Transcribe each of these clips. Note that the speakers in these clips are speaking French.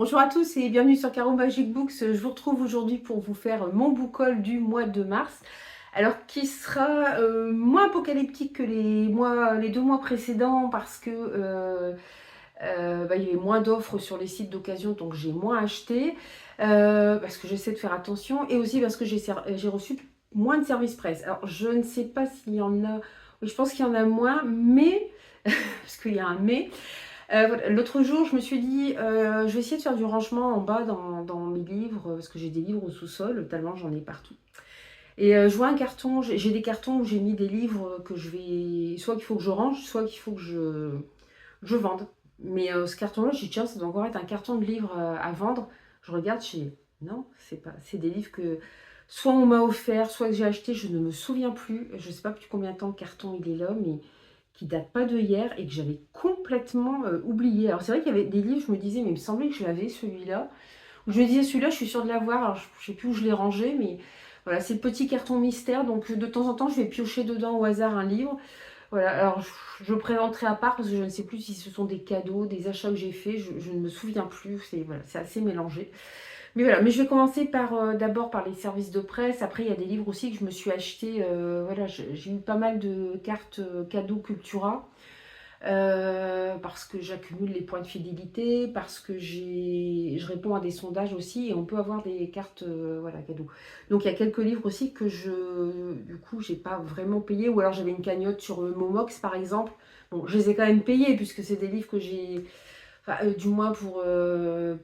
Bonjour à tous et bienvenue sur Caro Magic Books. Je vous retrouve aujourd'hui pour vous faire mon book haul du mois de mars. Alors qui sera moins apocalyptique que les 2 mois précédents parce que il y avait moins d'offres sur les sites d'occasion, donc j'ai moins acheté. Parce que j'essaie de faire attention et aussi parce que j'ai reçu moins de services presse. Alors je ne sais pas s'il y en a, oui, je pense qu'il y en a moins, mais, parce qu'il y a un mais. Voilà. L'autre jour, je me suis dit, je vais essayer de faire du rangement en bas dans mes livres, parce que j'ai des livres au sous-sol, tellement j'en ai partout. Et je vois un carton, j'ai des cartons où j'ai mis des livres que je vais, soit qu'il faut que je range, soit qu'il faut que je vende. Mais ce carton-là, je dis, tiens, ça doit encore être un carton de livres à vendre. Je regarde, je dis, non, c'est pas, c'est des livres que soit on m'a offert, soit que j'ai acheté, je ne me souviens plus. Je ne sais pas depuis combien de temps le carton il est là, mais qui date pas de hier et que j'avais complètement oublié. Alors c'est vrai qu'il y avait des livres, je me disais, mais il me semblait que je l'avais celui-là. Je me disais, celui-là, je suis sûre de l'avoir. Alors je sais plus où je l'ai rangé, mais voilà, c'est le petit carton mystère. Donc de temps en temps, je vais piocher dedans au hasard un livre. Voilà, alors je le présenterai à part parce que je ne sais plus si ce sont des cadeaux, des achats que j'ai faits, je ne me souviens plus, c'est voilà, c'est assez mélangé. Mais voilà, mais je vais commencer par d'abord par les services de presse. Après, il y a des livres aussi que je me suis acheté. Voilà, j'ai eu pas mal de cartes cadeaux Cultura parce que j'accumule les points de fidélité, parce que je réponds à des sondages aussi et on peut avoir des cartes voilà, cadeaux. Donc il y a quelques livres aussi que du coup, j'ai pas vraiment payé ou alors j'avais une cagnotte sur Momox par exemple. Bon, je les ai quand même payés puisque c'est des livres que j'ai, enfin, du moins pour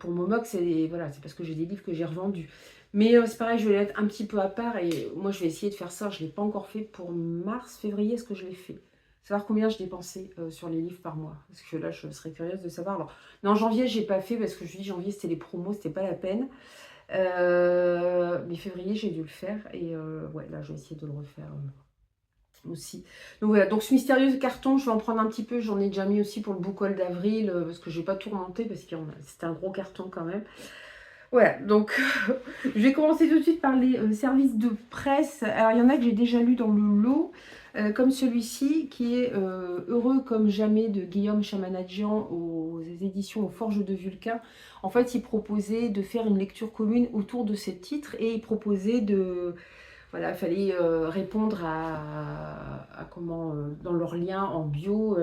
Momox, voilà, c'est parce que j'ai des livres que j'ai revendus. Mais c'est pareil, je vais les mettre un petit peu à part et moi je vais essayer de faire ça. Je ne l'ai pas encore fait pour mars, février, est-ce que je l'ai fait? Savoir combien je dépensais sur les livres par mois. Parce que là, je serais curieuse de savoir. Alors, non, janvier, j'ai pas fait parce que je dis janvier, c'était les promos, c'était pas la peine. Mais février, j'ai dû le faire. Et ouais, là, je vais essayer de le refaire aussi. Donc voilà, donc ce mystérieux carton, je vais en prendre un petit peu. J'en ai déjà mis aussi pour le book haul d'avril parce que je n'ai pas tout remonté parce que c'était un gros carton quand même. Voilà, donc je vais commencer tout de suite par les services de presse. Alors il y en a que j'ai déjà lu dans le lot, comme celui-ci qui est Heureux comme jamais de Guillaume Chamanadjian aux éditions aux Forges de Vulcain. En fait, il proposait de faire une lecture commune autour de ces titres et il proposait de, voilà, il fallait répondre à comment, dans leur lien en bio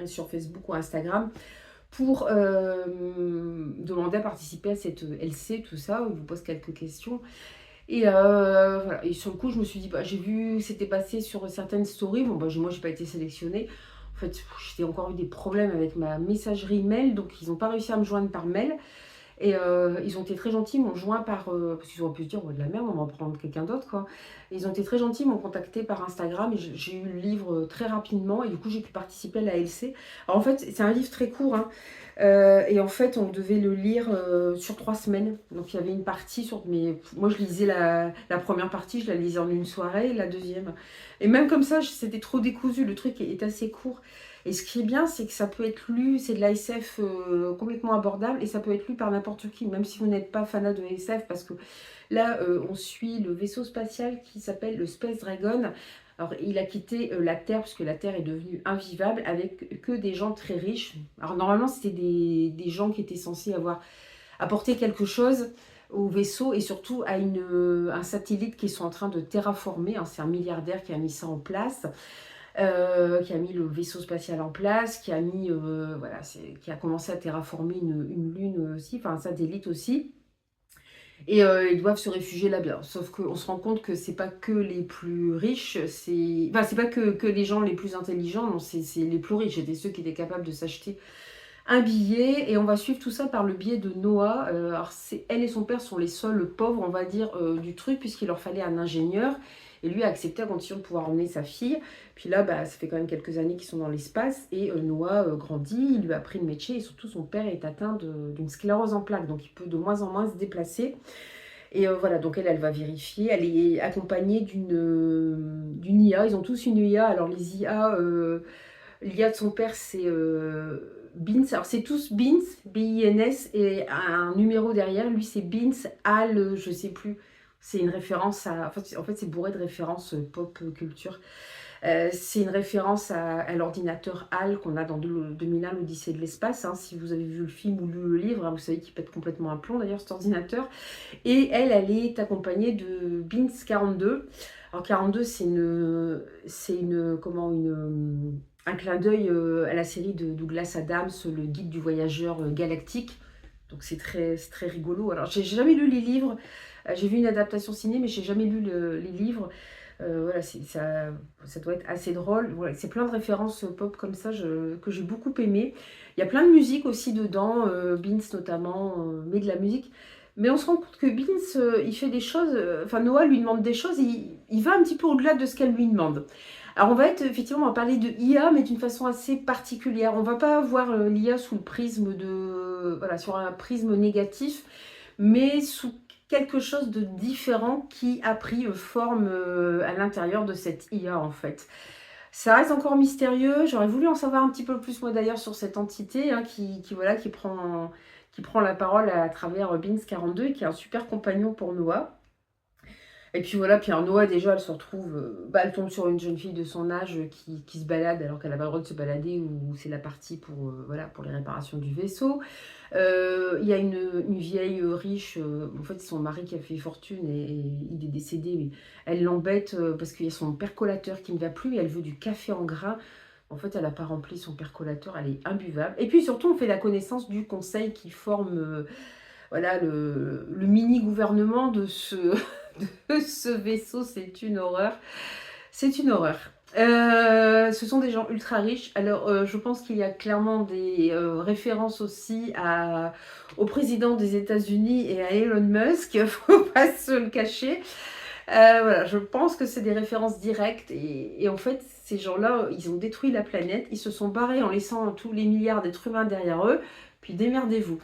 sur Facebook ou Instagram, pour demander à participer à cette LC, tout ça, où il vous pose quelques questions. Et voilà. Et sur le coup, je me suis dit, bah, j'ai vu que c'était passé sur certaines stories. Bon, bah, moi, j'ai pas été sélectionnée. En fait, j'ai encore eu des problèmes avec ma messagerie mail, donc ils n'ont pas réussi à me joindre par mail. Et ils ont été très gentils, ils m'ont joint par... parce qu'ils auraient pu se dire, oh, de la merde, on va en prendre quelqu'un d'autre, quoi. Et ils ont été très gentils, ils m'ont contacté par Instagram, et j'ai eu le livre très rapidement, et du coup, j'ai pu participer à la LC. Alors, en fait, c'est un livre très court, hein. Et en fait, on devait le lire sur 3 semaines. Donc, il y avait une partie sur... Mais moi, je lisais la première partie, je la lisais en une soirée, et la deuxième. Et même comme ça, c'était trop décousu, le truc est assez court. Et ce qui est bien, c'est que ça peut être lu, c'est de la SF complètement abordable et ça peut être lu par n'importe qui, même si vous n'êtes pas fanat de SF, parce que là, on suit le vaisseau spatial qui s'appelle le Space Dragon. Alors, il a quitté la Terre, puisque la Terre est devenue invivable, avec que des gens très riches. Alors, normalement, c'était des gens qui étaient censés avoir apporté quelque chose au vaisseau et surtout à un satellite qu'ils sont en train de terraformer, hein. C'est un milliardaire qui a mis ça en place. Qui a mis le vaisseau spatial en place, qui a mis, voilà, qui a commencé à terraformer une lune aussi, enfin un satellite aussi. Et ils doivent se réfugier là-bas. Sauf qu'on se rend compte que c'est pas que les plus riches, enfin, c'est pas que les gens les plus intelligents, non, c'est les plus riches. C'était ceux qui étaient capables de s'acheter un billet. Et on va suivre tout ça par le biais de Noah. Alors, elle et son père sont les seuls pauvres, on va dire, du truc, puisqu'il leur fallait un ingénieur. Et lui a accepté à condition de pouvoir emmener sa fille. Puis là, bah, ça fait quand même quelques années qu'ils sont dans l'espace. Et Noah grandit, il lui a appris le métier. Et surtout, son père est atteint d'une sclérose en plaques. Donc, il peut de moins en moins se déplacer. Et voilà, donc elle va vérifier. Elle est accompagnée d'une IA. Ils ont tous une IA. Alors, les IA, l'IA de son père, c'est Beans. Alors, c'est tous Beans, B-I-N-S, et un numéro derrière. Lui, c'est Beans, Al, je sais plus. C'est une référence à... En fait, c'est bourré de références pop culture. C'est une référence à l'ordinateur HAL qu'on a dans 2001, l'Odyssée de l'espace, hein. Si vous avez vu le film ou lu le livre, hein, vous savez qu'il pète complètement un plomb d'ailleurs cet ordinateur. Et elle est accompagnée de Beans 42. Alors 42, un clin d'œil à la série de Douglas Adams, le guide du voyageur galactique. Donc c'est très rigolo. Alors j'ai jamais lu les livres, j'ai vu une adaptation ciné, mais j'ai jamais lu les livres. Voilà, ça doit être assez drôle. Voilà, c'est plein de références pop comme ça que j'ai beaucoup aimé. Il y a plein de musique aussi dedans, Beans notamment, met de la musique. Mais on se rend compte que Beans, il fait des choses, enfin Noah lui demande des choses, il va un petit peu au-delà de ce qu'elle lui demande. Alors on va effectivement, on va parler de IA, mais d'une façon assez particulière. On va pas voir l'IA sous le prisme voilà, sur un prisme négatif, mais sous quelque chose de différent qui a pris forme à l'intérieur de cette IA en fait. Ça reste encore mystérieux, j'aurais voulu en savoir un petit peu plus moi d'ailleurs sur cette entité hein, voilà, qui prend la parole à travers Beans 42 et qui est un super compagnon pour Noah. Et puis voilà, puis alors Noah déjà elle se retrouve, elle tombe sur une jeune fille de son âge qui se balade alors qu'elle n'a pas le droit de se balader ou c'est la partie pour, voilà, pour les réparations du vaisseau. Il y a une vieille riche, en fait c'est son mari qui a fait fortune et il est décédé, mais elle l'embête parce qu'il y a son percolateur qui ne va plus et elle veut du café en grains. En fait, elle n'a pas rempli son percolateur, elle est imbuvable. Et puis surtout, on fait la connaissance du conseil qui forme voilà, le mini-gouvernement de ce vaisseau. C'est une horreur. C'est une horreur. Ce sont des gens ultra riches. Alors, je pense qu'il y a clairement des références aussi au président des États-Unis et à Elon Musk. Il ne faut pas se le cacher. Voilà, je pense que c'est des références directes. Et en fait, ces gens-là, ils ont détruit la planète. Ils se sont barrés en laissant tous les milliards d'êtres humains derrière eux. Puis démerdez-vous.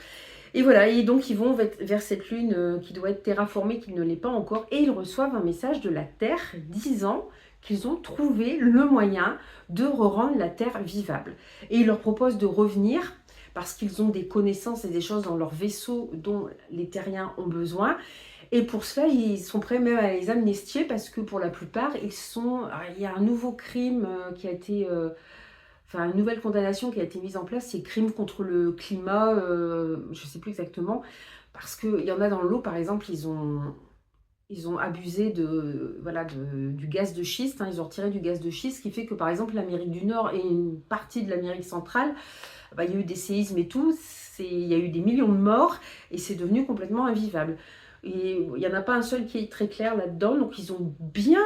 Et voilà, et donc ils vont vers cette lune qui doit être terraformée, qui ne l'est pas encore, et ils reçoivent un message de la Terre disant qu'ils ont trouvé le moyen de rendre la Terre vivable. Et ils leur proposent de revenir parce qu'ils ont des connaissances et des choses dans leur vaisseau dont les terriens ont besoin. Et pour cela, ils sont prêts même à les amnistier parce que pour la plupart, il y a un nouveau crime qui a été... enfin, une nouvelle condamnation qui a été mise en place, c'est crime contre le climat, je ne sais plus exactement, parce qu'il y en a dans l'eau, par exemple, ils ont abusé voilà, du gaz de schiste, hein, ils ont retiré du gaz de schiste, ce qui fait que, par exemple, l'Amérique du Nord et une partie de l'Amérique centrale, il y a eu des séismes et tout, il y a eu des millions de morts, et c'est devenu complètement invivable. Et il n'y en a pas un seul qui est très clair là-dedans. Donc ils ont bien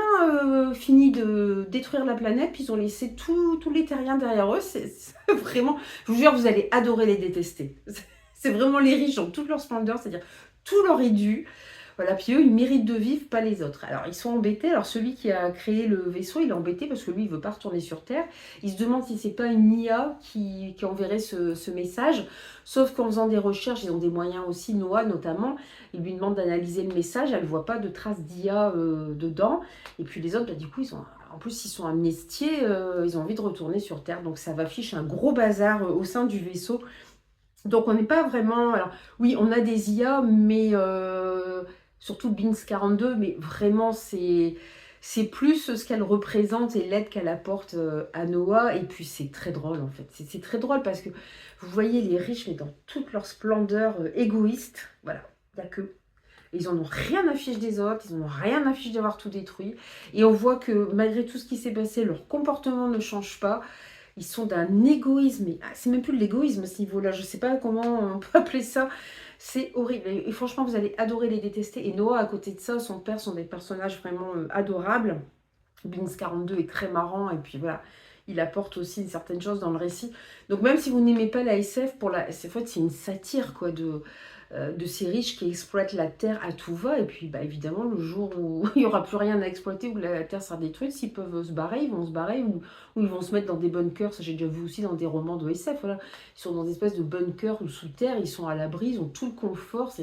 fini de détruire la planète, puis ils ont laissé tous les terriens derrière eux. C'est vraiment, je vous jure, vous allez adorer les détester. C'est vraiment les riches dans toute leur splendeur, c'est-à-dire tout leur est dû. Voilà, puis eux, ils méritent de vivre, pas les autres. Alors, ils sont embêtés. Alors, celui qui a créé le vaisseau, il est embêté parce que lui, il ne veut pas retourner sur Terre. Il se demande si c'est pas une IA qui enverrait ce message. Sauf qu'en faisant des recherches, ils ont des moyens aussi, Noah notamment. Il lui demande d'analyser le message. Elle ne voit pas de traces d'IA dedans. Et puis les autres, du coup, en plus, ils sont amnistiés. Ils ont envie de retourner sur Terre. Donc, ça va ficher un gros bazar au sein du vaisseau. Donc, on n'est pas vraiment... Alors, oui, on a des IA, mais... surtout Beans 42, mais vraiment c'est plus ce qu'elle représente et l'aide qu'elle apporte à Noah. Et puis c'est très drôle en fait. C'est très drôle parce que vous voyez les riches, mais dans toute leur splendeur égoïste. Voilà, il n'y a que. Ils en ont rien à fiche des autres, ils en ont rien à fiche d'avoir tout détruit. Et on voit que malgré tout ce qui s'est passé, leur comportement ne change pas. Ils sont d'un égoïsme, c'est même plus de l'égoïsme à ce niveau-là, je ne sais pas comment on peut appeler ça. C'est horrible. Et franchement, vous allez adorer les détester. Et Noah, à côté de ça, son père sont des personnages vraiment adorables. Beans 42 est très marrant. Et puis voilà, il apporte aussi une certaine chose dans le récit. Donc même si vous n'aimez pas la SF, en fait, c'est une satire quoi, de ces riches qui exploitent la terre à tout va. Et puis évidemment, le jour où il n'y aura plus rien à exploiter, où la terre sera détruite, s'ils peuvent se barrer, ils vont se barrer ou ils vont se mettre dans des bunkers. Ça, j'ai déjà vu aussi dans des romans de SF. Voilà. Ils sont dans des espèces de bunkers ou sous terre, ils sont à l'abri, ils ont tout le confort.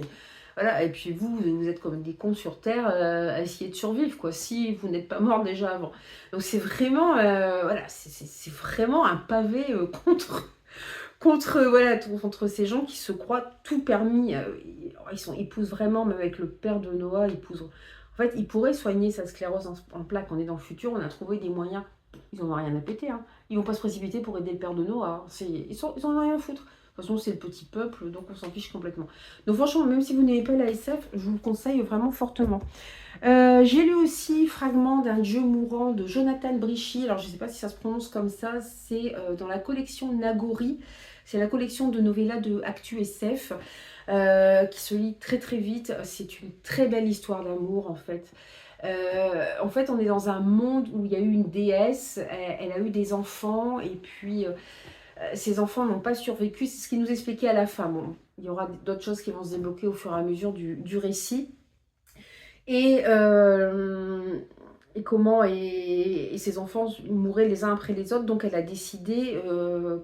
Voilà. Et puis vous êtes comme des cons sur terre à essayer de survivre, quoi, si vous n'êtes pas mort déjà avant. Donc c'est vraiment, voilà, c'est vraiment un pavé contre ces gens qui se croient tout permis. Ils poussent vraiment, même avec le père de Noah, ils poussent. En fait, ils pourraient soigner sa sclérose en plaques. On est dans le futur, on a trouvé des moyens ils en ont rien à péter. Hein. Ils vont pas se précipiter pour aider le père de Noah. Hein. Ils en ont rien à foutre. De toute façon, c'est le petit peuple, donc on s'en fiche complètement. Donc franchement, même si vous n'aimez pas la SF, je vous le conseille vraiment fortement. J'ai lu aussi Fragment d'un dieu mourant de Jonathan Brichy. Alors, je ne sais pas si ça se prononce comme ça. C'est dans la collection Nagori. C'est la collection de novellas de Actu SF qui se lit très très vite. C'est une très belle histoire d'amour en fait. On est dans un monde où il y a eu une déesse, elle a eu des enfants et puis ces enfants n'ont pas survécu. C'est ce qui nous expliquait à la fin. Bon, il y aura d'autres choses qui vont se débloquer au fur et à mesure du récit. Et, euh, et ses enfants mouraient les uns après les autres, donc elle a décidé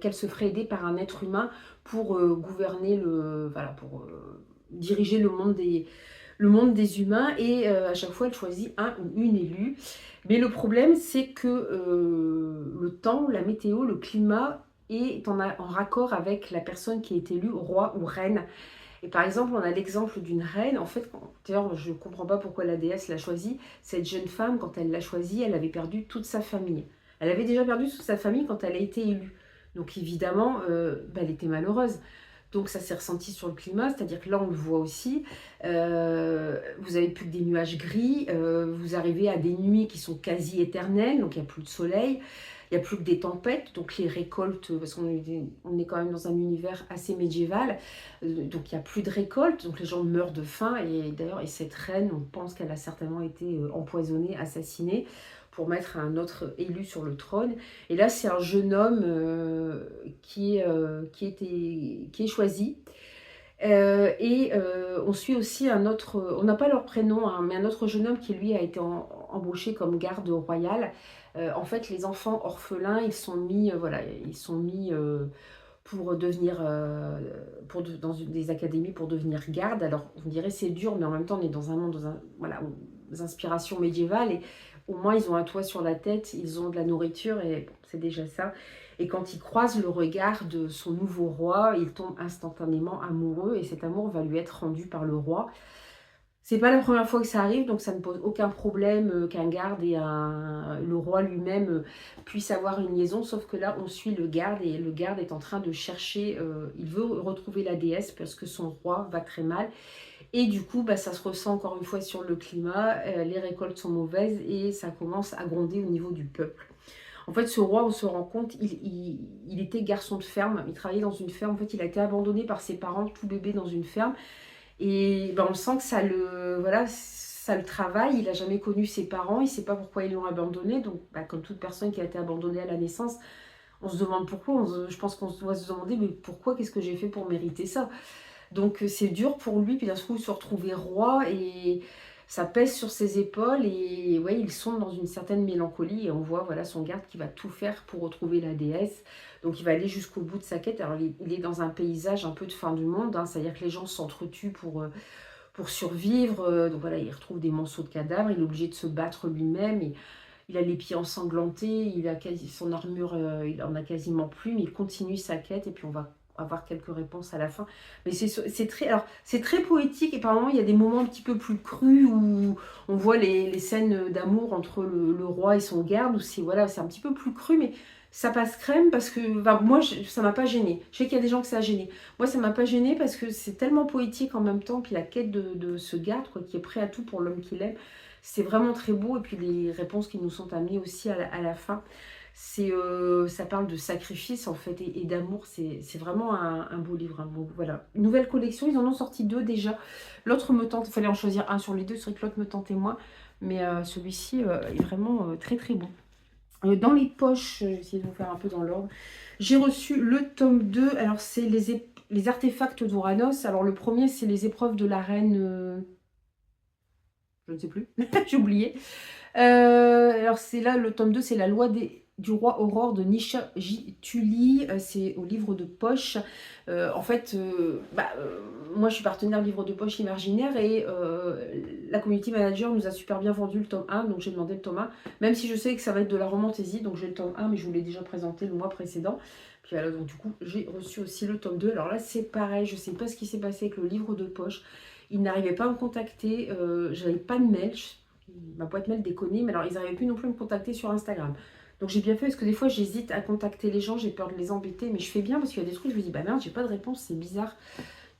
qu'elle se ferait aider par un être humain pour gouverner pour diriger le monde des humains. Et à chaque fois, elle choisit un ou une élue. Mais le problème, c'est que le temps, la météo, le climat est en raccord avec la personne qui est élue roi ou reine. Et par exemple, on a l'exemple d'une reine. En fait, d'ailleurs, je ne comprends pas pourquoi la déesse l'a choisie. Cette jeune femme, quand elle l'a choisie, elle avait perdu toute sa famille. Elle avait déjà perdu toute sa famille quand elle a été élue. Donc évidemment, elle était malheureuse. Donc ça s'est ressenti sur le climat, c'est-à-dire que là on le voit aussi, vous avez plus que des nuages gris, vous arrivez à des nuits qui sont quasi éternelles, donc il n'y a plus de soleil, il n'y a plus que des tempêtes, donc les récoltes, parce on est quand même dans un univers assez médiéval, donc il n'y a plus de récoltes, donc les gens meurent de faim, et d'ailleurs, et cette reine, on pense qu'elle a certainement été empoisonnée, assassinée, pour mettre un autre élu sur le trône. Et là, c'est un jeune homme qui est choisi. On suit aussi un autre, on n'a pas leur prénom, hein, mais un autre jeune homme qui lui a été embauché comme garde royal. En fait, les enfants orphelins, ils sont mis, pour devenir, dans des académies pour devenir garde. Alors, on dirait c'est dur, mais en même temps, on est dans un monde, aux inspirations médiévales, et au moins, ils ont un toit sur la tête, ils ont de la nourriture, et bon, c'est déjà ça. Et quand il croise le regard de son nouveau roi, il tombe instantanément amoureux, et cet amour va lui être rendu par le roi. C'est pas la première fois que ça arrive, donc ça ne pose aucun problème qu'un garde et le roi lui-même puissent avoir une liaison, sauf que là, on suit le garde, et le garde est en train de chercher, il veut retrouver la déesse parce que son roi va très mal. Et du coup, ça se ressent encore une fois sur le climat, les récoltes sont mauvaises et ça commence à gronder au niveau du peuple. En fait, ce roi, on se rend compte, il était garçon de ferme, il travaillait dans une ferme. En fait, il a été abandonné par ses parents, tout bébé, dans une ferme. Et on sent que ça le travaille. Il n'a jamais connu ses parents, il ne sait pas pourquoi ils l'ont abandonné. Donc, comme toute personne qui a été abandonnée à la naissance, on se demande pourquoi. Je pense qu'on doit se demander, mais pourquoi, qu'est-ce que j'ai fait pour mériter ça? Donc c'est dur pour lui, puis d'un coup se retrouver roi, et ça pèse sur ses épaules, et ouais, il sombre dans une certaine mélancolie, et on voit son garde qui va tout faire pour retrouver la déesse. Donc il va aller jusqu'au bout de sa quête. Alors il est dans un paysage un peu de fin du monde, hein, c'est-à-dire que les gens s'entretuent pour survivre. Donc voilà, il retrouve des monceaux de cadavres, il est obligé de se battre lui-même, et il a les pieds ensanglantés, son armure, il en a quasiment plus, mais il continue sa quête, et puis on va avoir quelques réponses à la fin. Mais c'est très poétique, et par moments il y a des moments un petit peu plus crus où on voit les scènes d'amour entre le roi et son garde, où c'est un petit peu plus cru, mais ça passe crème parce que moi ça m'a pas gêné. Je sais qu'il y a des gens que ça a gêné. Moi ça m'a pas gêné parce que c'est tellement poétique en même temps, puis la quête de ce garde qui est prêt à tout pour l'homme qu'il aime. C'est vraiment très beau, et puis les réponses qui nous sont amenées aussi à la fin. Ça parle de sacrifice en fait, et d'amour. C'est vraiment un beau livre. Hein. Donc voilà, une nouvelle collection, ils en ont sorti 2 déjà. L'autre me tente, il fallait en choisir un sur les 2, c'est vrai que l'autre me tentait moins. Mais celui-ci est vraiment très très bon. Dans les poches, je vais essayer de vous faire un peu dans l'ordre. J'ai reçu le tome 2. Alors c'est les artefacts d'Uranos. Alors le premier, c'est les épreuves de la reine... je ne sais plus, j'ai oublié. Alors c'est là, le tome 2, c'est la loi du roi Aurore de Nisha J. Tully. C'est au livre de poche. En fait, moi je suis partenaire livre de poche imaginaire, et la community manager nous a super bien vendu le tome 1, donc j'ai demandé le tome 1, même si je sais que ça va être de la romantaisie, donc j'ai le tome 1, mais je vous l'ai déjà présenté le mois précédent. Puis voilà, donc du coup j'ai reçu aussi le tome 2. Alors là c'est pareil, je sais pas ce qui s'est passé avec le livre de poche. Il n'arrivait pas à me contacter, j'avais pas de mail, ma boîte mail déconnait, mais alors ils n'arrivaient plus non plus à me contacter sur Instagram. Donc j'ai bien fait parce que des fois j'hésite à contacter les gens, j'ai peur de les embêter, mais je fais bien parce qu'il y a des trucs, je me dis bah merde, j'ai pas de réponse, c'est bizarre.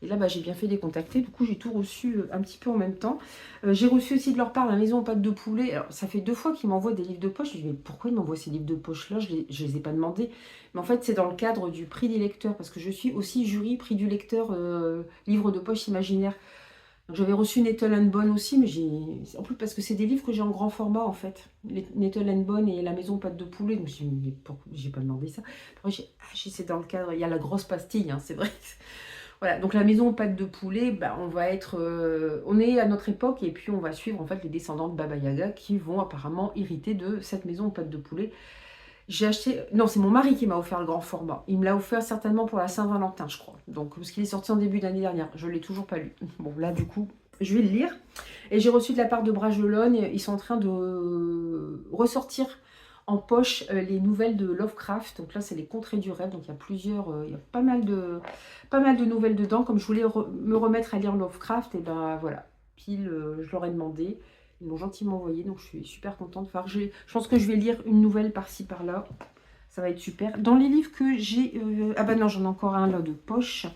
Et là, bah, j'ai bien fait de les contacter. Du coup, j'ai tout reçu un petit peu en même temps. J'ai reçu aussi de leur part la maison aux pâtes de poulet. Alors, ça fait 2 fois qu'ils m'envoient des livres de poche. Je me dis, mais pourquoi ils m'envoient ces livres de poche-là? Je les ai pas demandés. Mais en fait, c'est dans le cadre du prix des lecteurs. Parce que je suis aussi jury prix du lecteur livre de poche imaginaire. Donc, j'avais reçu Nettle and Bone aussi. Mais en plus, parce que c'est des livres que j'ai en grand format, en fait. Nettle and Bone et la maison aux pâtes de poulet. Donc, je me suis dit, mais pourquoi j'ai pas demandé ça? Après, c'est dans le cadre. Il y a la grosse pastille, hein, c'est vrai. Voilà, donc la maison aux pâtes de poulet, bah, on va être, on est à notre époque et puis on va suivre en fait les descendants de Baba Yaga qui vont apparemment hériter de cette maison aux pâtes de poulet. J'ai acheté, non c'est mon mari qui m'a offert le grand format. Il me l'a offert certainement pour la Saint-Valentin, je crois. Donc parce qu'il est sorti en début d'année dernière, je l'ai toujours pas lu. Bon là du coup, je vais le lire. Et j'ai reçu de la part de Bragelonne, ils sont en train de ressortir en poche les nouvelles de Lovecraft. Donc là, c'est les Contrées du rêve. Donc il y a plusieurs, il y a pas mal de nouvelles dedans. Comme je voulais me remettre à lire Lovecraft, et ben voilà, pile, je leur ai demandé. Ils m'ont gentiment envoyé, donc je suis super contente. Enfin, je pense que je vais lire une nouvelle par-ci, par-là. Ça va être super. Dans les livres que j'ai... ah bah non, j'en ai encore un là de poche.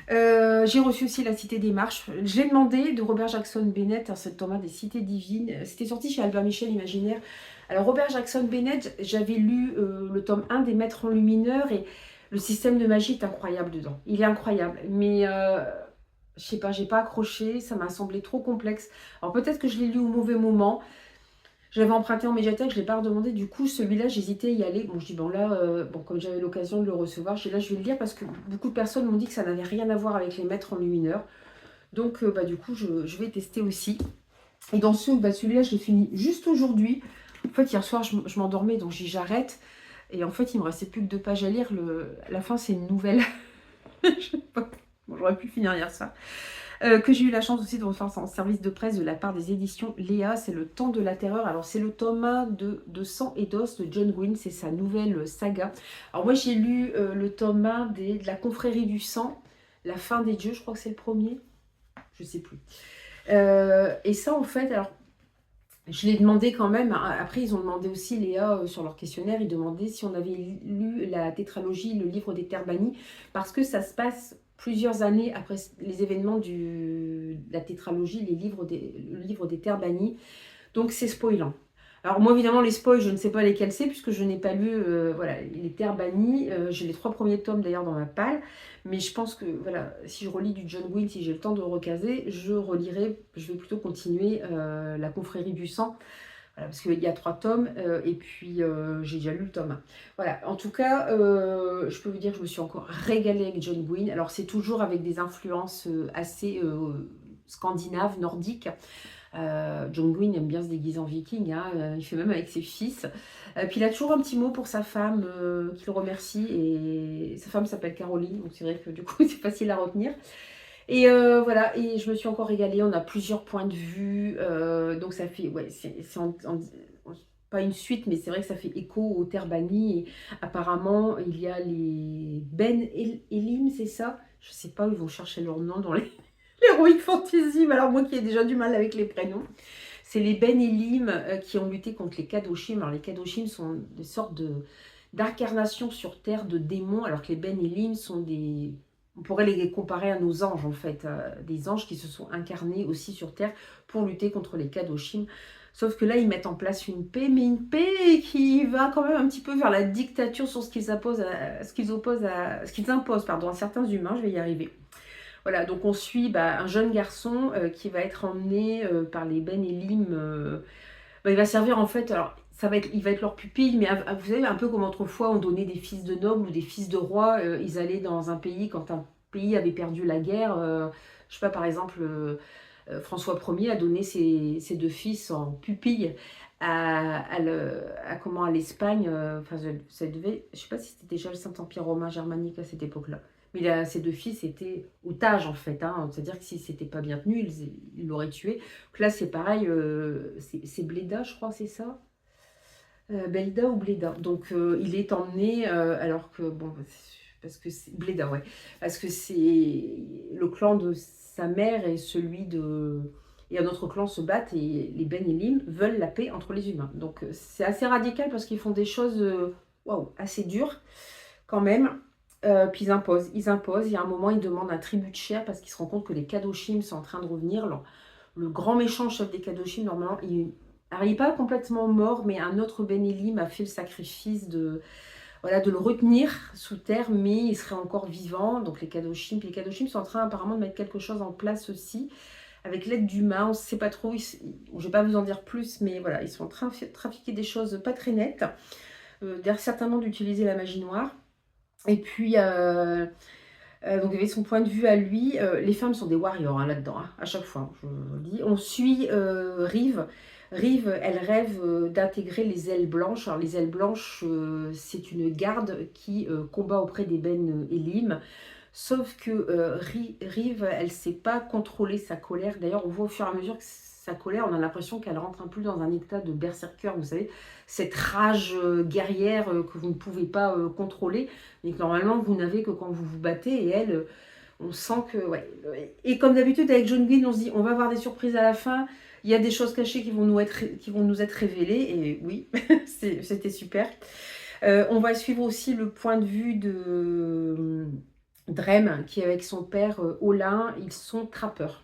J'ai reçu aussi La Cité des Marches. J'ai demandé de Robert Jackson Bennett, ce Thomas des Cités Divines. C'était sorti chez Albert Michel Imaginaire. Alors Robert Jackson Bennett, j'avais lu le tome 1 des Maîtres enlumineurs et le système de magie est incroyable dedans. Il est incroyable, mais je sais pas, j'ai pas accroché, ça m'a semblé trop complexe. Alors peut-être que je l'ai lu au mauvais moment. J'avais emprunté en médiathèque, je ne l'ai pas redemandé. Du coup, celui-là, j'hésitais à y aller. Bon, je dis, bon là, bon, comme j'avais l'occasion de le recevoir, je dis là, je vais le lire parce que beaucoup de personnes m'ont dit que ça n'avait rien à voir avec les maîtres enlumineurs. Donc, bah, du coup, je vais tester aussi. Et dans celui-là, je l'ai fini juste aujourd'hui. En fait, hier soir, je m'endormais, donc j'ai dit, j'arrête. Et en fait, il me restait plus que 2 pages à lire. La fin, c'est une nouvelle. Je sais pas. Bon, j'aurais pu finir hier soir. Que j'ai eu la chance aussi de refaire en service de presse de la part des éditions Léa, c'est Le Temps de la Terreur. Alors c'est le tome 1 de Sang et d'Os de John Gwynne, c'est sa nouvelle saga. Alors moi j'ai lu le tome 1 de la Confrérie du Sang, La Fin des Dieux, je crois que c'est le premier, je sais plus. Et ça en fait, alors je l'ai demandé quand même, après ils ont demandé aussi, Léa, sur leur questionnaire, ils demandaient si on avait lu la tétralogie, le livre des Terres bannies, parce que ça se passe plusieurs années après les événements de la tétralogie, le livre des Terres bannies, donc c'est spoilant. Alors moi évidemment les spoils, je ne sais pas lesquels c'est, puisque je n'ai pas lu voilà, les Terres bannies, j'ai les 3 premiers tomes d'ailleurs dans ma palle, mais je pense que voilà, si je relis du John Gwynne, si j'ai le temps de recaser, je relirai, je vais plutôt continuer la Confrérie du Sang, voilà, parce qu'il y a 3 tomes, et puis j'ai déjà lu le tome 1. Voilà, en tout cas, je peux vous dire que je me suis encore régalée avec John Gwynne. Alors c'est toujours avec des influences assez scandinaves, nordiques. John Gwynne aime bien se déguiser en viking, hein, il fait même avec ses fils. Puis il a toujours un petit mot pour sa femme qu'il remercie, et sa femme s'appelle Caroline, donc c'est vrai que du coup c'est facile à retenir. Et voilà, et je me suis encore régalée, on a plusieurs points de vue, donc ça fait, ouais, pas une suite, mais c'est vrai que ça fait écho aux Terres bannies, et apparemment il y a les Ben Elim, c'est ça? Je sais pas où ils vont chercher leur nom dans les l'Heroic Fantasy, mais alors moi qui ai déjà du mal avec les prénoms. C'est les Ben Elim qui ont lutté contre les Kadoshim. Alors les Kadoshim sont des sortes d'incarnations sur Terre de démons, alors que les Ben Elim sont des... On pourrait les comparer à nos anges en fait, des anges qui se sont incarnés aussi sur Terre pour lutter contre les Kadoshim. Sauf que là, ils mettent en place une paix, mais une paix qui va quand même un petit peu vers la dictature sur ce qu'ils imposent à certains humains. Je vais y arriver. Voilà, donc on suit un jeune garçon qui va être emmené par les Ben Elim. Il va servir en fait, alors il va être leur pupille, mais vous savez, un peu comme autrefois on donnait des fils de nobles ou des fils de rois, ils allaient dans un pays quand un pays avait perdu la guerre. Je sais pas, par exemple, François Ier a donné ses 2 fils en pupille à l'Espagne. Enfin, ça devait, je sais pas si c'était déjà le Saint-Empire romain germanique à cette époque-là. Mais ses 2 fils étaient otages en fait, hein. C'est-à-dire que si c'était pas bien tenu, ils l'auraient tué. Donc là c'est pareil, c'est Bleda, je crois, c'est ça, Belda ou Bleda. Donc il est emmené, alors que bon, parce que c'est Bleda, ouais, parce que c'est le clan de sa mère et celui et un autre clan se battent et les Ben Elim veulent la paix entre les humains. Donc c'est assez radical parce qu'ils font des choses waouh, assez dures quand même. Puis ils imposent. Il y a un moment, ils demandent un tribut de chair parce qu'ils se rendent compte que les Kadoshim sont en train de revenir. Alors, le grand méchant chef des Kadoshim, normalement, alors, il n'est pas complètement mort, mais un autre Ben Elim a fait le sacrifice de, voilà, de le retenir sous terre, mais il serait encore vivant. Donc puis les Kadoshim sont en train apparemment de mettre quelque chose en place aussi, avec l'aide d'humains. On ne sait pas trop, je ne vais pas vous en dire plus, mais voilà, ils sont en train de trafiquer des choses pas très nettes. D'ailleurs, certainement d'utiliser la magie noire. Et puis, donc il avait son point de vue à lui. Les femmes sont des warriors hein, là-dedans, hein, à chaque fois, je vous le dis. On suit Rive. Rive, elle rêve d'intégrer les ailes blanches. Alors les ailes blanches, c'est une garde qui combat auprès des Ben Elim. Sauf que Rive, elle ne sait pas contrôler sa colère. D'ailleurs, on voit au fur et à mesure que sa colère, on a l'impression qu'elle rentre un peu dans un état de berserker, vous savez, cette rage guerrière que vous ne pouvez pas contrôler, mais que normalement vous n'avez que quand vous vous battez. Et elle, on sent que... Ouais. Et comme d'habitude avec John Green, on se dit, on va avoir des surprises à la fin, il y a des choses cachées qui vont nous être révélées, et oui, c'était super. On va suivre aussi le point de vue de Drem, qui est avec son père Olin. Ils sont trappeurs.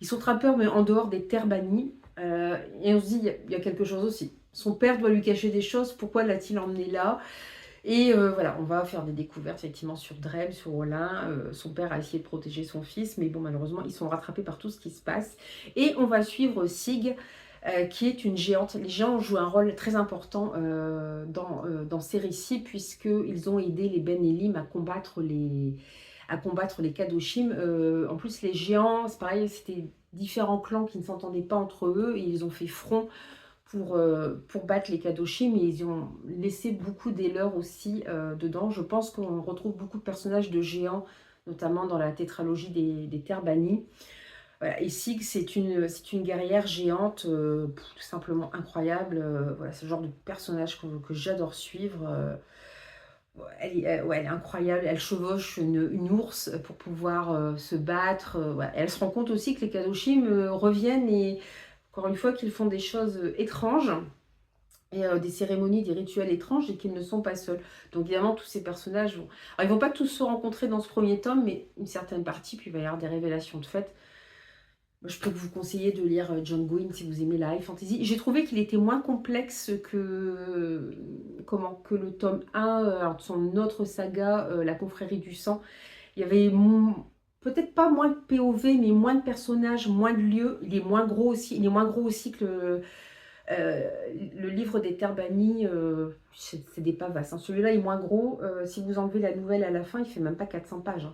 Ils sont trappeurs, mais en dehors des terres bannies. Et on se dit, il y a quelque chose aussi. Son père doit lui cacher des choses. Pourquoi l'a-t-il emmené là? Et voilà, on va faire des découvertes effectivement sur Drem, sur Olin. Son père a essayé de protéger son fils, mais bon, malheureusement, ils sont rattrapés par tout ce qui se passe. Et on va suivre Sig, qui est une géante. Les géants jouent un rôle très important dans ces récits, puisqu'ils ont aidé les Ben Elim à combattre les Kadoshim. En plus, les géants, c'est pareil, c'était différents clans qui ne s'entendaient pas entre eux, et ils ont fait front pour battre les Kadoshim, mais ils ont laissé beaucoup des leurs aussi dedans. Je pense qu'on retrouve beaucoup de personnages de géants, notamment dans la tétralogie des Terres bannies. Voilà. Et Sig, c'est une guerrière géante, tout simplement incroyable. Voilà, c'est le genre de personnage que j'adore suivre. Ouais, elle est incroyable. Elle chevauche une ours pour pouvoir se battre. Ouais. Elle se rend compte aussi que les Kadoshim reviennent et, encore une fois, qu'ils font des choses étranges et des cérémonies, des rituels étranges et qu'ils ne sont pas seuls. Donc évidemment, tous ces personnages vont... Alors, ils ne vont pas tous se rencontrer dans ce premier tome, mais une certaine partie, puis il va y avoir des révélations de fait. Je peux vous conseiller de lire John Gwynne si vous aimez la high fantasy. J'ai trouvé qu'il était moins complexe que, que le tome 1 de son autre saga, La confrérie du sang. Il y avait peut-être pas moins de POV, mais moins de personnages, moins de lieux. Il est moins gros aussi, que le livre des Terres bannies. C'est des pavasses, hein. Celui-là est moins gros. Si vous enlevez la nouvelle à la fin, il fait même pas 400 pages. Hein.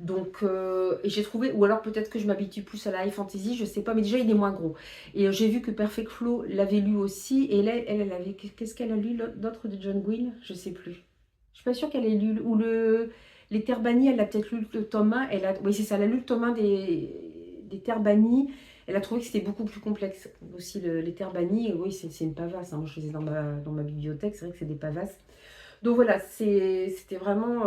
Donc, et j'ai trouvé, ou alors peut-être que je m'habitue plus à la high fantasy, je sais pas, mais déjà il est moins gros. Et j'ai vu que Perfect Flow l'avait lu aussi, et là, elle avait, qu'est-ce qu'elle a lu d'autre de John Gwynne? Je sais plus. Je suis pas sûre qu'elle ait lu, ou les Terres bannies, elle a peut-être lu le tome 1, oui c'est ça, elle a lu le tome 1 des Terres bannies, elle a trouvé que c'était beaucoup plus complexe aussi les Terres bannies, et oui c'est une pavasse, hein. Moi je les ai dans ma bibliothèque, c'est vrai que c'est des pavasses. Donc voilà, c'était vraiment,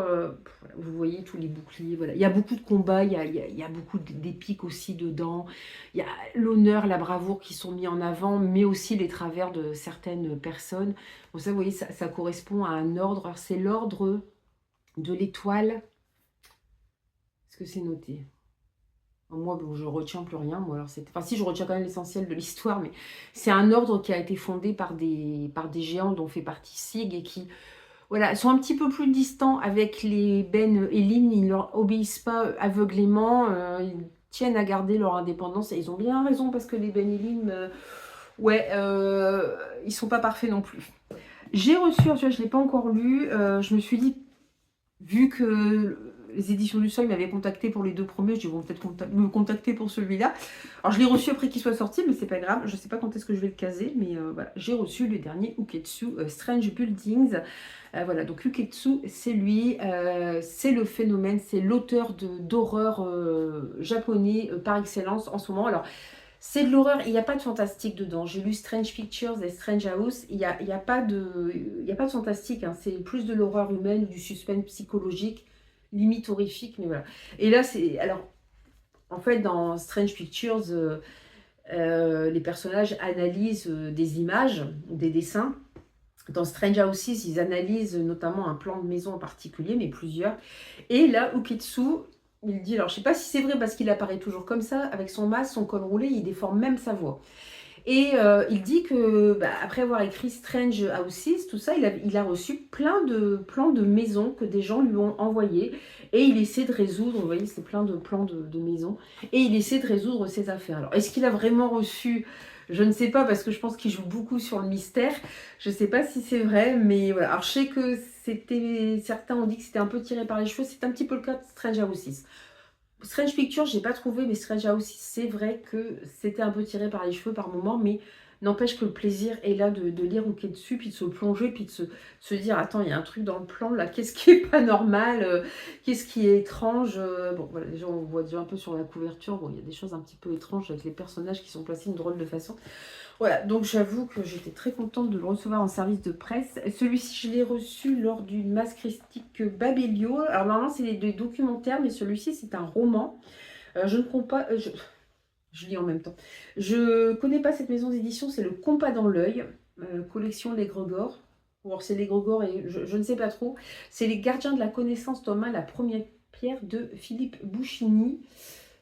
vous voyez tous les boucliers, voilà. Il y a beaucoup de combats, il y a beaucoup d'épiques aussi dedans. Il y a l'honneur, la bravoure qui sont mis en avant, mais aussi les travers de certaines personnes. Bon, ça, vous voyez, ça correspond à un ordre. Alors, c'est l'ordre de l'étoile. Est-ce que c'est noté? Moi, bon, je retiens plus rien. Moi, alors enfin, si, je retiens quand même l'essentiel de l'histoire, mais c'est un ordre qui a été fondé par des géants dont fait partie Sig et qui... Voilà, sont un petit peu plus distants avec les Ben Elim, ils ne leur obéissent pas aveuglément, ils tiennent à garder leur indépendance et ils ont bien raison parce que les Ben Elim, ils sont pas parfaits non plus. J'ai reçu, tu vois, je ne l'ai pas encore lu, je me suis dit, vu que les éditions du Seuil m'avaient contacté pour les 2 premiers, je dis, ils vont peut-être me contacter pour celui-là. Alors je l'ai reçu après qu'il soit sorti, mais c'est pas grave, je ne sais pas quand est-ce que je vais le caser, mais voilà, j'ai reçu le dernier Uketsu, Strange Buildings. Voilà, donc Uketsu, c'est lui, c'est le phénomène, c'est l'auteur d'horreur japonais par excellence en ce moment. Alors, c'est de l'horreur, il n'y a pas de fantastique dedans. J'ai lu Strange Pictures et Strange House, il n'y a pas de fantastique, hein. C'est plus de l'horreur humaine, du suspense psychologique, limite horrifique, mais voilà. Et là, c'est... Alors, en fait, dans Strange Pictures... Les personnages analysent des images, des dessins. Dans Strange Houses, ils analysent notamment un plan de maison en particulier, mais plusieurs. Et là, Ukitsu, il dit, alors je ne sais pas si c'est vrai parce qu'il apparaît toujours comme ça, avec son masque, son col roulé, il déforme même sa voix. Et il dit que, après avoir écrit Strange Houses, tout ça, il a reçu plein de plans de maisons que des gens lui ont envoyés. Et il essaie de résoudre, vous voyez, c'est plein de plans de maisons. Et il essaie de résoudre ses affaires. Alors, est-ce qu'il a vraiment reçu? Je ne sais pas, parce que je pense qu'il joue beaucoup sur le mystère. Je ne sais pas si c'est vrai, mais voilà. Alors, je sais que certains ont dit que c'était un peu tiré par les cheveux. C'est un petit peu le cas de Strange Houses. Strange Pictures, j'ai pas trouvé, mais Strange House, c'est vrai que c'était un peu tiré par les cheveux par moments, mais n'empêche que le plaisir est là de lire Uketsu, puis de se plonger, puis de se dire, attends, il y a un truc dans le plan, là, qu'est-ce qui est pas normal, qu'est-ce qui est étrange. Bon, voilà, déjà, on voit déjà un peu sur la couverture, bon, il y a des choses un petit peu étranges avec les personnages qui sont placés d'une drôle de façon. Voilà, donc j'avoue que j'étais très contente de le recevoir en service de presse. Celui-ci, je l'ai reçu lors d'une masse christique Babelio. Alors normalement, c'est des documentaires, mais celui-ci, c'est un roman. Je ne comprends pas... je lis en même temps. Je connais pas cette maison d'édition, c'est le Compas dans l'œil, collection Les Gregors. Ou alors c'est Les Gregors et je ne sais pas trop. C'est Les Gardiens de la connaissance, tome 1, la première pierre de Philippe Bouchini.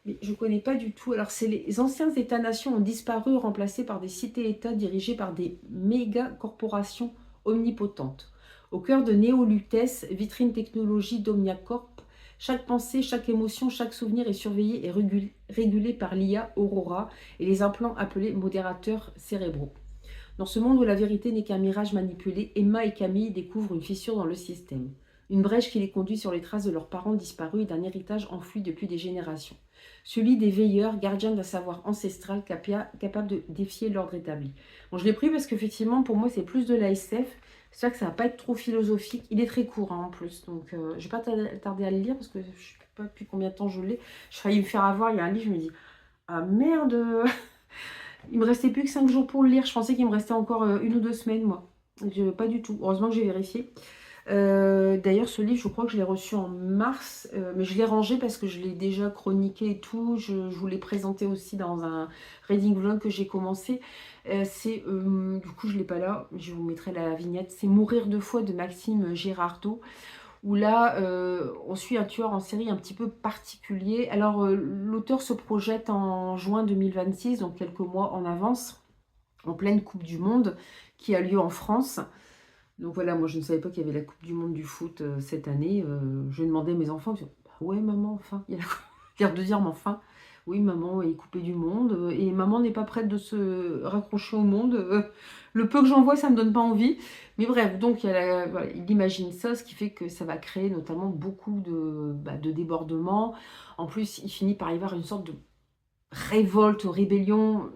Mais je ne connais pas du tout. Alors, c'est les anciens États-nations ont disparu, remplacés par des cités-États dirigées par des méga-corporations omnipotentes. Au cœur de Néolutes, vitrine technologie d'Omniacorp, chaque pensée, chaque émotion, chaque souvenir est surveillé et régulé par l'IA Aurora et les implants appelés modérateurs cérébraux. Dans ce monde où la vérité n'est qu'un mirage manipulé, Emma et Camille découvrent une fissure dans le système. Une brèche qui les conduit sur les traces de leurs parents disparus et d'un héritage enfoui depuis des générations. Celui des veilleurs, gardiens d'un savoir ancestral capable de défier l'ordre établi. Bon, je l'ai pris parce qu'effectivement, pour moi, c'est plus de la SF. C'est vrai que ça va pas être trop philosophique. Il est très court en plus, donc je ne vais pas tarder à le lire parce que je ne sais pas depuis combien de temps je l'ai. Je failli me faire avoir, il y a un livre, je me dis, ah merde. Il me restait plus que 5 jours pour le lire. Je pensais qu'il me restait encore 1 ou 2 semaines, moi. Pas du tout. Heureusement que j'ai vérifié. D'ailleurs, ce livre, je crois que je l'ai reçu en mars, mais je l'ai rangé parce que je l'ai déjà chroniqué et tout. Je vous l'ai présenté aussi dans un reading vlog que j'ai commencé. Du coup, je ne l'ai pas là, je vous mettrai la vignette. C'est Mourir de foi de Maxime Girardot, où là, on suit un tueur en série un petit peu particulier. Alors, l'auteur se projette en juin 2026, donc quelques mois en avance, en pleine Coupe du Monde, qui a lieu en France. Donc voilà, moi je ne savais pas qu'il y avait la Coupe du Monde du foot cette année. Je demandais à mes enfants, je disais, bah ouais maman, enfin, il y a l'air de dire, mais enfin, oui maman est coupée du monde et maman n'est pas prête de se raccrocher au monde. Le peu que j'en vois, ça me donne pas envie. Mais bref, donc voilà, il imagine ça, ce qui fait que ça va créer notamment beaucoup de débordements. En plus, il finit par y avoir une sorte de révolte, rébellion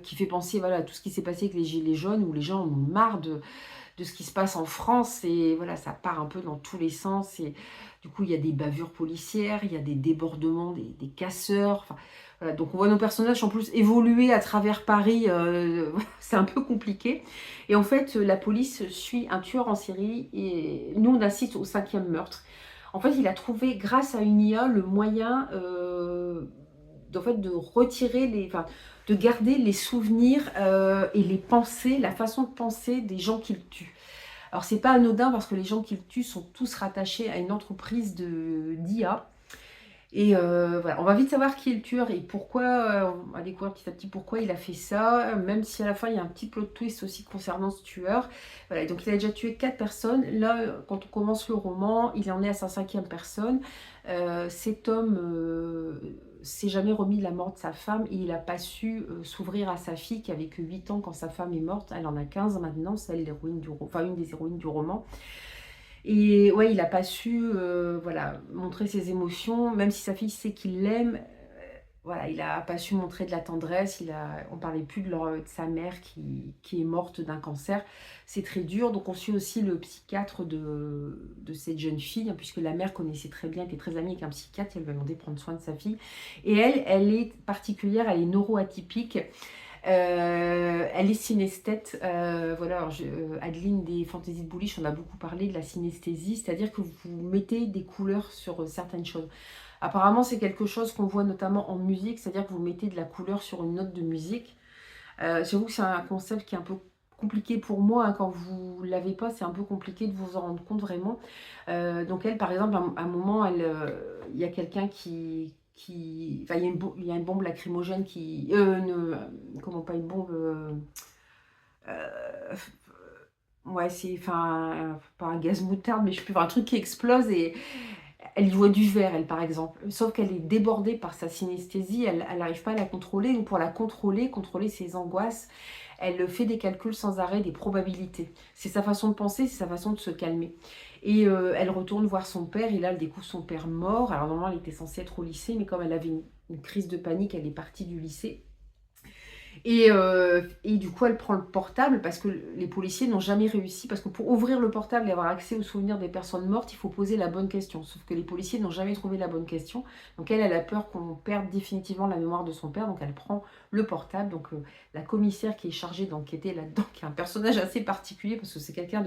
qui fait penser voilà, à tout ce qui s'est passé avec les Gilets jaunes, où les gens en ont marre de ce qui se passe en France, et voilà, ça part un peu dans tous les sens, et du coup, il y a des bavures policières, il y a des débordements, des casseurs, enfin, voilà, donc on voit nos personnages en plus évoluer à travers Paris, c'est un peu compliqué, et en fait, la police suit un tueur en série, et nous, on assiste au 5e meurtre. En fait, il a trouvé, grâce à une IA, le moyen de retirer enfin, de garder les souvenirs et les pensées, la façon de penser des gens qu'il tue. Alors, c'est pas anodin parce que les gens qu'il tue sont tous rattachés à une entreprise d'IA. Et voilà, on va vite savoir qui est le tueur et pourquoi, on va découvrir petit à petit pourquoi il a fait ça, même si à la fin il y a un petit plot twist aussi concernant ce tueur. Voilà, donc il a déjà tué 4 personnes. Là, quand on commence le roman, il en est à sa 5e personne. Cet homme s'est jamais remis de la mort de sa femme et il n'a pas su s'ouvrir à sa fille qui avait que 8 ans quand sa femme est morte. Elle en a 15 maintenant, c'est elle l'héroïne une des héroïnes du roman. Et ouais, il n'a pas su voilà, montrer ses émotions, même si sa fille sait qu'il l'aime. Voilà, il n'a pas su montrer de la tendresse. On ne parlait plus de sa mère qui est morte d'un cancer. C'est très dur. Donc on suit aussi le psychiatre de cette jeune fille, hein, puisque la mère connaissait très bien, était très amie avec un psychiatre. Elle lui a demandé de prendre soin de sa fille. Et elle est particulière, elle est neuroatypique. Elle est synesthète. Voilà, alors Adeline des Fantaisies de Bullish, on a beaucoup parlé de la synesthésie, c'est-à-dire que vous mettez des couleurs sur certaines choses. Apparemment, c'est quelque chose qu'on voit notamment en musique, c'est-à-dire que vous mettez de la couleur sur une note de musique. J'avoue que c'est un concept qui est un peu compliqué pour moi, hein, quand vous l'avez pas, c'est un peu compliqué de vous en rendre compte vraiment. Donc elle, par exemple, à un moment, il y a quelqu'un enfin, il y a une bombe lacrymogène qui... comment pas une bombe... euh, ouais, c'est... Enfin, pas un gaz moutarde, mais je sais plus, un truc qui explose et elle y voit du vert, elle, par exemple. Sauf qu'elle est débordée par sa synesthésie, elle n'arrive pas à la contrôler. Donc pour la contrôler ses angoisses, elle fait des calculs sans arrêt des probabilités. C'est sa façon de penser, c'est sa façon de se calmer. Et elle retourne voir son père, et là, elle découvre son père mort. Alors normalement, elle était censée être au lycée, mais comme elle avait une crise de panique, elle est partie du lycée. Et du coup, elle prend le portable parce que les policiers n'ont jamais réussi. Parce que pour ouvrir le portable et avoir accès aux souvenirs des personnes mortes, il faut poser la bonne question. Sauf que les policiers n'ont jamais trouvé la bonne question. Donc elle a peur qu'on perde définitivement la mémoire de son père. Donc elle prend le portable. Donc la commissaire qui est chargée d'enquêter là-dedans, qui est un personnage assez particulier parce que c'est quelqu'un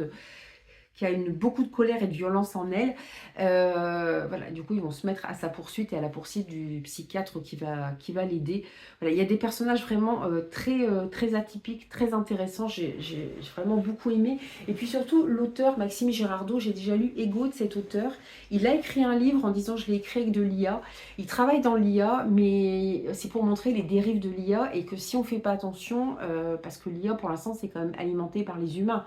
qui a beaucoup de colère et de violence en elle. Voilà, du coup, ils vont se mettre à sa poursuite et à la poursuite du psychiatre qui va l'aider. Voilà, il y a des personnages vraiment très atypiques, très intéressants. J'ai vraiment beaucoup aimé. Et puis surtout, l'auteur, Maxime Girardot, j'ai déjà lu Ego de cet auteur. Il a écrit un livre en disant « Je l'ai écrit avec de l'IA ». Il travaille dans l'IA, mais c'est pour montrer les dérives de l'IA et que si on ne fait pas attention, parce que l'IA, pour l'instant, c'est quand même alimenté par les humains.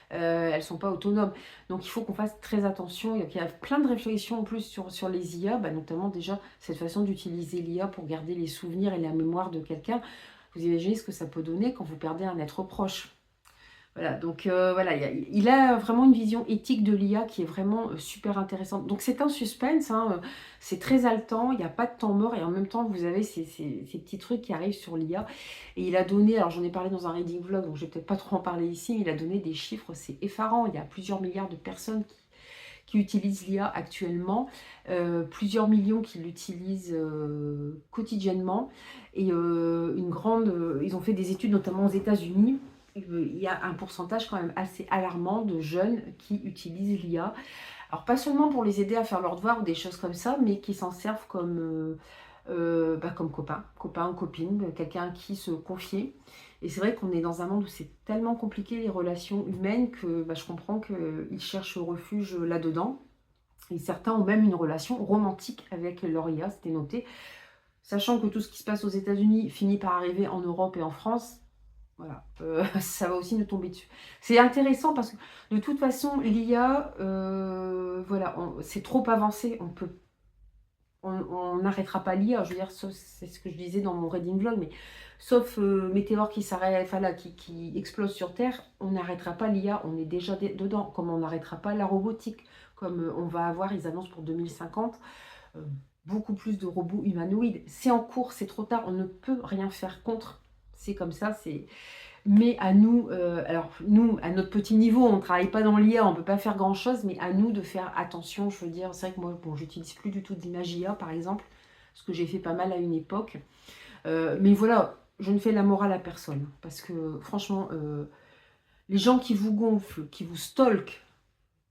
Elles ne sont pas autonomes. Donc il faut qu'on fasse très attention. Il y a plein de réflexions en plus sur les IA, notamment déjà cette façon d'utiliser l'IA pour garder les souvenirs et la mémoire de quelqu'un. Vous imaginez ce que ça peut donner quand vous perdez un être proche. Voilà, donc voilà, il a vraiment une vision éthique de l'IA qui est vraiment super intéressante. Donc c'est un suspense, hein, c'est très haletant, il n'y a pas de temps mort et en même temps vous avez ces petits trucs qui arrivent sur l'IA. Et il a donné, alors j'en ai parlé dans un reading vlog, donc je vais peut-être pas trop en parler ici, mais il a donné des chiffres, c'est effarant. Il y a plusieurs milliards de personnes qui utilisent l'IA actuellement, plusieurs millions qui l'utilisent quotidiennement. Et ils ont fait des études notamment aux États-Unis. Il y a un pourcentage quand même assez alarmant de jeunes qui utilisent l'IA. Alors pas seulement pour les aider à faire leurs devoirs ou des choses comme ça, mais qui s'en servent comme copain ou copine, quelqu'un à qui se confier. Et c'est vrai qu'on est dans un monde où c'est tellement compliqué les relations humaines que je comprends qu'ils cherchent refuge là-dedans. Et certains ont même une relation romantique avec leur IA, c'était noté. Sachant que tout ce qui se passe aux États-Unis finit par arriver en Europe et en France, voilà, ça va aussi nous tomber dessus. C'est intéressant parce que de toute façon, l'IA, voilà, c'est trop avancé. On n'arrêtera pas l'IA. Je veux dire, c'est ce que je disais dans mon reading vlog, mais sauf météore qui s'arrête, enfin là, qui explose sur Terre, on n'arrêtera pas l'IA. On est déjà dedans. Comme on n'arrêtera pas la robotique, comme on va avoir, ils annoncent pour 2050. Beaucoup plus de robots humanoïdes. C'est en cours, c'est trop tard, on ne peut rien faire contre. C'est comme ça, c'est... Mais à nous, alors nous, à notre petit niveau, on ne travaille pas dans l'IA, on ne peut pas faire grand-chose, mais à nous de faire attention, je veux dire. C'est vrai que moi, bon, j'utilise plus du tout d'image IA, par exemple, ce que j'ai fait pas mal à une époque. Mais voilà, je ne fais la morale à personne, parce que franchement, les gens qui vous gonflent, qui vous stalkent,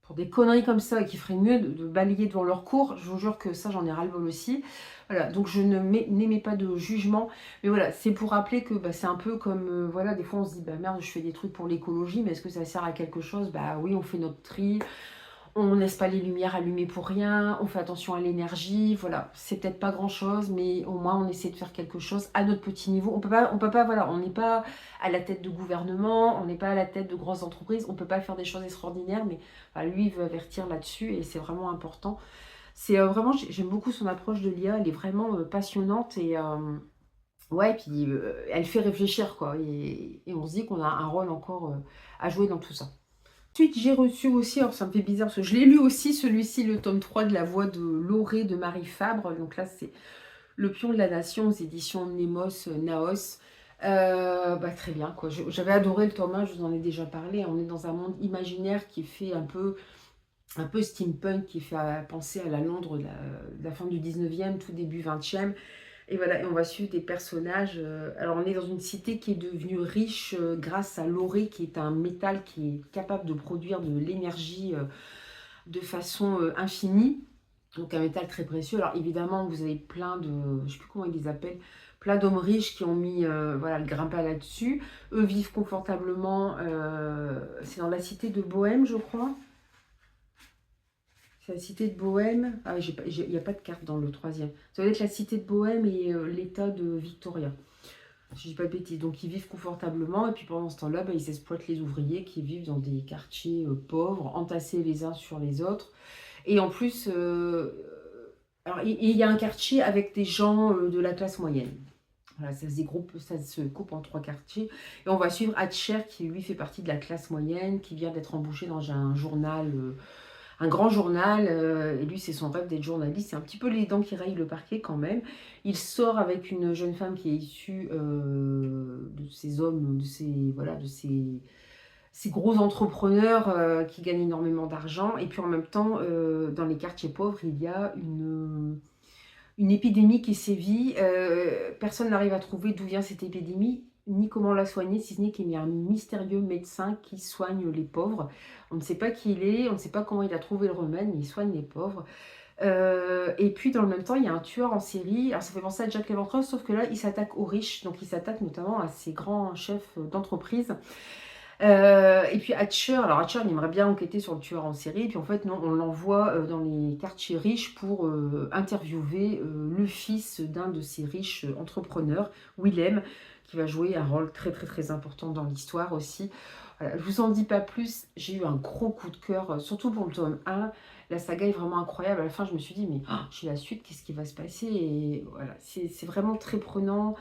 pour des conneries comme ça, et qui feraient mieux de balayer devant leur cours, je vous jure que ça, j'en ai ras-le-bol aussi. Voilà, donc je n'émets pas de jugement, mais voilà, c'est pour rappeler que c'est un peu comme, voilà, des fois on se dit, merde, je fais des trucs pour l'écologie, mais est-ce que ça sert à quelque chose? Oui, on fait notre tri, on ne laisse pas les lumières allumées pour rien, on fait attention à l'énergie, voilà, c'est peut-être pas grand-chose, mais au moins on essaie de faire quelque chose à notre petit niveau. On peut pas, voilà, on n'est pas à la tête de gouvernement, on n'est pas à la tête de grosses entreprises, on peut pas faire des choses extraordinaires, mais lui, il veut avertir là-dessus et c'est vraiment important. C'est vraiment, j'aime beaucoup son approche de l'IA, elle est vraiment passionnante et ouais, puis elle fait réfléchir, quoi, et on se dit qu'on a un rôle encore à jouer dans tout ça. Ensuite, j'ai reçu aussi, alors ça me fait bizarre, parce que je l'ai lu aussi, celui-ci, le tome 3 de La Voix de Laurée de Marie Fabre. Donc là, c'est Le Pion de la Nation aux éditions Nemos, Naos. Très bien, quoi. J'avais adoré le tome 1, je vous en ai déjà parlé. On est dans un monde imaginaire qui fait un peu steampunk, qui fait penser à la Londres de la fin du 19e, tout début 20e. Et voilà, et on va suivre des personnages. Alors, on est dans une cité qui est devenue riche grâce à l'oré, qui est un métal qui est capable de produire de l'énergie de façon infinie. Donc un métal très précieux. Alors évidemment, vous avez plein de, je ne sais plus comment ils les appellent, plein d'hommes riches qui ont mis voilà, le grimpin là-dessus. Eux vivent confortablement. C'est dans la cité de Bohême, je crois. C'est la cité de Bohême. Ah, il n'y a pas de carte dans le troisième. Ça doit être la cité de Bohême et l'état de Victoria. Si je dis pas de bêtises. Donc ils vivent confortablement et puis pendant ce temps-là, ils exploitent les ouvriers qui vivent dans des quartiers pauvres, entassés les uns sur les autres. Et en plus, alors il y a un quartier avec des gens de la classe moyenne. Voilà, ça se dégroupe, ça se coupe en 3 quartiers. Et on va suivre Hatcher qui lui fait partie de la classe moyenne, qui vient d'être embauché dans un journal, un grand journal. Et lui, c'est son rêve d'être journaliste. C'est un petit peu les dents qui rayent le parquet quand même. Il sort avec une jeune femme qui est issue de ces hommes, de ces, voilà, de ces gros entrepreneurs qui gagnent énormément d'argent. Et puis en même temps, dans les quartiers pauvres, il y a une épidémie qui sévit. Personne n'arrive à trouver d'où vient cette épidémie, ni comment la soigner, si ce n'est qu'il y a un mystérieux médecin qui soigne les pauvres. On ne sait pas qui il est, on ne sait pas comment il a trouvé le remède, mais il soigne les pauvres. Et puis dans le même temps, il y a un tueur en série. Alors ça fait penser à Jack l'Éventreur, sauf que là, il s'attaque aux riches. Donc il s'attaque notamment à ces grands chefs d'entreprise. Et puis Hatcher, il aimerait bien enquêter sur le tueur en série. Et puis en fait, non, on l'envoie dans les quartiers riches pour interviewer le fils d'un de ces riches entrepreneurs, Willem, qui va jouer un rôle très très très important dans l'histoire aussi. Voilà, je vous en dis pas plus, j'ai eu un gros coup de cœur, surtout pour le tome 1. La saga est vraiment incroyable. À la fin, je me suis dit, mais j'ai la suite, qu'est-ce qui va se passer? Et voilà, c'est vraiment très prenant.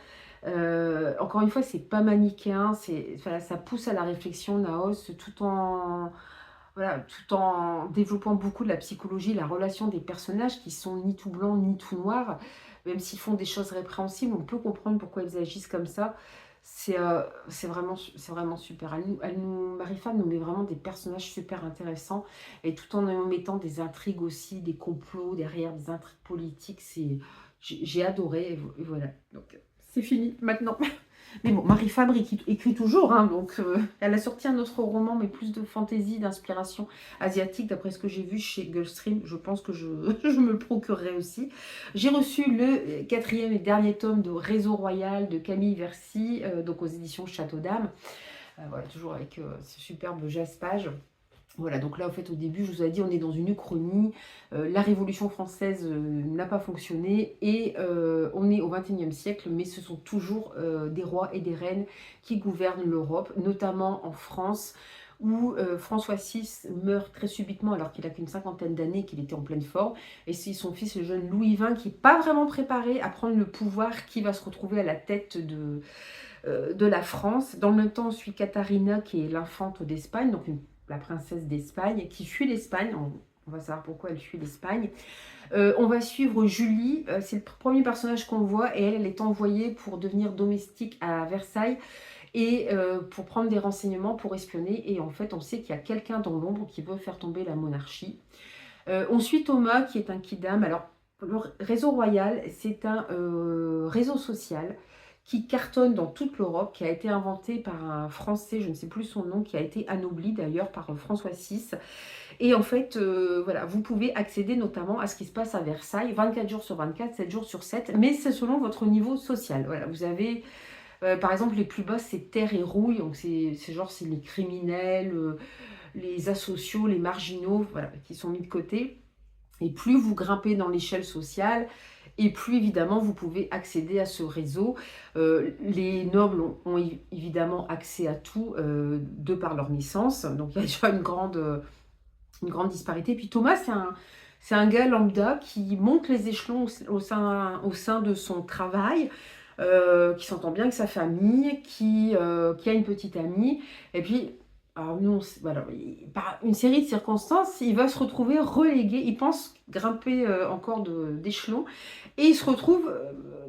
Encore une fois, c'est pas manichéen, voilà, ça pousse à la réflexion, Naos, voilà, tout en développant beaucoup de la psychologie, la relation des personnages qui sont ni tout blanc ni tout noir, même s'ils font des choses répréhensibles, on peut comprendre pourquoi ils agissent comme ça. C'est vraiment super. Marie-Fab nous met vraiment des personnages super intéressants et tout en nous mettant des intrigues aussi, des complots derrière, des intrigues politiques. J'ai adoré et voilà. Donc c'est fini maintenant. Mais bon, Marie Fabre écrit toujours, hein, donc elle a sorti un autre roman, mais plus de fantaisie, d'inspiration asiatique, d'après ce que j'ai vu chez Gulfstream. Je pense que je me le procurerai aussi. J'ai reçu le 4e et dernier tome de Réseau Royal de Camille Versii, donc aux éditions Château d'Âme. Voilà, toujours avec ce superbe jaspage. Voilà, donc là, en fait, au début, je vous ai dit, on est dans une uchronie. La Révolution française n'a pas fonctionné et on est au XXIe siècle, mais ce sont toujours des rois et des reines qui gouvernent l'Europe, notamment en France, où François VI meurt très subitement alors qu'il n'a qu'une cinquantaine d'années, qu'il était en pleine forme. Et c'est son fils, le jeune Louis XX, qui n'est pas vraiment préparé à prendre le pouvoir, qui va se retrouver à la tête de la France. Dans le même temps, on suit Katharina, qui est l'infante d'Espagne, donc la princesse d'Espagne, qui fuit l'Espagne. On va savoir pourquoi elle fuit l'Espagne. On va suivre Julie, c'est le premier personnage qu'on voit, et elle est envoyée pour devenir domestique à Versailles, et pour prendre des renseignements, pour espionner, et en fait on sait qu'il y a quelqu'un dans l'ombre qui veut faire tomber la monarchie. On suit Thomas, qui est un kidam. Alors, le réseau royal, c'est un réseau social qui cartonne dans toute l'Europe, qui a été inventé par un Français, je ne sais plus son nom, qui a été anobli d'ailleurs par François VI. Et en fait, voilà, vous pouvez accéder notamment à ce qui se passe à Versailles, 24 jours sur 24, 7 jours sur 7, mais c'est selon votre niveau social. Voilà, vous avez, par exemple, les plus bas, c'est terre et rouille, donc c'est genre, c'est les criminels, les asociaux, les marginaux, voilà, qui sont mis de côté. Et plus vous grimpez dans l'échelle sociale, et plus évidemment vous pouvez accéder à ce réseau. Les nobles ont évidemment accès à tout de par leur naissance, donc il y a déjà une grande disparité. Puis Thomas, c'est un gars lambda qui monte les échelons au sein de son travail, qui s'entend bien avec sa famille, qui a une petite amie, et puis alors nous, voilà, par une série de circonstances, il va se retrouver relégué. Il pense grimper encore d'échelon et il se retrouve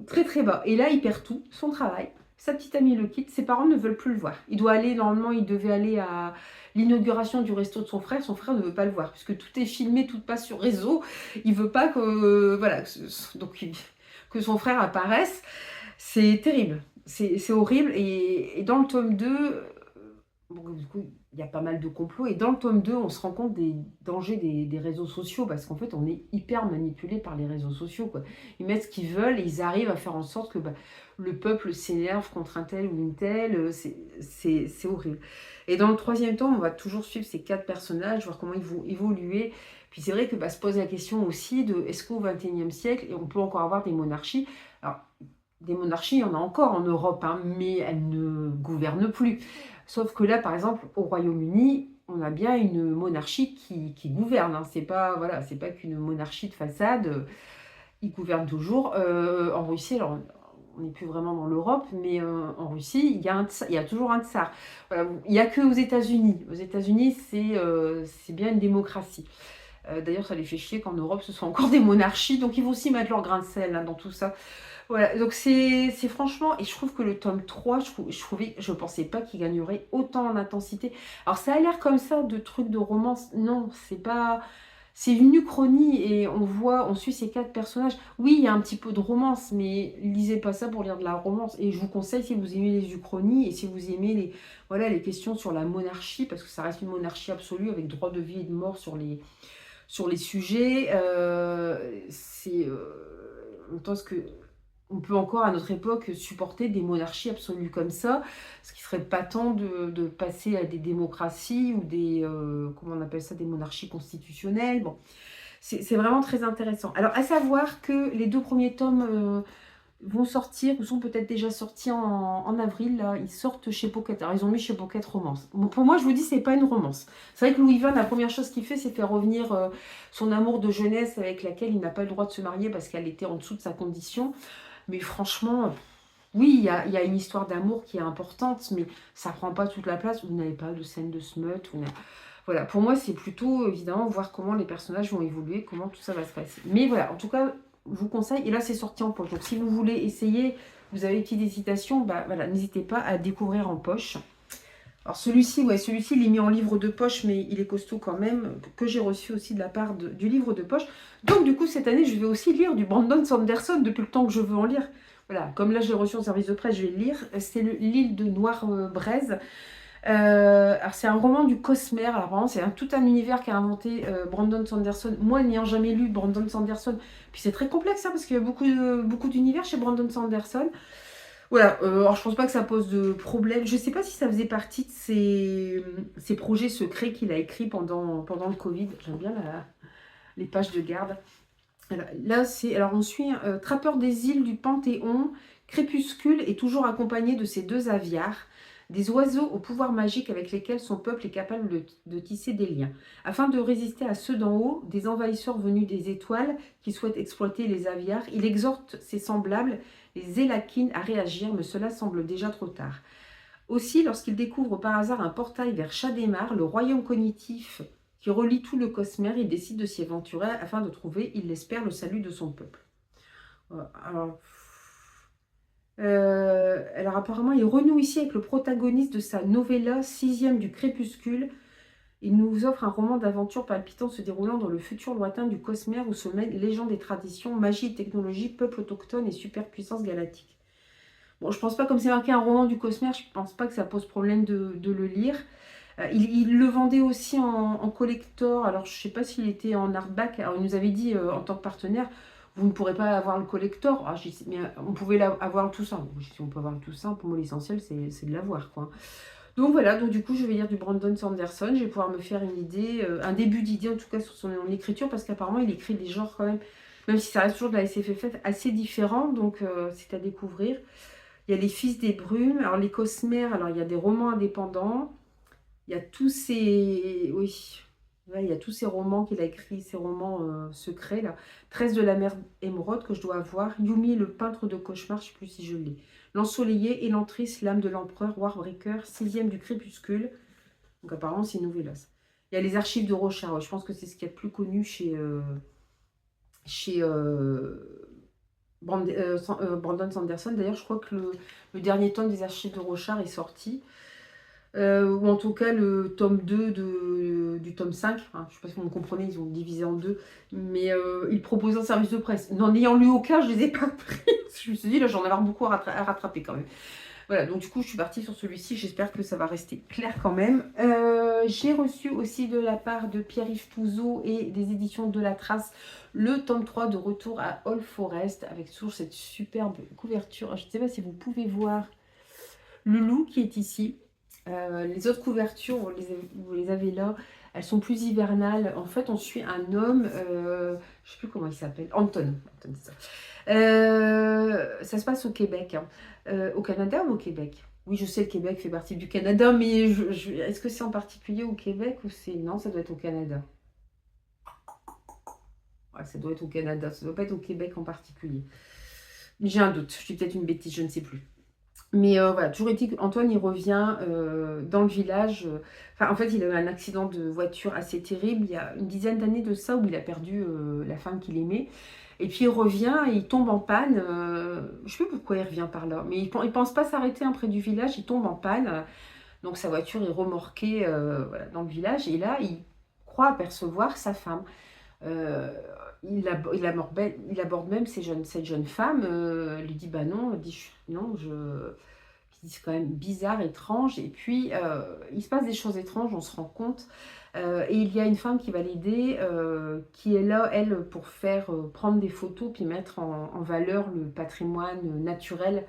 très très bas. Et là, il perd tout, son travail. Sa petite amie le quitte, ses parents ne veulent plus le voir. Il doit aller, normalement, il devait aller à l'inauguration du resto de son frère. Son frère ne veut pas le voir puisque tout est filmé, tout passe sur réseau. Il veut pas que, voilà, que son frère apparaisse. C'est terrible, c'est horrible. Et dans le tome 2, bon, du coup, il y a pas mal de complots. Et dans le tome 2, on se rend compte des dangers des réseaux sociaux, parce qu'en fait, on est hyper manipulé par les réseaux sociaux, quoi. Ils mettent ce qu'ils veulent et ils arrivent à faire en sorte que le peuple s'énerve contre un tel ou une telle. C'est horrible. Et dans le troisième tome, on va toujours suivre ces 4 personnages, voir comment ils vont évoluer. Puis c'est vrai que se pose la question aussi de est-ce qu'au XXIe siècle, et on peut encore avoir des monarchies. Alors, des monarchies, il y en a encore en Europe, hein, mais elles ne gouvernent plus. Sauf que là, par exemple, au Royaume-Uni, on a bien une monarchie qui gouverne. Hein. C'est pas, voilà, c'est pas qu'une monarchie de façade. Ils gouvernent toujours. En Russie, alors on n'est plus vraiment dans l'Europe, mais en Russie, il y a toujours un tsar. Voilà, il n'y a que aux États-Unis. Aux États-Unis, c'est bien une démocratie. D'ailleurs, ça les fait chier qu'en Europe, ce soit encore des monarchies. Donc, ils vont aussi mettre leur grain de sel hein, dans tout ça. Voilà, donc c'est franchement, et je trouve que le tome 3, je pensais pas qu'il gagnerait autant en intensité. Alors ça a l'air comme ça de trucs de romance, non, c'est pas, c'est une uchronie et on suit ces 4 personnages. Oui, il y a un petit peu de romance, mais lisez pas ça pour lire de la romance. Et je vous conseille si vous aimez les uchronies et si vous aimez voilà, les questions sur la monarchie, parce que ça reste une monarchie absolue avec droit de vie et de mort sur les sujets. En même temps, ce que on peut encore à notre époque supporter des monarchies absolues comme ça, ce qui serait pas temps de passer à des démocraties ou comment on appelle ça, des monarchies constitutionnelles. Bon, c'est vraiment très intéressant. Alors, à savoir que les 2 premiers tomes vont sortir, ou sont peut-être déjà sortis en avril, là, ils sortent chez Pocket. Alors, ils ont mis chez Pocket Romance. Bon, pour moi, je vous dis, c'est pas une romance. C'est vrai que Louis Vuitton, la première chose qu'il fait, c'est faire revenir son amour de jeunesse avec laquelle il n'a pas le droit de se marier parce qu'elle était en dessous de sa condition. Mais franchement, oui, il y a une histoire d'amour qui est importante, mais ça prend pas toute la place. Vous n'avez pas de scène de smut. Voilà, pour moi, c'est plutôt, évidemment, voir comment les personnages vont évoluer, comment tout ça va se passer. Mais voilà, en tout cas, je vous conseille. Et là, c'est sorti en poche. Donc, si vous voulez essayer, vous avez une petite hésitation, voilà, n'hésitez pas à découvrir en poche. Alors celui-ci, ouais, celui-ci, il est mis en livre de poche, mais il est costaud quand même, que j'ai reçu aussi de la part du livre de poche. Donc du coup, cette année, je vais aussi lire du Brandon Sanderson depuis le temps que je veux en lire. Voilà, comme là, j'ai reçu en service de presse, je vais le lire. C'est l'île de Noire-Braise. Alors c'est un roman du Cosmer. Alors vraiment, c'est tout un univers qu'a inventé Brandon Sanderson. Moi, n'ayant jamais lu Brandon Sanderson, puis c'est très complexe, hein, parce qu'il y a beaucoup d'univers chez Brandon Sanderson. Voilà, alors je pense pas que ça pose de problème. Je sais pas si ça faisait partie de ces projets secrets qu'il a écrits pendant le Covid. J'aime bien les pages de garde. Alors on suit un trappeur des îles du Panthéon, crépuscule, est toujours accompagné de ses 2 aviars, des oiseaux au pouvoir magique avec lesquels son peuple est capable de tisser des liens. Afin de résister à ceux d'en haut, des envahisseurs venus des étoiles qui souhaitent exploiter les aviars, il exhorte ses semblables, les Élakines, à réagir, mais cela semble déjà trop tard. Aussi, lorsqu'il découvre par hasard un portail vers Shadémar, le royaume cognitif qui relie tout le Cosmer, il décide de s'y aventurer afin de trouver, il l'espère, le salut de son peuple. Alors apparemment, il renoue ici avec le protagoniste de sa novella 6e du crépuscule. Il nous offre un roman d'aventure palpitant se déroulant dans le futur lointain du Cosmer où se mêlent légendes et traditions, magie et technologie, peuple autochtone et superpuissance galactique. Bon, je pense pas, comme c'est marqué un roman du Cosmer, je pense pas que ça pose problème de le lire. Il le vendait aussi en collector. Alors, je ne sais pas s'il était en hardback. Alors, il nous avait dit en tant que partenaire, vous ne pourrez pas avoir le collector. Ah, mais on pouvait avoir le tout simple. Si on peut avoir le tout simple, pour moi, l'essentiel, c'est de l'avoir, quoi. Donc voilà, donc du coup, je vais lire du Brandon Sanderson. Je vais pouvoir me faire une idée, un début d'idée en tout cas sur son écriture, parce qu'apparemment, il écrit des genres quand même si ça reste toujours de la SFFF, assez différents. Donc, c'est à découvrir. Il y a les Fils des Brumes. Alors, les Cosmer, alors il y a des romans indépendants. Il y a tous ces... Oui, ouais, il y a tous ces romans qu'il a écrits, ces romans secrets, là. 13 de la mer émeraude, que je dois avoir. Yumi, le peintre de cauchemar, je ne sais plus si je l'ai. L'ensoleillé, Elantris, l'âme de l'empereur, Warbreaker, 6e du crépuscule. Donc apparemment, c'est une novellas. Il y a les archives de Rochard. Je pense que c'est ce qu'il y a de plus connu chez Brandon Sanderson. D'ailleurs, je crois que le dernier tome des archives de Rochard est sorti. Ou en tout cas le tome 2 du tome 5, hein, je ne sais pas si vous me comprenez, ils ont divisé en 2, mais ils proposent un service de presse. N'en ayant lu aucun, je ne les ai pas pris. Je me suis dit, là j'en ai beaucoup à rattraper quand même. Voilà, donc du coup je suis partie sur celui-ci, j'espère que ça va rester clair quand même. J'ai reçu aussi de la part de Pierre-Yves Touzeau et des éditions de La Trace le tome 3 de Retour à Old Forest avec toujours cette superbe couverture. Je ne sais pas si vous pouvez voir le loup qui est ici. Les autres couvertures, vous les avez là, elles sont plus hivernales. En fait, on suit un homme, je ne sais plus comment il s'appelle, Anton. Anton, c'est ça. Ça se passe au Québec, hein. Au Canada ou au Québec? Oui, je sais, le Québec fait partie du Canada, mais est-ce que c'est en particulier au Québec ou c'est... Non, ça doit être au Canada. Ouais, ça doit être au Canada, ça doit pas être au Québec en particulier. J'ai un doute, je dis peut-être une bêtise, je ne sais plus. Mais voilà, toujours est-il qu'Antoine, il revient dans le village. Enfin, en fait, il a eu un accident de voiture assez terrible il y a une dizaine d'années de ça, où il a perdu la femme qu'il aimait. Et puis il revient, et il tombe en panne. Je ne sais plus pourquoi il revient par là, mais il ne pense pas s'arrêter près du village, il tombe en panne. Donc sa voiture est remorquée voilà, dans le village. Et là, il croit apercevoir sa femme. Euh, il aborde même cette jeune femme, lui dit bah non, elle dit non, c'est quand même bizarre, étrange. Et puis il se passe des choses étranges, on se rend compte. Et il y a une femme qui va l'aider, qui est là, elle, pour faire prendre des photos, puis mettre en valeur le patrimoine naturel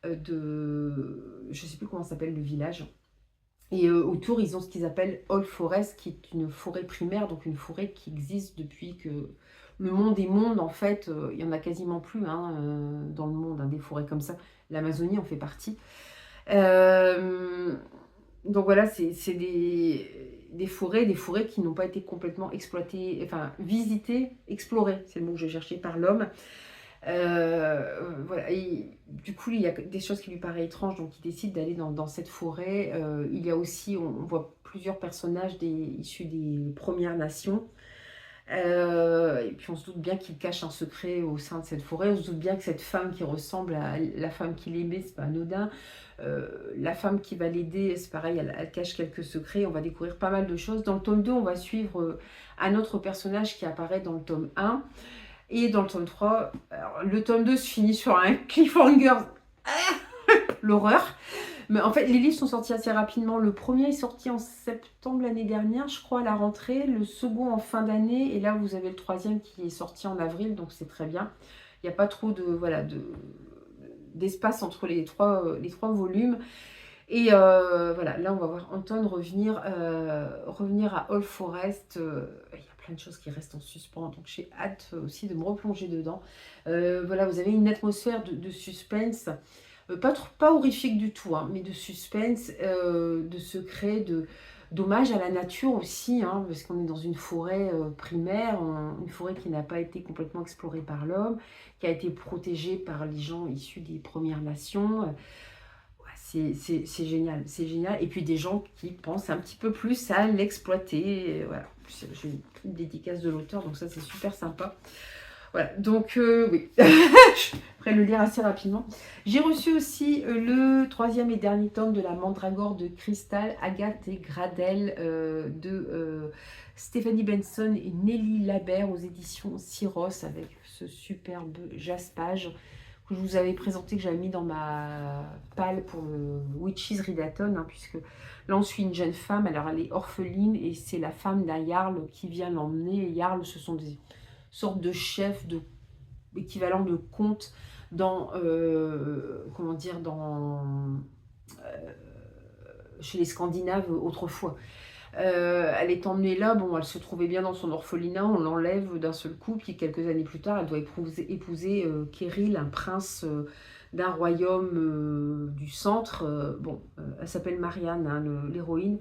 de, je ne sais plus comment s'appelle le village. Et autour, ils ont ce qu'ils appellent Old Forest, qui est une forêt primaire, donc une forêt qui existe depuis que le monde est monde. En fait, il n'y en a quasiment plus hein, dans le monde, hein, des forêts comme ça. L'Amazonie en fait partie. Euh, donc voilà, c'est des forêts qui n'ont pas été complètement exploitées, enfin visitées, explorées, c'est le mot que je cherchais, par l'homme. Voilà, et du coup, il y a des choses qui lui paraissent étranges, donc il décide d'aller dans cette forêt. Il y a aussi, on voit plusieurs personnages issus des Premières Nations. Et puis on se doute bien qu'il cache un secret au sein de cette forêt. On se doute bien que cette femme qui ressemble à la femme qu'il aimait, c'est pas anodin. La femme qui va l'aider, c'est pareil, elle cache quelques secrets. On va découvrir pas mal de choses. Dans le tome 2, on va suivre un autre personnage qui apparaît dans le tome 1. Et dans le tome 3, alors, le tome 2 se finit sur un cliffhanger. L'horreur. Mais en fait, les livres sont sortis assez rapidement. Le premier est sorti en septembre l'année dernière, je crois, à la rentrée. Le second en fin d'année. Et là, vous avez le troisième qui est sorti en avril, donc c'est très bien. Il n'y a pas trop d'espace entre les trois volumes. Et voilà, là, on va voir Anton revenir à Old Forest. Il y a plein de choses qui restent en suspens, donc j'ai hâte aussi de me replonger dedans. Voilà, vous avez une atmosphère de suspense. Pas horrifique du tout, hein, mais de suspense, de secret, d'hommage à la nature aussi, hein, parce qu'on est dans une forêt primaire, une forêt qui n'a pas été complètement explorée par l'homme, qui a été protégée par les gens issus des Premières Nations. Ouais, c'est génial, c'est génial. Et puis des gens qui pensent un petit peu plus à l'exploiter. Voilà, j'ai une dédicace de l'auteur, donc ça c'est super sympa. Voilà, donc oui, je pourrais le lire assez rapidement. J'ai reçu aussi le troisième et dernier tome de la Mandragore de Cristal, Agathe et Gradel de Stéphanie Benson et Nelly Labert aux éditions Syros avec ce superbe jaspage que je vous avais présenté, que j'avais mis dans ma palle pour le Witches Readathon, hein, puisque là on suit une jeune femme, alors elle est orpheline et c'est la femme d'un Jarl qui vient l'emmener. Et Jarl, ce sont des sorte de chef, équivalent de comte dans, comment dire, chez les Scandinaves autrefois. Elle est emmenée là, bon, elle se trouvait bien dans son orphelinat, on l'enlève d'un seul coup, puis quelques années plus tard, elle doit épouser Kirill, un prince d'un royaume du centre. Elle s'appelle Marianne, hein, l'héroïne.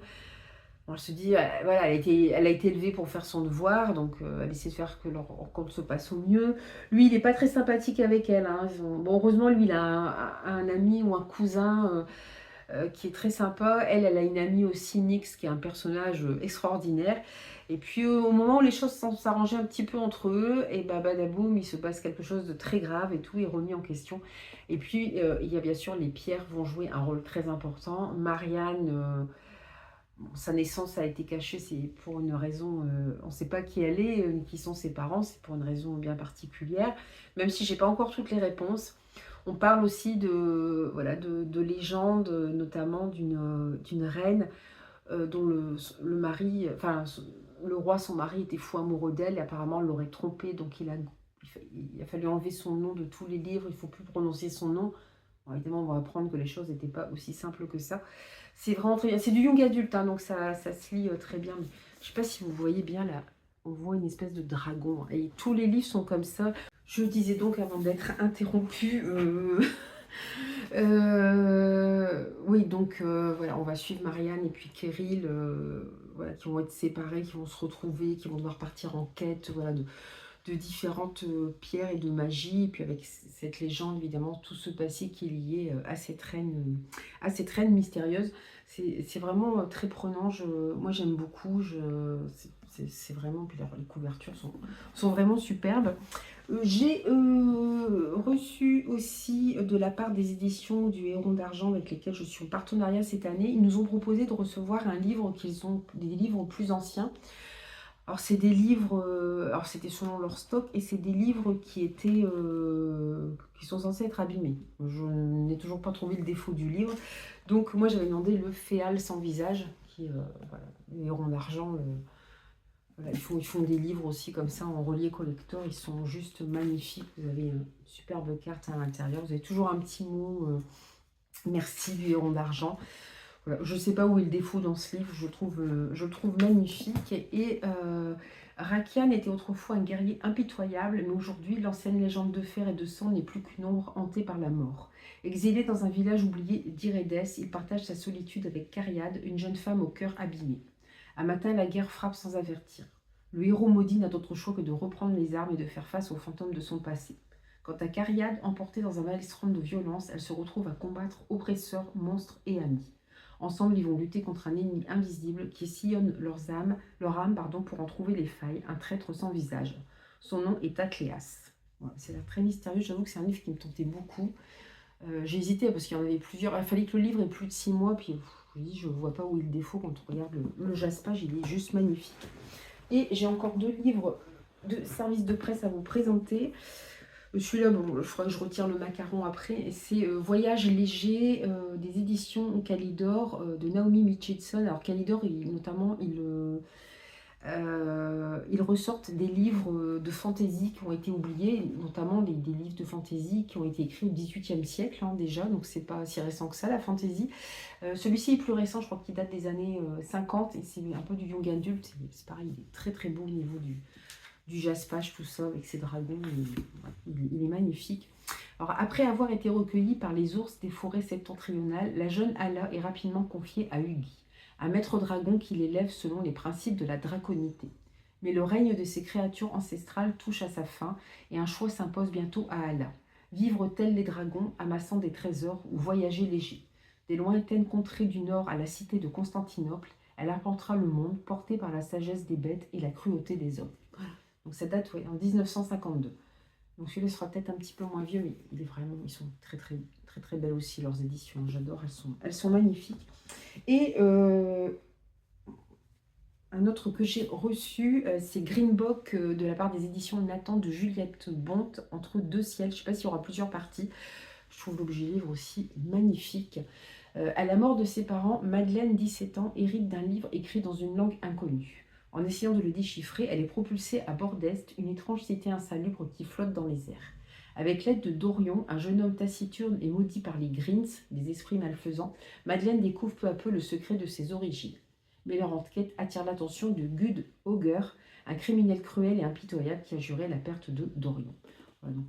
On se dit, voilà, elle a été élevée pour faire son devoir, donc elle essaie de faire que leur rencontre se passe au mieux. Lui, il n'est pas très sympathique avec elle, hein. Bon, heureusement, lui, il a un ami ou un cousin qui est très sympa. Elle a une amie aussi, Nyx, qui est un personnage extraordinaire. Et puis, au moment où les choses semblent s'arranger un petit peu entre eux, et bah, badaboum, il se passe quelque chose de très grave et tout est remis en question. Et puis, il y a bien sûr, les pierres vont jouer un rôle très important. Marianne... sa naissance a été cachée, c'est pour une raison, on ne sait pas qui elle est, ni qui sont ses parents, c'est pour une raison bien particulière, même si j'ai pas encore toutes les réponses. On parle aussi de légendes, notamment d'une reine dont le mari, enfin le roi, son mari, était fou amoureux d'elle et apparemment l'aurait trompée, donc il a fallu enlever son nom de tous les livres, il ne faut plus prononcer son nom. Bon, évidemment, on va apprendre que les choses n'étaient pas aussi simples que ça. C'est vraiment très bien. C'est du young adulte, hein, donc ça se lit très bien. Mais je ne sais pas si vous voyez bien là, on voit une espèce de dragon. Et tous les livres sont comme ça. Je disais donc avant d'être interrompue. Oui, donc voilà, on va suivre Marianne et puis Kirill, voilà, qui vont être séparés, qui vont se retrouver, qui vont devoir partir en quête, voilà, de différentes pierres et de magie, et puis avec cette légende, évidemment, tout ce passé qui est lié à cette reine mystérieuse. C'est vraiment très prenant, moi j'aime beaucoup, c'est vraiment, puis les couvertures sont vraiment superbes. J'ai reçu aussi de la part des éditions du Héron d'Argent avec lesquelles je suis en partenariat cette année, ils nous ont proposé de recevoir un livre des livres plus anciens. Alors c'est des livres, alors c'était selon leur stock, et c'est des livres qui sont censés être abîmés. Je n'ai toujours pas trouvé le défaut du livre. Donc moi j'avais demandé le Féal sans visage, qui, voilà, les ronds d'argent, voilà, ils font des livres aussi comme ça en relié collector, ils sont juste magnifiques. Vous avez une superbe carte à l'intérieur, vous avez toujours un petit mot, merci du Héron d'Argent. Voilà, je ne sais pas où est le défaut dans ce livre, je le trouve magnifique. Et Rakian était autrefois un guerrier impitoyable, mais aujourd'hui, l'ancienne légende de fer et de sang n'est plus qu'une ombre hantée par la mort. Exilé dans un village oublié d'Irédès, il partage sa solitude avec Cariade, une jeune femme au cœur abîmé. Un matin, la guerre frappe sans avertir. Le héros maudit n'a d'autre choix que de reprendre les armes et de faire face aux fantômes de son passé. Quant à Cariade, emportée dans un maelstrom de violence, elle se retrouve à combattre oppresseurs, monstres et amis. Ensemble, ils vont lutter contre un ennemi invisible qui sillonne leur âme pour en trouver les failles, un traître sans visage. Son nom est Atléas. Voilà, c'est très mystérieux, j'avoue que c'est un livre qui me tentait beaucoup. J'ai hésité parce qu'il y en avait plusieurs. Il fallait que le livre ait plus de 6 mois, puis je ne vois pas où est le défaut quand on regarde le jaspage, il est juste magnifique. Et j'ai encore 2 livres de service de presse à vous présenter. Celui-là, bon, il faudra que je retire le macaron après. C'est Voyage léger des éditions Calidor de Naomi Mitchison. Alors Calidor, notamment, ils ressortent des livres de fantaisie qui ont été oubliés, notamment des livres de fantaisie qui ont été écrits au XVIIIe siècle déjà, donc c'est pas si récent que ça la fantaisie. Celui-ci est plus récent, je crois qu'il date des années 50 et c'est un peu du young adulte. C'est pareil, il est très très beau au niveau du jaspage, tout ça, avec ses dragons, il est magnifique. Alors, après avoir été recueillie par les ours des forêts septentrionales, la jeune Ala est rapidement confiée à Hugi, un maître dragon qui l'élève selon les principes de la draconité. Mais le règne de ces créatures ancestrales touche à sa fin et un choix s'impose bientôt à Ala. Vivre tels les dragons, amassant des trésors ou voyager léger. Des lointaines contrées du nord à la cité de Constantinople, elle arpentera le monde, portée par la sagesse des bêtes et la cruauté des hommes. Donc ça date en 1952. Donc celui-là sera peut-être un petit peu moins vieux, mais ils sont très très très très belles aussi leurs éditions. J'adore, elles sont magnifiques. Et un autre que j'ai reçu, c'est Green Book de la part des éditions Nathan de Juliette Bonte, Entre deux ciels. Je ne sais pas s'il y aura plusieurs parties. Je trouve l'objet livre aussi magnifique. À la mort de ses parents, Madeleine, 17 ans, hérite d'un livre écrit dans une langue inconnue. En essayant de le déchiffrer, elle est propulsée à bord d'Est, une étrange cité insalubre qui flotte dans les airs. Avec l'aide de Dorion, un jeune homme taciturne et maudit par les Greens, des esprits malfaisants, Madeleine découvre peu à peu le secret de ses origines. Mais leur enquête attire l'attention de Gud Auger, un criminel cruel et impitoyable qui a juré la perte de Dorion. Voilà, donc,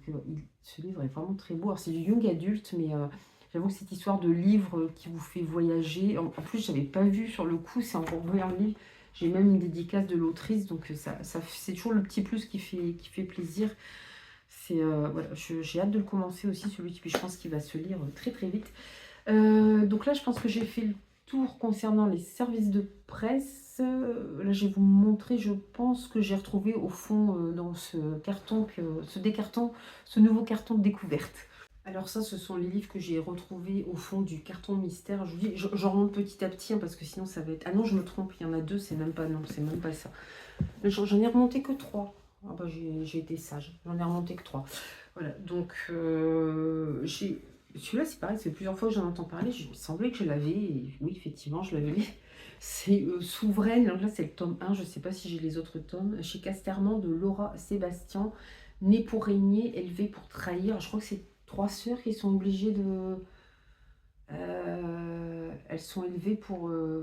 ce livre est vraiment très beau. C'est du young adulte, mais j'avoue que cette histoire de livre qui vous fait voyager, en plus je n'avais pas vu sur le coup, c'est encore un livre. J'ai même une dédicace de l'autrice, donc c'est toujours le petit plus qui fait plaisir. Voilà, j'ai hâte de le commencer aussi, celui-ci, puis je pense qu'il va se lire très très vite. Donc là, je pense que j'ai fait le tour concernant les services de presse. Là, je vais vous montrer, je pense que j'ai retrouvé au fond dans ce carton, ce nouveau carton de découverte. Alors ça, ce sont les livres que j'ai retrouvés au fond du carton mystère. Je vous dis, j'en remonte petit à petit, hein, parce que sinon ça va être... Ah non, je me trompe, il y en a 2, c'est même pas ça. J'en ai remonté que 3. Ah bah, j'ai été sage, j'en ai remonté que 3. Voilà, donc j'ai Celui-là, c'est pareil, c'est plusieurs fois que j'en entends parler. Il me semblait que je l'avais. Et oui, effectivement, je l'avais. C'est Souveraine. Donc là, c'est le tome 1. Je ne sais pas si j'ai les autres tomes. Chez Casterman de Laura Sébastien. Née pour régner, élevée pour trahir. Je crois que c'est trois sœurs qui sont obligées de. Elles sont élevées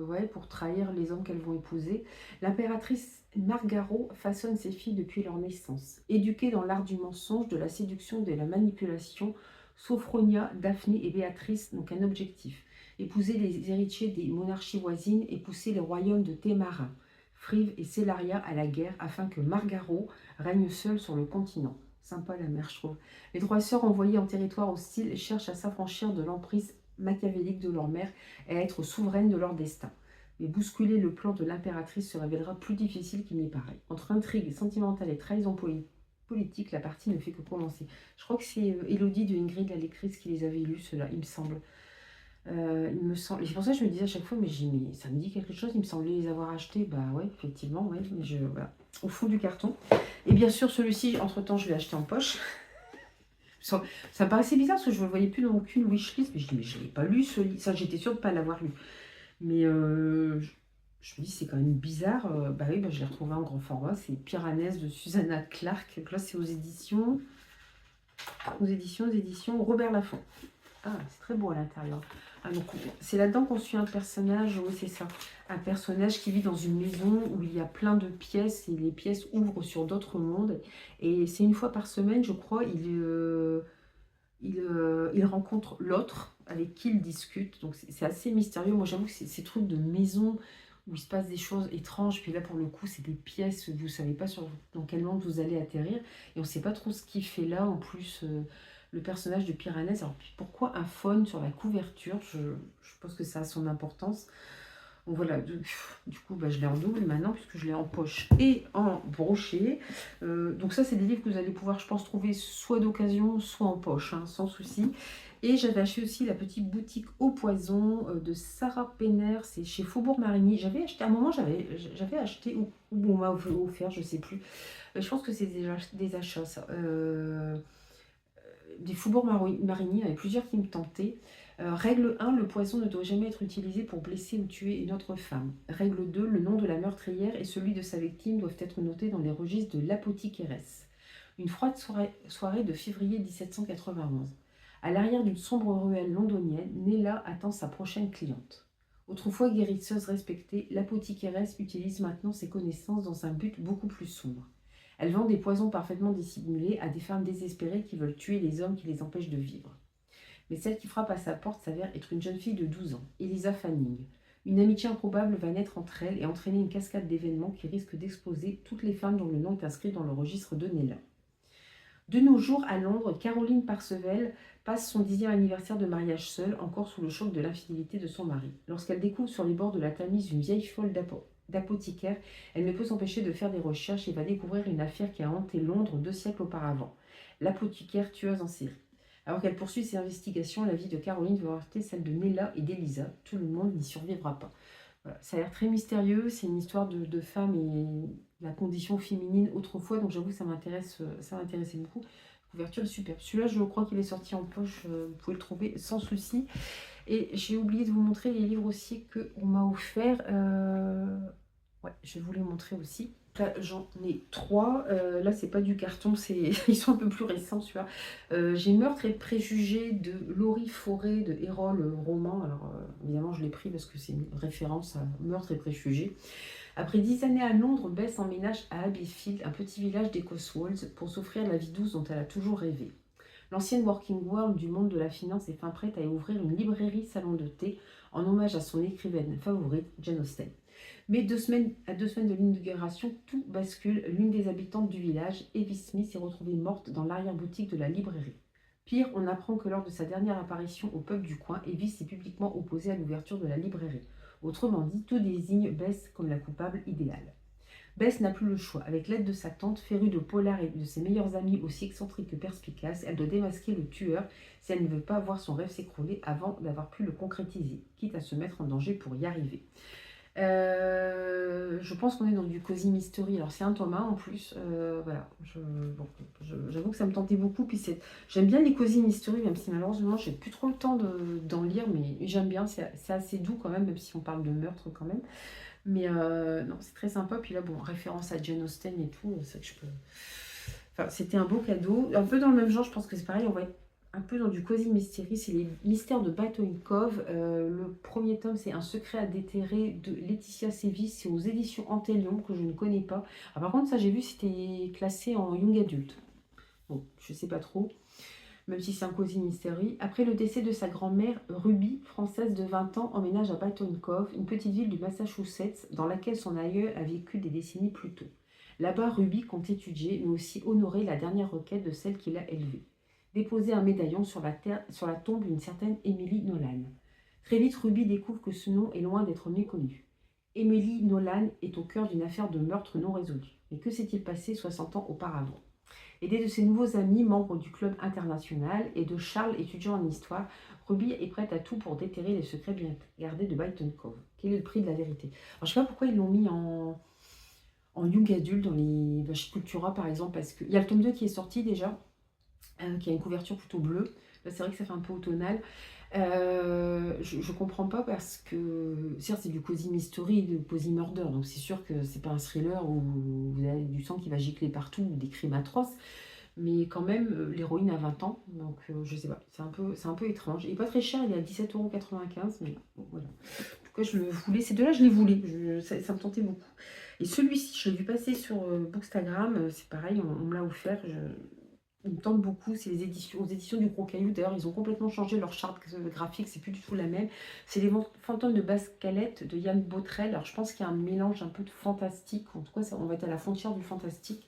ouais, pour trahir les hommes qu'elles vont épouser. L'impératrice Margaro façonne ses filles depuis leur naissance. Éduquées dans l'art du mensonge, de la séduction, de la manipulation, Sophronia, Daphné et Béatrice n'ont qu'un objectif: épouser les héritiers des monarchies voisines et pousser les royaumes de Témarin, Frive et Célaria à la guerre afin que Margaro règne seule sur le continent. Sympa la mère, je trouve. Les trois sœurs envoyées en territoire hostile cherchent à s'affranchir de l'emprise machiavélique de leur mère et à être souveraines de leur destin. Mais bousculer le plan de l'impératrice se révélera plus difficile qu'il n'y paraît. Entre intrigue sentimentale et trahison politique, la partie ne fait que commencer. Je crois que c'est Élodie de Ingrid, la lectrice, qui les avait lus, ceux-là, il me semble. Il me semble. Et c'est pour ça que je me disais à chaque fois, mais ça me dit quelque chose, il me semblait les avoir achetés. Bah ouais, effectivement, ouais, mais voilà, au fond du carton. Et bien sûr, celui-ci, entre-temps, je l'ai acheté en poche. Ça me paraissait bizarre parce que je ne le voyais plus dans aucune wishlist. Mais je dis, mais je ne l'ai pas lu ce livre. Ça, j'étais sûre de ne pas l'avoir lu. Mais je me dis, c'est quand même bizarre. Bah oui, bah, je l'ai retrouvé en grand format. C'est Piranèse de Susanna Clark. Donc là, c'est aux éditions Robert Laffont. Ah, c'est très beau à l'intérieur. Ah, donc, c'est là-dedans qu'on suit un personnage, oui, c'est ça. Un personnage qui vit dans une maison où il y a plein de pièces et les pièces ouvrent sur d'autres mondes. Et c'est une fois par semaine, je crois, il rencontre l'autre avec qui il discute. Donc, c'est assez mystérieux. Moi, j'avoue que c'est ces trucs de maison où il se passe des choses étranges. Puis là, pour le coup, c'est des pièces où vous ne savez pas dans quel monde vous allez atterrir. Et on ne sait pas trop ce qu'il fait là. En plus, le personnage de Piranèse. Alors, pourquoi un faune sur la couverture? Je pense que ça a son importance. Donc voilà, du coup, bah, je l'ai en double maintenant puisque je l'ai en poche et en brochet. Donc ça, c'est des livres que vous allez pouvoir, je pense, trouver soit d'occasion, soit en poche, hein, sans souci. Et j'avais acheté aussi la petite boutique au poison de Sarah Penner, c'est chez Faubourg Marigny. J'avais acheté, à un moment, j'avais acheté, ou on m'a offert, je sais plus. Je pense que c'est des achats, ça. Des Faubourg Marigny, il y en avait plusieurs qui me tentaient. Règle 1, le poison ne doit jamais être utilisé pour blesser ou tuer une autre femme. Règle 2, le nom de la meurtrière et celui de sa victime doivent être notés dans les registres de l'apothicairesse. Une froide soirée de février 1791. À l'arrière d'une sombre ruelle londonienne, Nella attend sa prochaine cliente. Autrefois guérisseuse respectée, l'apothicairesse utilise maintenant ses connaissances dans un but beaucoup plus sombre. Elle vend des poisons parfaitement dissimulés à des femmes désespérées qui veulent tuer les hommes qui les empêchent de vivre. Mais celle qui frappe à sa porte s'avère être une jeune fille de 12 ans, Eliza Fanning. Une amitié improbable va naître entre elles et entraîner une cascade d'événements qui risquent d'exposer toutes les femmes dont le nom est inscrit dans le registre de Nella. De nos jours, à Londres, Caroline Parseval passe son 10e anniversaire de mariage seule, encore sous le choc de l'infidélité de son mari. Lorsqu'elle découvre sur les bords de la Tamise une vieille folle d'apothicaire, elle ne peut s'empêcher de faire des recherches et va découvrir une affaire qui a hanté Londres 2 siècles auparavant. L'apothicaire tueuse en série. Alors qu'elle poursuit ses investigations, la vie de Caroline va heurter celle de Nella et d'Elisa. Tout le monde n'y survivra pas. Voilà. Ça a l'air très mystérieux, c'est une histoire de femme et la condition féminine autrefois, donc j'avoue que ça m'intéressait beaucoup. Couverture superbe. Celui-là, je crois qu'il est sorti en poche, vous pouvez le trouver sans souci. Et j'ai oublié de vous montrer les livres aussi qu'on m'a offert. Ouais, je vais vous les montrer aussi. Là, j'en ai 3. Là, c'est pas du carton, ils sont un peu plus récents, celui-là. J'ai Meurtre et préjugés de Laurie Forêt de Erol Roman. Alors, évidemment, je l'ai pris parce que c'est une référence à Meurtre et préjugés. Après 10 années à Londres, Bess emménage à Abbeyfield, un petit village des Cotswolds, pour s'offrir la vie douce dont elle a toujours rêvé. L'ancienne working world du monde de la finance est fin prête à y ouvrir une librairie salon de thé en hommage à son écrivaine favorite, Jane Austen. Mais à 2 semaines de l'inauguration, tout bascule. L'une des habitantes du village, Evie Smith, est retrouvée morte dans l'arrière-boutique de la librairie. Pire, on apprend que lors de sa dernière apparition au pub du coin, Evie s'est publiquement opposée à l'ouverture de la librairie. Autrement dit, tout désigne Bess comme la coupable idéale. Bess n'a plus le choix. Avec l'aide de sa tante, férue de polar et de ses meilleurs amis aussi excentriques que perspicaces, elle doit démasquer le tueur si elle ne veut pas voir son rêve s'écrouler avant d'avoir pu le concrétiser, quitte à se mettre en danger pour y arriver. Je pense qu'on est dans du Cozy Mystery. Alors, c'est un tome 1 en plus. Voilà. Bon, j'avoue que ça me tentait beaucoup. Puis j'aime bien les Cozy Mystery, même si malheureusement, j'ai plus trop le temps d'en lire. Mais j'aime bien. C'est assez doux quand même si on parle de meurtre quand même. Mais non, c'est très sympa. Puis là, bon, référence à Jane Austen et tout. C'est vrai que je peux. Enfin, c'était un beau cadeau. Un peu dans le même genre, je pense que c'est pareil. On va être un peu dans du Cozy Mystery, c'est les mystères de Byton Cove. Le premier tome, c'est Un secret à déterrer de Laetitia Sévis. C'est aux éditions Antelion, que je ne connais pas. Ah, par contre, ça, j'ai vu, c'était classé en young adulte. Bon, je sais pas trop, même si c'est un Cozy Mystery. Après le décès de sa grand-mère, Ruby, française de 20 ans, emménage à Byton Cove, une petite ville du Massachusetts, dans laquelle son aïeul a vécu des décennies plus tôt. Là-bas, Ruby compte étudier, mais aussi honorer la dernière requête de celle qui l'a élevée. Déposer un médaillon sur la tombe d'une certaine Emily Nolan. Très vite, Ruby découvre que ce nom est loin d'être méconnu. Emily Nolan est au cœur d'une affaire de meurtre non résolue. Mais que s'est-il passé 60 ans auparavant? Aidée de ses nouveaux amis, membres du club international, et de Charles, étudiant en histoire, Ruby est prête à tout pour déterrer les secrets bien gardés de Byton Cove. Quel est le prix de la vérité? Alors, je ne sais pas pourquoi ils l'ont mis en young adulte dans les chez Cultura par exemple, parce qu'il y a le tome 2 qui est sorti déjà, qui a une couverture plutôt bleue. Là, c'est vrai que ça fait un peu automnal. Je ne comprends pas parce que, certes, c'est du Cozy Mystery, du Cozy Murder, donc c'est sûr que c'est pas un thriller où vous avez du sang qui va gicler partout ou des crimes atroces, mais quand même, l'héroïne a 20 ans, donc je sais pas, c'est un peu étrange. Il est pas très cher, il est à 17,95 €, mais bon, voilà. En tout cas, je le voulais, ces deux-là, je les voulais, ça me tentait beaucoup. Et celui-ci, je l'ai vu passer sur Bookstagram, c'est pareil, on me l'a offert, il me tente beaucoup, c'est aux éditions du Gros Caillou. D'ailleurs, ils ont complètement changé leur charte graphique, c'est plus du tout la même. C'est les fantômes de Bascalette de Yann Botrel. Alors, je pense qu'il y a un mélange un peu de fantastique. En tout cas, on va être à la frontière du fantastique.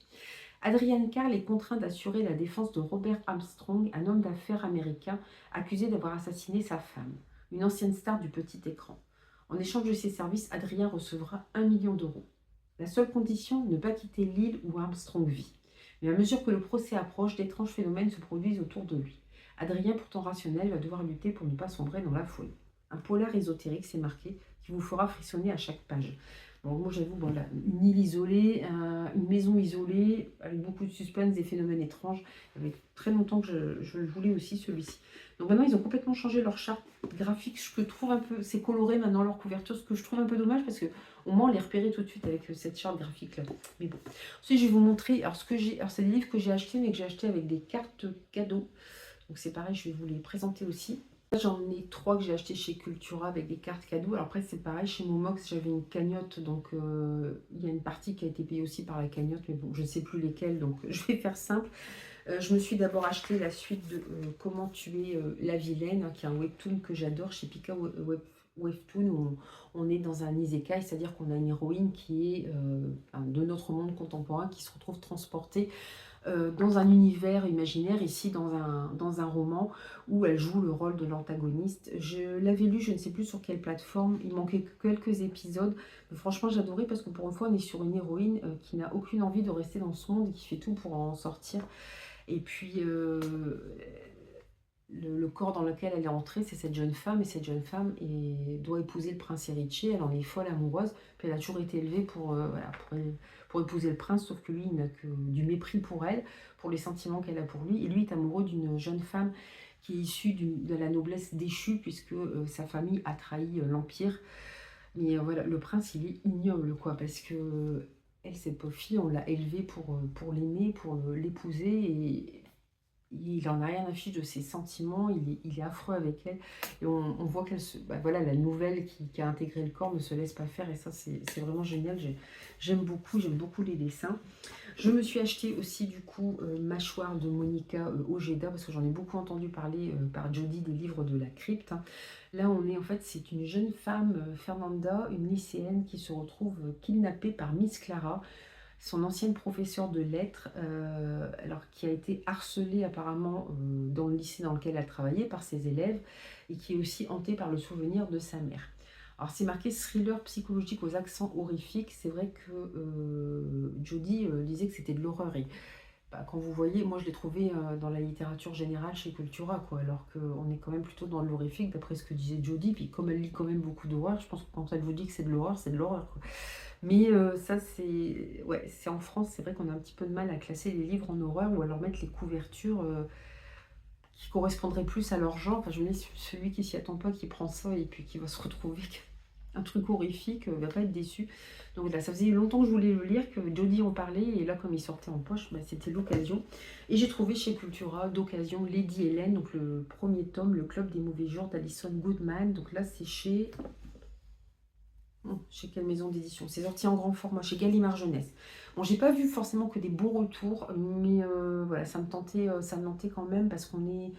Adrian Carl est contraint d'assurer la défense de Robert Armstrong, un homme d'affaires américain accusé d'avoir assassiné sa femme, une ancienne star du petit écran. En échange de ses services, Adrien recevra 1 million d'euros. La seule condition, ne pas quitter l'île où Armstrong vit. Mais à mesure que le procès approche, d'étranges phénomènes se produisent autour de lui. Adrien, pourtant rationnel, va devoir lutter pour ne pas sombrer dans la folie. Un polar ésotérique, c'est marqué, qui vous fera frissonner à chaque page. Donc moi j'avoue, voilà, une île isolée, une maison isolée, avec beaucoup de suspense, des phénomènes étranges. Ça fait très longtemps que je le voulais aussi, celui-ci. Donc maintenant, ils ont complètement changé leur charte graphique. Je trouve un peu, c'est coloré maintenant leur couverture, ce que je trouve un peu dommage parce que au moins on les repérait tout de suite avec cette charte graphique là. Mais bon. Ensuite, je vais vous montrer. Alors, c'est des livres que j'ai achetés, mais que j'ai achetés avec des cartes cadeaux. Donc, c'est pareil, je vais vous les présenter aussi. J'en ai 3 que j'ai acheté chez Cultura avec des cartes cadeaux. Alors après, c'est pareil, chez Momox, j'avais une cagnotte. Donc, il y a une partie qui a été payée aussi par la cagnotte. Mais bon, je ne sais plus lesquelles. Donc, je vais faire simple. Je me suis d'abord acheté la suite de Comment tuer la vilaine, qui est un webtoon que j'adore chez Pika Webtoon, où on est dans un isekai, c'est-à-dire qu'on a une héroïne qui est de notre monde contemporain, qui se retrouve transportée dans un univers imaginaire, ici dans un roman, où elle joue le rôle de l'antagoniste. Je l'avais lu, je ne sais plus sur quelle plateforme, il manquait quelques épisodes, mais franchement j'adorais parce que pour une fois on est sur une héroïne qui n'a aucune envie de rester dans ce monde et qui fait tout pour en sortir. Et puis, le corps dans lequel elle est entrée, c'est cette jeune femme. Et cette jeune femme doit épouser le prince héritier. Elle en est folle amoureuse. Puis elle a toujours été élevée voilà, pour épouser le prince. Sauf que lui, il n'a que du mépris pour elle, pour les sentiments qu'elle a pour lui. Et lui est amoureux d'une jeune femme qui est issue de la noblesse déchue, puisque sa famille a trahi l'Empire. Mais voilà, le prince, il est ignoble, quoi, parce que elle, cette pauvre fille, on l'a élevée pour l'aimer, pour l'épouser, et il en a rien à fiche de ses sentiments, il est affreux avec elle, et on voit qu'elle voilà, la nouvelle qui a intégré le corps ne se laisse pas faire, et ça, c'est vraiment génial, j'aime beaucoup les dessins. Je me suis acheté aussi, du coup, Mâchoire de Monica Ojeda, parce que j'en ai beaucoup entendu parler par Jodie des livres de la crypte, hein. Là, en fait, c'est une jeune femme, Fernanda, une lycéenne qui se retrouve kidnappée par Miss Clara, son ancienne professeure de lettres, alors qui a été harcelée apparemment dans le lycée dans lequel elle travaillait par ses élèves, et qui est aussi hantée par le souvenir de sa mère. Alors c'est marqué thriller psychologique aux accents horrifiques. C'est vrai que Jodie disait que c'était de l'horreur, et bah, quand vous voyez, moi je l'ai trouvé dans la littérature générale chez Cultura, quoi, alors qu'on est quand même plutôt dans l'horrifique, d'après ce que disait Jodie, puis comme elle lit quand même beaucoup d'horreur, je pense que quand elle vous dit que c'est de l'horreur, quoi. Mais ça, c'est ouais, c'est en France, c'est vrai qu'on a un petit peu de mal à classer les livres en horreur ou à leur mettre les couvertures qui correspondraient plus à leur genre. Enfin, je me dis, celui qui s'y attend pas, qui prend ça et puis qui va se retrouver avec un truc horrifique, va pas être déçu. Donc là, ça faisait longtemps que je voulais le lire, que Jodie en parlait, et là, comme il sortait en poche, bah, c'était l'occasion. Et j'ai trouvé chez Cultura d'occasion Lady Hélène, donc le premier tome, Le Club des mauvais jours d'Alison Goodman. Donc là, c'est chez quelle maison d'édition? C'est sorti en grand format, chez Gallimard Jeunesse. Bon, j'ai pas vu forcément que des bons retours, mais voilà, ça me tentait quand même parce qu'on est,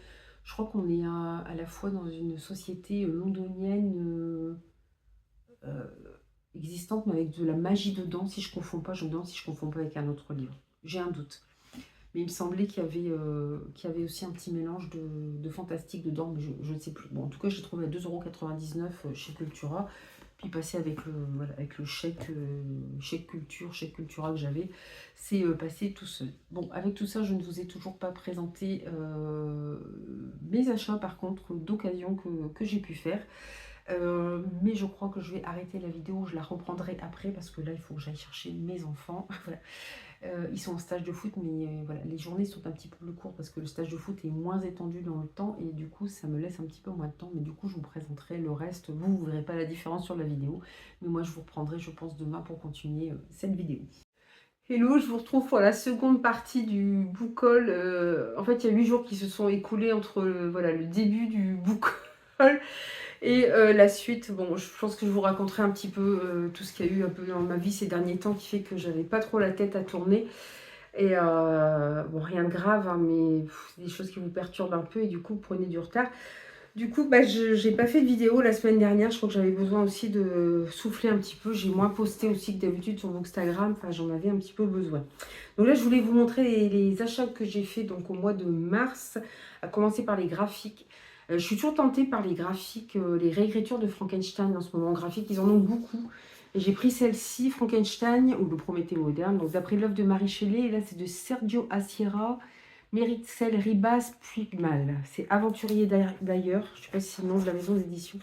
je crois qu'on est à la fois dans une société londonienne euh, existante, mais avec de la magie dedans, si je confonds pas, je me demande si je confonds pas avec un autre livre. J'ai un doute. Mais il me semblait qu'il y avait aussi un petit mélange de fantastique dedans, mais je ne sais plus. Bon, en tout cas, je l'ai trouvé à 2,99 € chez Cultura. Puis passé avec voilà, avec le chèque culture, chèque Cultura que j'avais, c'est passé tout seul. Bon, avec tout ça, je ne vous ai toujours pas présenté mes achats, par contre, d'occasion que j'ai pu faire. Mais je crois que je vais arrêter la vidéo, je la reprendrai après parce que là, il faut que j'aille chercher mes enfants. Voilà. Ils sont en stage de foot, mais voilà, les journées sont un petit peu plus courtes parce que le stage de foot est moins étendu dans le temps et du coup, ça me laisse un petit peu moins de temps. Mais du coup, je vous présenterai le reste. Vous ne verrez pas la différence sur la vidéo, mais moi, je vous reprendrai, je pense, demain pour continuer cette vidéo. Hello, je vous retrouve pour la seconde partie du book haul. En fait, il y a 8 jours qui se sont écoulés entre voilà, le début du book haul et la suite. Bon, je pense que je vous raconterai un petit peu tout ce qu'il y a eu un peu dans ma vie ces derniers temps qui fait que j'avais pas trop la tête à tourner. Et bon, rien de grave, hein, mais c'est des choses qui vous perturbent un peu et du coup, vous prenez du retard. Du coup, bah, je n'ai pas fait de vidéo la semaine dernière. Je crois que j'avais besoin aussi de souffler un petit peu. J'ai moins posté aussi que d'habitude sur mon Instagram. Enfin, j'en avais un petit peu besoin. Donc là, je voulais vous montrer les achats que j'ai fait donc, au mois de mars, à commencer par les graphiques. Je suis toujours tentée par les graphiques, les réécritures de Frankenstein en ce moment graphique. Ils en ont beaucoup. Et j'ai pris celle-ci, Frankenstein, ou le Prométhée moderne, donc d'après l'œuvre de Marie Shelley. Et là, c'est de Sergio Asiera. Méritxell Ribas Puigmal. C'est aventurier d'ailleurs. Je ne sais pas si c'est le nom de la maison d'édition.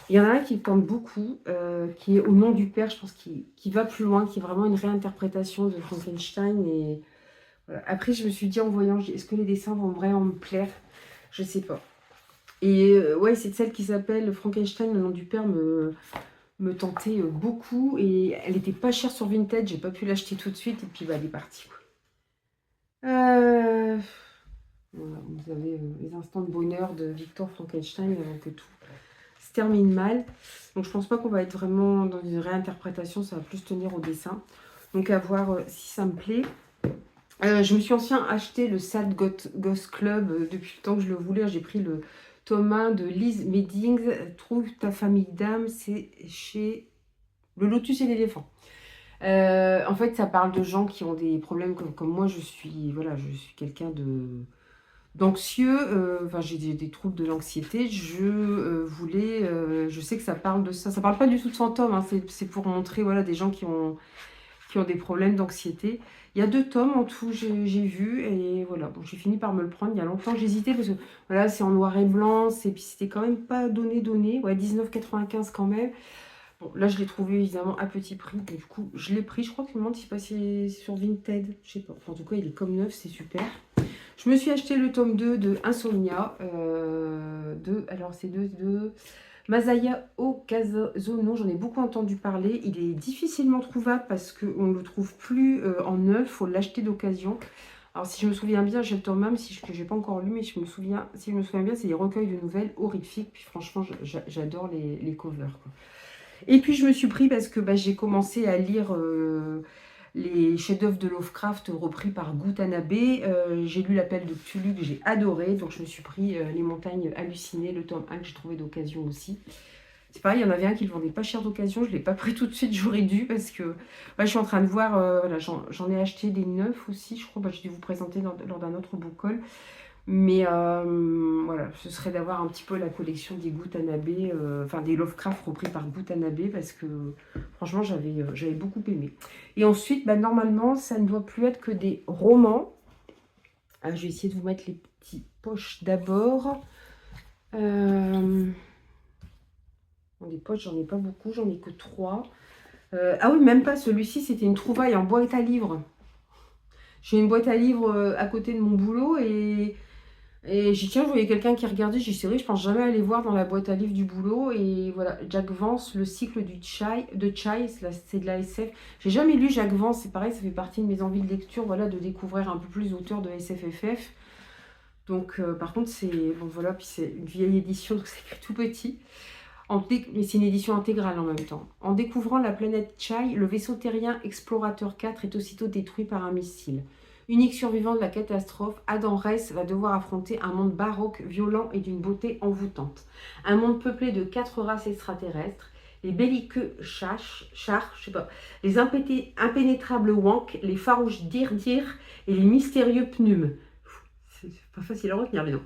Il y en a un qui tente beaucoup, qui est Au nom du père, je pense, qui va plus loin, qui est vraiment une réinterprétation de Frankenstein. Et voilà. Après, je me suis dit en voyant, est-ce que les dessins vont vraiment me plaire? Je ne sais pas. Et ouais, c'est celle qui s'appelle Frankenstein, le nom du père me tentait beaucoup. Et elle n'était pas chère sur Vinted, j'ai pas pu l'acheter tout de suite. Et puis, bah, elle est partie. Voilà, vous avez les instants de bonheur de Victor Frankenstein avant que tout se termine mal. Donc je pense pas qu'on va être vraiment dans une réinterprétation, ça va plus tenir au dessin. Donc à voir si ça me plaît. Je me suis enfin acheté le Sad Ghost Club depuis le temps que je le voulais. J'ai pris le tome 1 de Liz Meddings, Trouve ta famille d'âme, c'est chez Le Lotus et l'éléphant. En fait, ça parle de gens qui ont des problèmes comme moi. Voilà, je suis quelqu'un d'anxieux. Enfin, j'ai des troubles de l'anxiété. Je sais que ça parle de ça. Ça parle pas du tout de fantômes. Hein, c'est pour montrer voilà des gens qui ont des problèmes d'anxiété. Il y a 2 tomes en tout, j'ai vu et voilà. Bon, j'ai fini par me le prendre. Il y a longtemps, j'hésitais parce que voilà, c'est en noir et blanc. Et puis c'était quand même pas donné. Ouais, 19,95 quand même. Bon, là, je l'ai trouvé évidemment à petit prix. Et du coup, je l'ai pris. Je crois que je me demande s'il passait sur Vinted. Je sais pas. Enfin, en tout cas, il est comme neuf. C'est super. Je me suis acheté le tome 2 de Insomnia. Alors, c'est de Masaya Okazono. J'en ai beaucoup entendu parler. Il est difficilement trouvable parce qu'on ne le trouve plus en neuf. Il faut l'acheter d'occasion. Alors, si je me souviens bien, j'ai le tome même, si je n'ai pas encore lu, mais si je me souviens bien, c'est des recueils de nouvelles horrifiques. Puis franchement, j'adore les covers, quoi. Et puis je me suis pris parce que j'ai commencé à lire les chefs-d'œuvre de Lovecraft repris par Gutanabe. J'ai lu L'Appel de Cthulhu que j'ai adoré. Donc je me suis pris Les Montagnes Hallucinées, le tome 1 que j'ai trouvé d'occasion aussi. C'est pareil, il y en avait un qui le vendait pas cher d'occasion. Je ne l'ai pas pris tout de suite, j'aurais dû parce que je suis en train de voir. Voilà, j'en ai acheté des neufs aussi. Je crois que j'ai dû vous présenter lors d'un autre book haul. Mais voilà, ce serait d'avoir un petit peu la collection des Gutanabe, enfin des Lovecraft repris par Gutanabe, parce que franchement, j'avais beaucoup aimé. Et ensuite, normalement, ça ne doit plus être que des romans. Je vais essayer de vous mettre les petites poches d'abord. Bon, les poches, j'en ai pas beaucoup, j'en ai que 3. Ah oui, même pas, celui-ci, c'était une trouvaille en boîte à livres. J'ai une boîte à livres à côté de mon boulot et j'ai dit, tiens, je voyais quelqu'un qui regardait, j'ai dit, c'est vrai, je pense jamais aller voir dans la boîte à livres du boulot. Et voilà, Jack Vance, le cycle de Chai, c'est de la SF. J'ai jamais lu Jack Vance, c'est pareil, ça fait partie de mes envies de lecture, voilà, de découvrir un peu plus d'auteurs de SFFF. Donc, par contre, c'est bon, voilà, puis c'est une vieille édition, donc c'est écrit tout petit. Mais c'est une édition intégrale en même temps. En découvrant la planète Chai, le vaisseau terrien Explorateur 4 est aussitôt détruit par un missile. Unique survivant de la catastrophe, Adam Ress va devoir affronter un monde baroque, violent et d'une beauté envoûtante. Un monde peuplé de 4 races extraterrestres, les belliqueux chars, je sais pas, les impénétrables wanks, les farouches dirdir et les mystérieux pneums. C'est pas facile à retenir, mais non.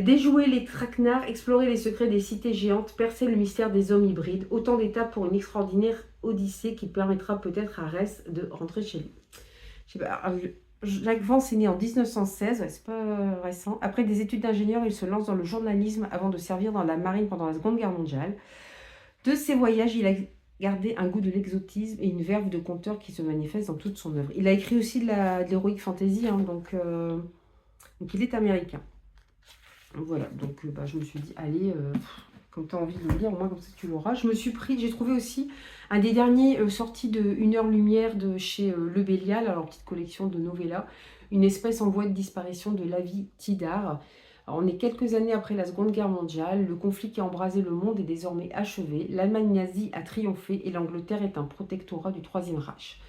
Déjouer les traquenards, explorer les secrets des cités géantes, percer le mystère des hommes hybrides, autant d'étapes pour une extraordinaire odyssée qui permettra peut-être à Ress de rentrer chez lui. Je sais pas, Jacques Vance est né en 1916, ouais, c'est pas récent. Après des études d'ingénieur, il se lance dans le journalisme avant de servir dans la marine pendant la Seconde Guerre mondiale. De ses voyages, il a gardé un goût de l'exotisme et une verve de conteur qui se manifeste dans toute son œuvre. Il a écrit aussi de l'heroic fantasy, hein, donc il est américain. Voilà, donc je me suis dit, allez, comme tu as envie de le lire, au moins comme ça tu l'auras. J'ai trouvé aussi un des derniers sortis de 1 heure lumière de chez Le Bélial, alors petite collection de novellas, une espèce en voie de disparition de Lavi Tidar. Alors, on est quelques années après la Seconde Guerre mondiale, le conflit qui a embrasé le monde est désormais achevé, l'Allemagne nazie a triomphé et l'Angleterre est un protectorat du Troisième Reich.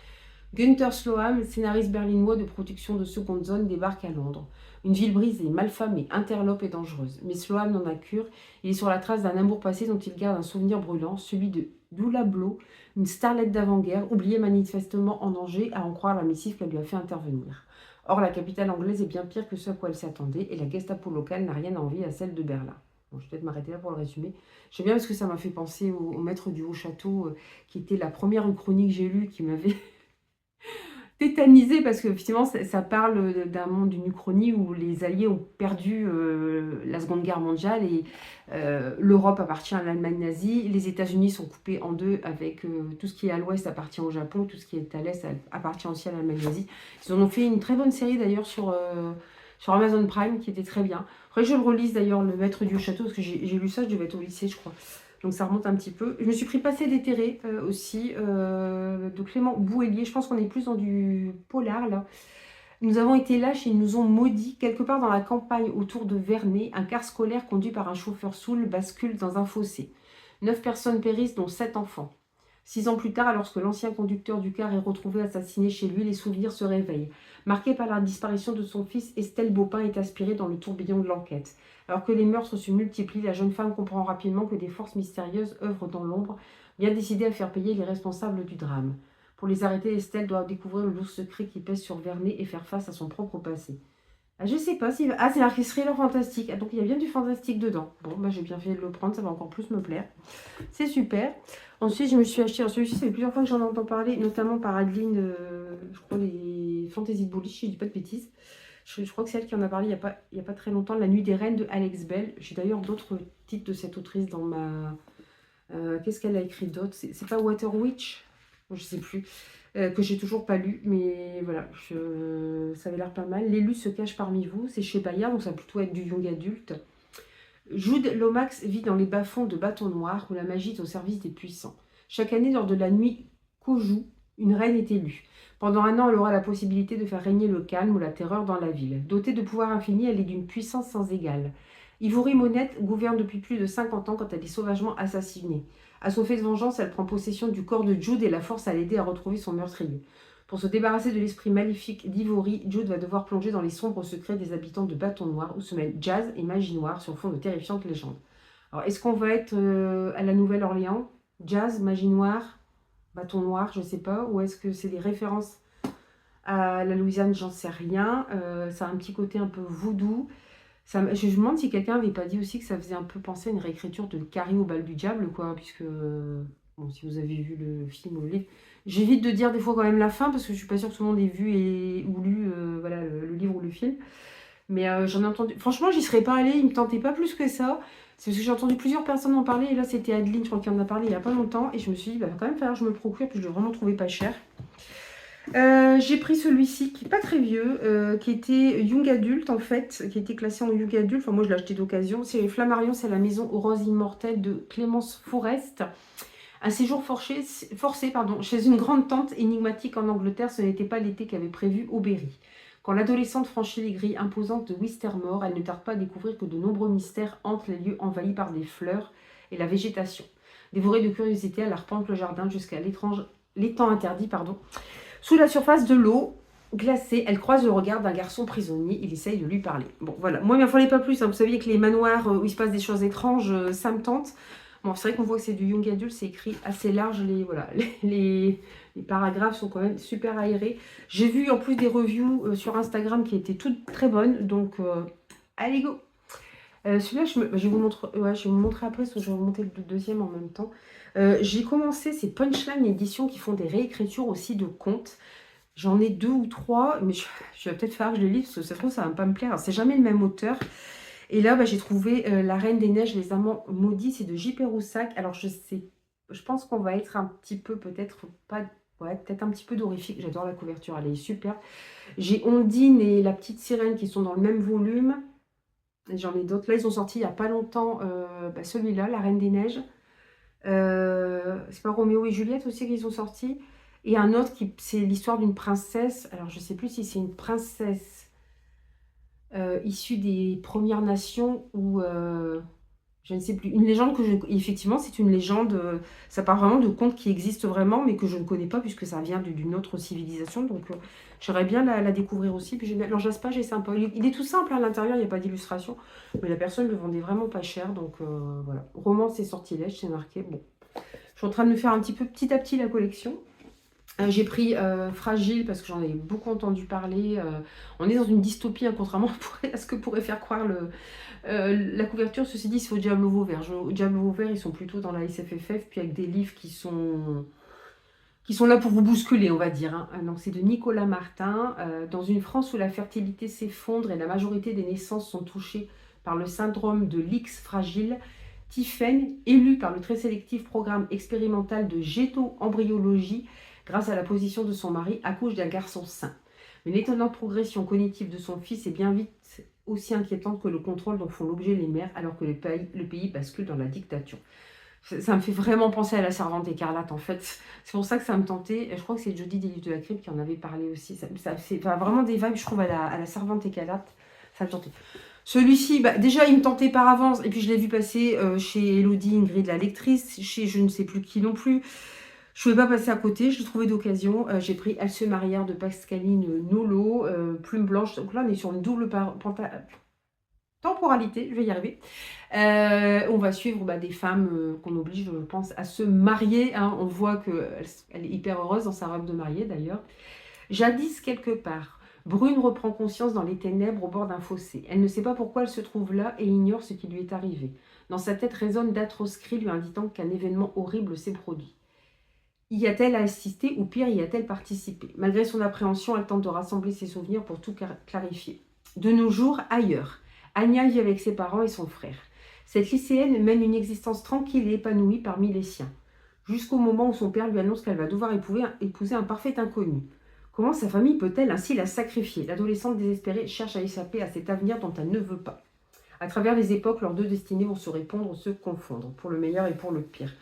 Günther Sloam, scénariste berlinois de production de seconde zone, débarque à Londres. Une ville brisée, malfamée, interlope et dangereuse. Mais Sloam n'en a cure. Il est sur la trace d'un amour passé dont il garde un souvenir brûlant, celui de Doula Blow, une starlette d'avant-guerre, oubliée manifestement en danger, à en croire la missive qu'elle lui a fait intervenir. Or, la capitale anglaise est bien pire que ce à quoi elle s'attendait, et la Gestapo locale n'a rien à envier à celle de Berlin. Bon, je vais peut-être m'arrêter là pour le résumer. J'aime bien parce que ça m'a fait penser au maître du Haut-Château, qui était la première chronique que j'ai lue, qui m'avait tétanisée parce que effectivement ça parle d'un monde, d'une uchronie où les Alliés ont perdu la Seconde Guerre mondiale et l'Europe appartient à l'Allemagne nazie, les États-Unis sont coupés en deux avec tout ce qui est à l'ouest appartient au Japon, tout ce qui est à l'est appartient aussi à l'Allemagne nazie. Ils en ont fait une très bonne série d'ailleurs sur Amazon Prime qui était très bien. Après je le relise d'ailleurs, Le Maître du Château, parce que j'ai lu ça, je devais être au lycée je crois. Donc ça remonte un petit peu. Je me suis pris Passé déterré aussi, de Clément Bouélier. Je pense qu'on est plus dans du polar là. Nous avons été lâches et ils nous ont maudits. Quelque part dans la campagne autour de Vernet, un car scolaire conduit par un chauffeur saoul bascule dans un fossé. 9 personnes périssent, dont 7 enfants. 6 ans plus tard, lorsque l'ancien conducteur du car est retrouvé assassiné chez lui, les souvenirs se réveillent. Marquée par la disparition de son fils, Estelle Baupin est aspirée dans le tourbillon de l'enquête. Alors que les meurtres se multiplient, la jeune femme comprend rapidement que des forces mystérieuses œuvrent dans l'ombre, bien décidées à faire payer les responsables du drame. Pour les arrêter, Estelle doit découvrir le lourd secret qui pèse sur Vernet et faire face à son propre passé. Ah, je sais pas si... Ah, c'est marqué thriller fantastique. Ah, donc il y a bien du fantastique dedans. Bon, j'ai bien fait de le prendre, ça va encore plus me plaire. C'est super. Ensuite, je me suis acheté... Celui-ci, ça fait plusieurs fois que j'en entends parler, notamment par Adeline, je crois, les Fantasy de Bullish, si je dis pas de bêtises. Je crois que c'est elle qui en a parlé il y a pas très longtemps, La Nuit des Reines de Alex Bell. J'ai d'ailleurs d'autres titres de cette autrice dans ma... Qu'est-ce qu'elle a écrit d'autre? C'est pas Water Witch? Je sais plus. Que j'ai toujours pas lu, mais voilà, ça avait l'air pas mal. L'élu se cache parmi vous, c'est chez Bayard, donc ça va plutôt être du young adulte. Jude Lomax vit dans les bas-fonds de Bâton Noir, où la magie est au service des puissants. Chaque année, lors de la nuit Koju, une reine est élue. Pendant un an, elle aura la possibilité de faire régner le calme ou la terreur dans la ville. Dotée de pouvoirs infinis, elle est d'une puissance sans égale. Ivory Monette gouverne depuis plus de 50 ans quand elle est sauvagement assassinée. À son fait de vengeance, elle prend possession du corps de Jude et la force à l'aider à retrouver son meurtrier. Pour se débarrasser de l'esprit maléfique d'Ivory, Jude va devoir plonger dans les sombres secrets des habitants de Bâton Noir, où se mêlent jazz et magie noire sur fond de terrifiantes légendes. Alors, est-ce qu'on va être à la Nouvelle-Orléans? Jazz, magie noire, Bâton Noir, je sais pas. Ou est-ce que c'est des références à la Louisiane? J'en sais rien. Ça a un petit côté un peu voodoo. Je me demande si quelqu'un n'avait pas dit aussi que ça faisait un peu penser à une réécriture de Carrie au bal du diable, quoi, puisque, bon, si vous avez vu le film ou le livre, j'évite de dire des fois quand même la fin, parce que je suis pas sûre que tout le monde ait vu ou lu voilà, le livre ou le film. Mais j'en ai entendu... Franchement, j'y serais pas allée, il me tentait pas plus que ça. C'est parce que j'ai entendu plusieurs personnes en parler. Et là, c'était Adeline, je crois qu'il en a parlé il y a pas longtemps. Et je me suis dit, bah, va quand même falloir que je me le procure. Puis je l'ai vraiment trouvé pas cher. J'ai pris celui-ci qui est pas très vieux, qui était Young Adult en fait, qui était classé en Young Adult. Enfin, moi, je l'ai acheté d'occasion. C'est Flammarion, c'est la maison aux roses immortelles de Clémence Forest. Un séjour forcé chez une grande tante énigmatique en Angleterre, ce n'était pas l'été qu'avait prévu Aubéry. Quand l'adolescente franchit les grilles imposantes de Wistermore, elle ne tarde pas à découvrir que de nombreux mystères hantent les lieux envahis par des fleurs et la végétation. Dévorée de curiosité, elle arpente le jardin jusqu'à l'étang interdit. Sous la surface de l'eau glacée, elle croise le regard d'un garçon prisonnier. Il essaye de lui parler. Bon, voilà. Moi, il m'en fallait pas plus. Hein. Vous saviez que les manoirs où il se passe des choses étranges, ça me tente. Bon, c'est vrai qu'on voit que c'est du young adult, c'est écrit assez large. Les paragraphes sont quand même super aérés. J'ai vu en plus des reviews sur Instagram qui étaient toutes très bonnes. Donc, allez, go! Celui-là, je vais vous montrer, je vais vous montrer après, parce que je vais vous montrer le deuxième en même temps. J'ai commencé ces Punchline éditions qui font des réécritures aussi de contes. J'en ai 2 ou 3, mais je vais peut-être faire que je les lis, parce que ça se trouve, ça va pas me plaire. C'est jamais le même auteur. Et là, j'ai trouvé La Reine des Neiges, les Amants Maudits, c'est de J.P. Roussac. Alors, je pense qu'on va être un petit peu, peut-être pas... Ouais, peut-être un petit peu d'horrifique. J'adore la couverture, elle est super. J'ai Ondine et La Petite Sirène qui sont dans le même volume. J'en ai d'autres. Là, ils ont sorti il n'y a pas longtemps celui-là, La Reine des Neiges. C'est pas Roméo et Juliette aussi qu'ils ont sorti. Et un autre, c'est l'histoire d'une princesse. Alors, je ne sais plus si c'est une princesse issue des Premières Nations ou... je ne sais plus. Une légende que je... Effectivement, c'est une légende. Ça part vraiment de contes qui existent vraiment, mais que je ne connais pas, puisque ça vient d'une autre civilisation. Donc, j'aimerais bien la découvrir aussi. Puis, l'enjaspage est sympa. Il est tout simple à l'intérieur, il n'y a pas d'illustration. Mais la personne le vendait vraiment pas cher. Donc, voilà. Romance et sortilège, c'est marqué. Bon. Je suis en train de me faire un petit peu, petit à petit, la collection. J'ai pris Fragile parce que j'en ai beaucoup entendu parler. On est dans une dystopie, hein, contrairement à ce que pourrait faire croire la couverture. Ceci dit, c'est au Diable Vauvert. Au Diable Vauvert, ils sont plutôt dans la SFFF, puis avec des livres qui sont là pour vous bousculer, on va dire. Hein. Donc, c'est de Nicolas Martin. Dans une France où la fertilité s'effondre et la majorité des naissances sont touchées par le syndrome de l'X fragile, Tiphaine, élue par le très sélectif programme expérimental de géto-embryologie, grâce à la position de son mari, accouche d'un garçon sain. Mais l'étonnante progression cognitive de son fils est bien vite aussi inquiétante que le contrôle dont font l'objet les mères, alors que le pays bascule dans la dictature. Ça me fait vraiment penser à La Servante écarlate, en fait. C'est pour ça que ça me tentait. Je crois que c'est Jodie des Livres de la Crypte qui en avait parlé aussi. Ça fait vraiment des vibes, je trouve, à la Servante écarlate. Ça me tentait. Celui-ci, déjà, il me tentait par avance. Et puis, je l'ai vu passer chez Elodie, Ingrid, la lectrice, chez je ne sais plus qui non plus. Je ne pouvais pas passer à côté, je l'ai trouvé d'occasion. J'ai pris Elles se marièrent de Pascaline Nolo, Plume Blanche. Donc là, on est sur une double temporalité, je vais y arriver. On va suivre des femmes qu'on oblige, je pense, à se marier. Hein. On voit qu'elle est hyper heureuse dans sa robe de mariée, d'ailleurs. Jadis, quelque part, Brune reprend conscience dans les ténèbres au bord d'un fossé. Elle ne sait pas pourquoi elle se trouve là et ignore ce qui lui est arrivé. Dans sa tête résonnent d'atroces cris lui indiquant qu'un événement horrible s'est produit. Y a-t-elle assisté ou pire, y a-t-elle participé? Malgré son appréhension, elle tente de rassembler ses souvenirs pour tout clarifier. De nos jours, ailleurs, Anya vit avec ses parents et son frère. Cette lycéenne mène une existence tranquille et épanouie parmi les siens, jusqu'au moment où son père lui annonce qu'elle va devoir épouser un parfait inconnu. Comment sa famille peut-elle ainsi la sacrifier? L'adolescente désespérée cherche à échapper à cet avenir dont elle ne veut pas. À travers les époques, leurs deux destinées vont se répondre, se confondre, pour le meilleur et pour le pire.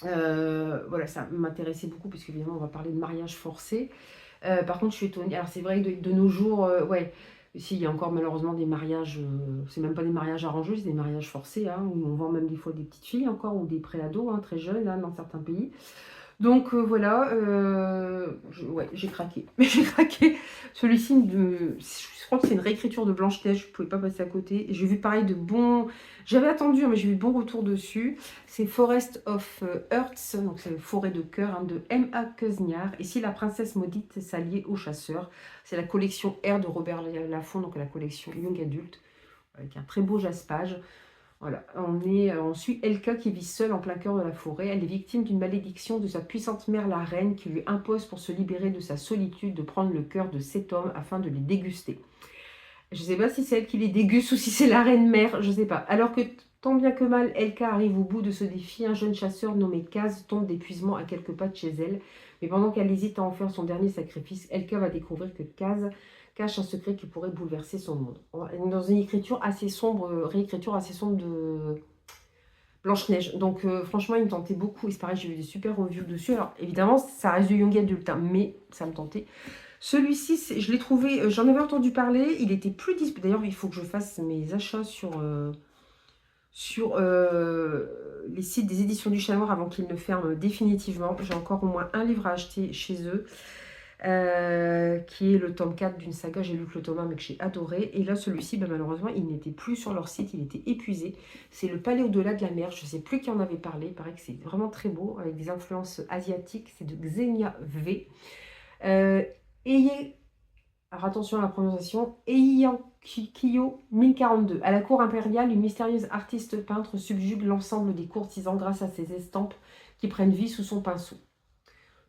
Voilà, ça m'intéressait beaucoup, puisque évidemment on va parler de mariage forcé. Par contre, je suis étonnée. Alors, c'est vrai que de nos jours, ouais, si, il y a encore malheureusement des mariages, c'est même pas des mariages arrangés, c'est des mariages forcés, hein, où on vend même des fois des petites filles encore, ou des préados, hein, très jeunes, hein, dans certains pays. Donc voilà, ouais, j'ai craqué. Mais j'ai craqué. Celui-ci, je crois que c'est une réécriture de Blanche-Neige, je ne pouvais pas passer à côté. J'ai vu pareil de bons... J'avais attendu, hein, mais j'ai eu de bons retours dessus. C'est Forest of Hearts, donc c'est Forêt de cœur, hein, de M.A. Kuzniar. Et si la princesse maudite s'alliait aux chasseurs, c'est la collection R de Robert Laffont, donc la collection Young Adult, avec un très beau jaspage. Voilà, on suit Elka qui vit seule en plein cœur de la forêt. Elle est victime d'une malédiction de sa puissante mère, la reine, qui lui impose pour se libérer de sa solitude de prendre le cœur de 7 hommes afin de les déguster. Je sais pas si c'est elle qui les déguste ou si c'est la reine mère, je sais pas. Alors que tant bien que mal, Elka arrive au bout de ce défi, un jeune chasseur nommé Kaz tombe d'épuisement à quelques pas de chez elle. Mais pendant qu'elle hésite à en faire son dernier sacrifice, Elka va découvrir que Kaz cache un secret qui pourrait bouleverser son monde. Dans une écriture assez sombre, réécriture assez sombre de Blanche-Neige. Donc franchement, il me tentait beaucoup. Et c'est pareil, j'ai vu des super reviews dessus. Alors évidemment, ça reste du young adulte, hein, mais ça me tentait. Celui-ci, je l'ai trouvé, j'en avais entendu parler, il était plus disponible. D'ailleurs, il faut que je fasse mes achats sur les sites des éditions du Chat Noir avant qu'ils ne ferment définitivement. J'ai encore au moins un livre à acheter chez eux, qui est le tome 4 d'une saga. J'ai lu que le tome 1, mais que j'ai adoré. Et là, celui-ci, ben, malheureusement, il n'était plus sur leur site, il était épuisé. C'est Le Palais au-delà de la mer. Je ne sais plus qui en avait parlé. Il paraît que c'est vraiment très beau, avec des influences asiatiques. C'est de Xenia V. Ayez, alors attention à la prononciation, Eian-Kiyo 1042. À la cour impériale, une mystérieuse artiste peintre subjugue l'ensemble des courtisans grâce à ses estampes qui prennent vie sous son pinceau.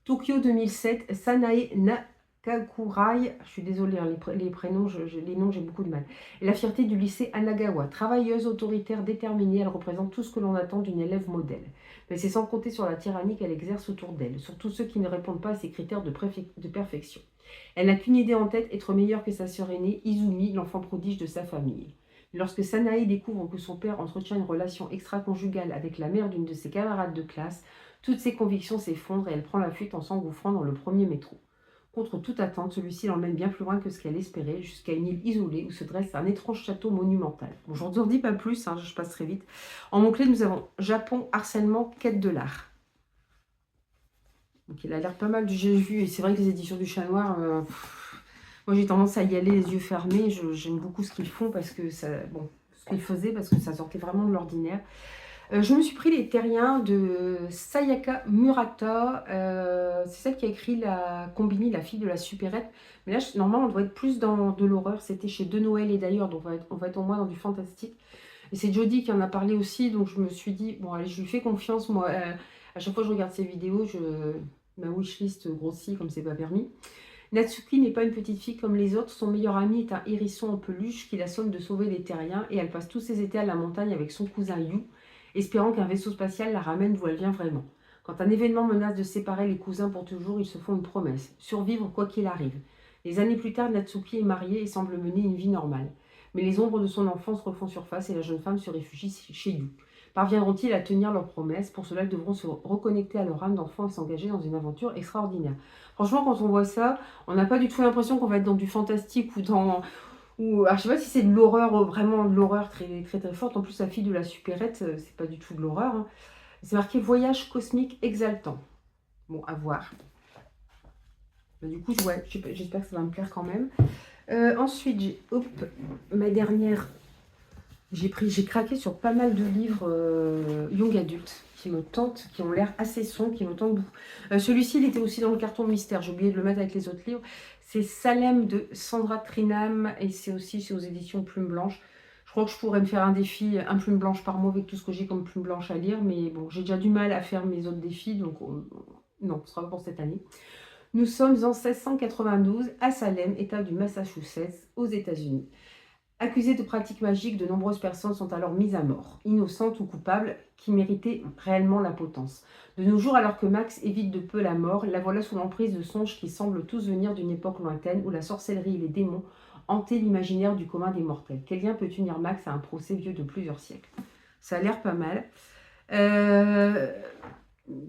Tokyo 2007, Sanae Nakakurai, je suis désolée, hein, les prénoms, les noms, j'ai beaucoup de mal. Et la fierté du lycée Anagawa. Travailleuse, autoritaire, déterminée, elle représente tout ce que l'on attend d'une élève modèle. Mais c'est sans compter sur la tyrannie qu'elle exerce autour d'elle, sur tous ceux qui ne répondent pas à ses critères de perfection. Elle n'a qu'une idée en tête, être meilleure que sa sœur aînée, Izumi, l'enfant prodige de sa famille. Lorsque Sanae découvre que son père entretient une relation extra-conjugale avec la mère d'une de ses camarades de classe, toutes ses convictions s'effondrent et elle prend la fuite en s'engouffrant dans le premier métro. Contre toute attente, celui-ci l'emmène bien plus loin que ce qu'elle espérait, jusqu'à une île isolée où se dresse un étrange château monumental. Bon, je n'en dis pas plus, hein, je passe très vite. En mots-clés, nous avons Japon, harcèlement, quête de l'art. Donc il a l'air pas mal du j'ai vu, et c'est vrai que les éditions du Chat Noir, moi j'ai tendance à y aller les yeux fermés. J'aime beaucoup ce qu'ils font parce que ça, bon, ce qu'ils faisaient parce que ça sortait vraiment de l'ordinaire. Je me suis pris Les Terriens de Sayaka Murata. C'est celle qui a écrit la Combini, la fille de la supérette. Mais là, normalement, on doit être plus dans de l'horreur. C'était chez De Noël et d'ailleurs, donc on va être au moins dans du fantastique. Et c'est Jodie qui en a parlé aussi, donc je me suis dit, bon, allez, je lui fais confiance. Moi, à chaque fois que je regarde ses vidéos, ma wishlist grossit comme c'est pas permis. Natsuki n'est pas une petite fille comme les autres. Son meilleur ami est un hérisson en peluche qui la somme de sauver les terriens et elle passe tous ses étés à la montagne avec son cousin Yu, espérant qu'un vaisseau spatial la ramène d'où elle vient vraiment. Quand un événement menace de séparer les cousins pour toujours, ils se font une promesse, survivre quoi qu'il arrive. Des années plus tard, Natsuki est mariée et semble mener une vie normale. Mais les ombres de son enfance refont surface et la jeune femme se réfugie chez Yu. Parviendront-ils à tenir leurs promesses? Pour cela, ils devront se reconnecter à leur âme d'enfant et s'engager dans une aventure extraordinaire. Franchement, quand on voit ça, on n'a pas du tout l'impression qu'on va être dans du fantastique ou dans... alors, je sais pas si c'est de l'horreur, vraiment de l'horreur très, très très forte. En plus, la fille de la supérette, c'est pas du tout de l'horreur, hein. C'est marqué voyage cosmique exaltant. Bon, à voir. Mais du coup, ouais, j'espère que ça va me plaire quand même. Ensuite, ma dernière. J'ai craqué sur pas mal de livres young adultes qui me tentent, qui ont l'air assez sombres, qui me tentent beaucoup. Celui-ci, il était aussi dans le carton mystère. J'ai oublié de le mettre avec les autres livres. C'est Salem de Sandra Trinam et c'est aux éditions Plume Blanche. Je crois que je pourrais me faire un défi, un plume blanche par mois avec tout ce que j'ai comme plume blanche à lire. Mais bon, j'ai déjà du mal à faire mes autres défis, donc non, ce sera pas pour cette année. Nous sommes en 1692 à Salem, État du Massachusetts, aux États-Unis. Accusées de pratiques magiques, de nombreuses personnes sont alors mises à mort, innocentes ou coupables, qui méritaient réellement la potence. De nos jours, alors que Max évite de peu la mort, la voilà sous l'emprise de songes qui semblent tous venir d'une époque lointaine où la sorcellerie et les démons hantaient l'imaginaire du commun des mortels. Quel lien peut unir Max à un procès vieux de plusieurs siècles? Ça a l'air pas mal. Je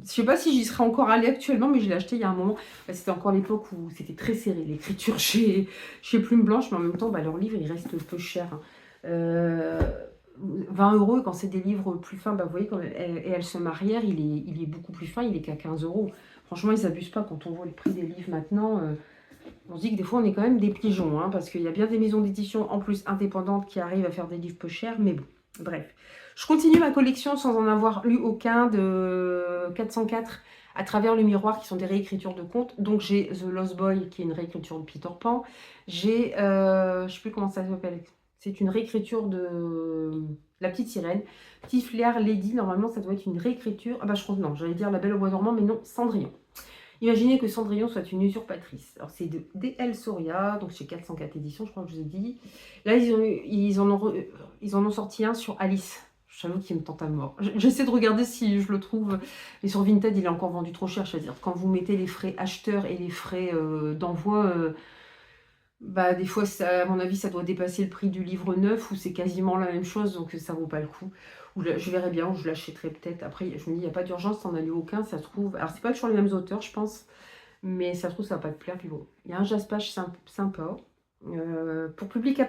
sais pas si j'y serais encore allée actuellement, mais je l'ai acheté il y a un moment. C'était encore l'époque où c'était très serré, l'écriture chez Plume Blanche, mais en même temps, leur livre, il reste peu cher, hein. 20 €, quand c'est des livres plus fins, vous voyez, quand elle se marièrent, il est beaucoup plus fin, il est qu'à 15 €. Franchement, ils n'abusent pas quand on voit le prix des livres maintenant. On se dit que des fois, on est quand même des pigeons, hein, parce qu'il y a bien des maisons d'édition, en plus indépendantes, qui arrivent à faire des livres peu chers, mais bon, bref. Je continue ma collection sans en avoir lu aucun de 404 à travers le miroir, qui sont des réécritures de contes. Donc j'ai The Lost Boy, qui est une réécriture de Peter Pan. J'ai, je ne sais plus comment ça s'appelle, c'est une réécriture de La Petite Sirène. Petit Flair Lady, normalement ça doit être une réécriture. Ah bah je crois, non, j'allais dire La Belle au Bois dormant, mais non, Cendrillon. Imaginez que Cendrillon soit une usurpatrice. Alors, c'est de D.L. Soria, donc chez 404 éditions, je crois que je vous ai dit. Là, ils en ont sorti un sur Alice. J'avoue qu'il me tente à mort. J'essaie de regarder si je le trouve. Mais sur Vinted, il est encore vendu trop cher. C'est-à-dire, quand vous mettez les frais acheteurs et les frais d'envoi, bah, des fois, ça, à mon avis, ça doit dépasser le prix du livre neuf ou c'est quasiment la même chose, donc ça vaut pas le coup. Ou je verrai bien, ou je l'achèterai peut-être. Après, je me dis, il n'y a pas d'urgence, t'en as lu aucun, ça se trouve. Alors, c'est pas toujours les mêmes auteurs, je pense, mais ça se trouve, ça va pas te plaire. Puis bon, il y a un jaspage sympa pour public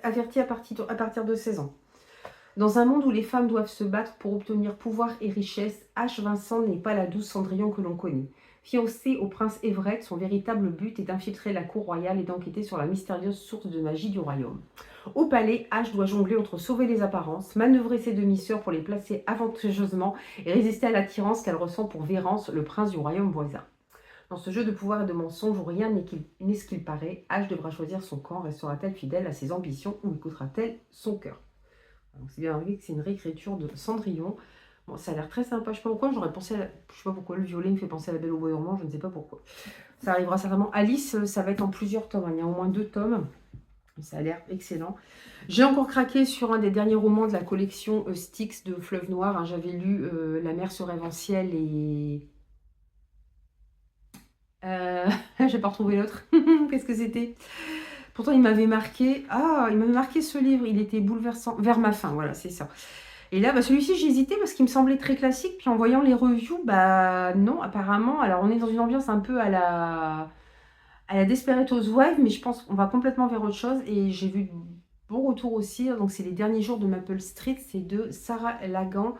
averti à partir de 16 ans. Dans un monde où les femmes doivent se battre pour obtenir pouvoir et richesse, H. Vincent n'est pas la douce Cendrillon que l'on connaît. Fiancé au prince Everett, son véritable but est d'infiltrer la cour royale et d'enquêter sur la mystérieuse source de magie du royaume. Au palais, H doit jongler entre sauver les apparences, manœuvrer ses demi-sœurs pour les placer avantageusement et résister à l'attirance qu'elle ressent pour Vérance, le prince du royaume voisin. Dans ce jeu de pouvoir et de mensonge où rien n'est ce qu'il paraît, H devra choisir son camp. Restera-t-elle fidèle à ses ambitions ou écoutera-t-elle son cœur? Donc c'est bien vrai que c'est une réécriture de Cendrillon. Bon, ça a l'air très sympa. Je sais pas pourquoi, j'aurais pensé je sais pas pourquoi, le violet me fait penser à La Belle au Bois dormant, je ne sais pas pourquoi. Ça arrivera certainement. Alice, ça va être en plusieurs tomes. Il y a au moins 2 tomes. Ça a l'air excellent. J'ai encore craqué sur un des derniers romans de la collection Styx de Fleuve Noir. Hein. J'avais lu La mer se rêve en ciel et... j'ai pas retrouvé l'autre. Qu'est-ce que c'était? Pourtant, il m'avait marqué. Ah, il m'avait marqué ce livre. Il était bouleversant. Vers ma fin, voilà, c'est ça. Et là, bah, celui-ci, j'ai hésité parce qu'il me semblait très classique. Puis en voyant les reviews, bah non, apparemment. Alors, on est dans une ambiance un peu à la Desperate Housewives, mais je pense qu'on va complètement vers autre chose. Et j'ai vu de bons retours aussi. Donc, c'est les derniers jours de Maple Street. C'est de Sarah Lagan.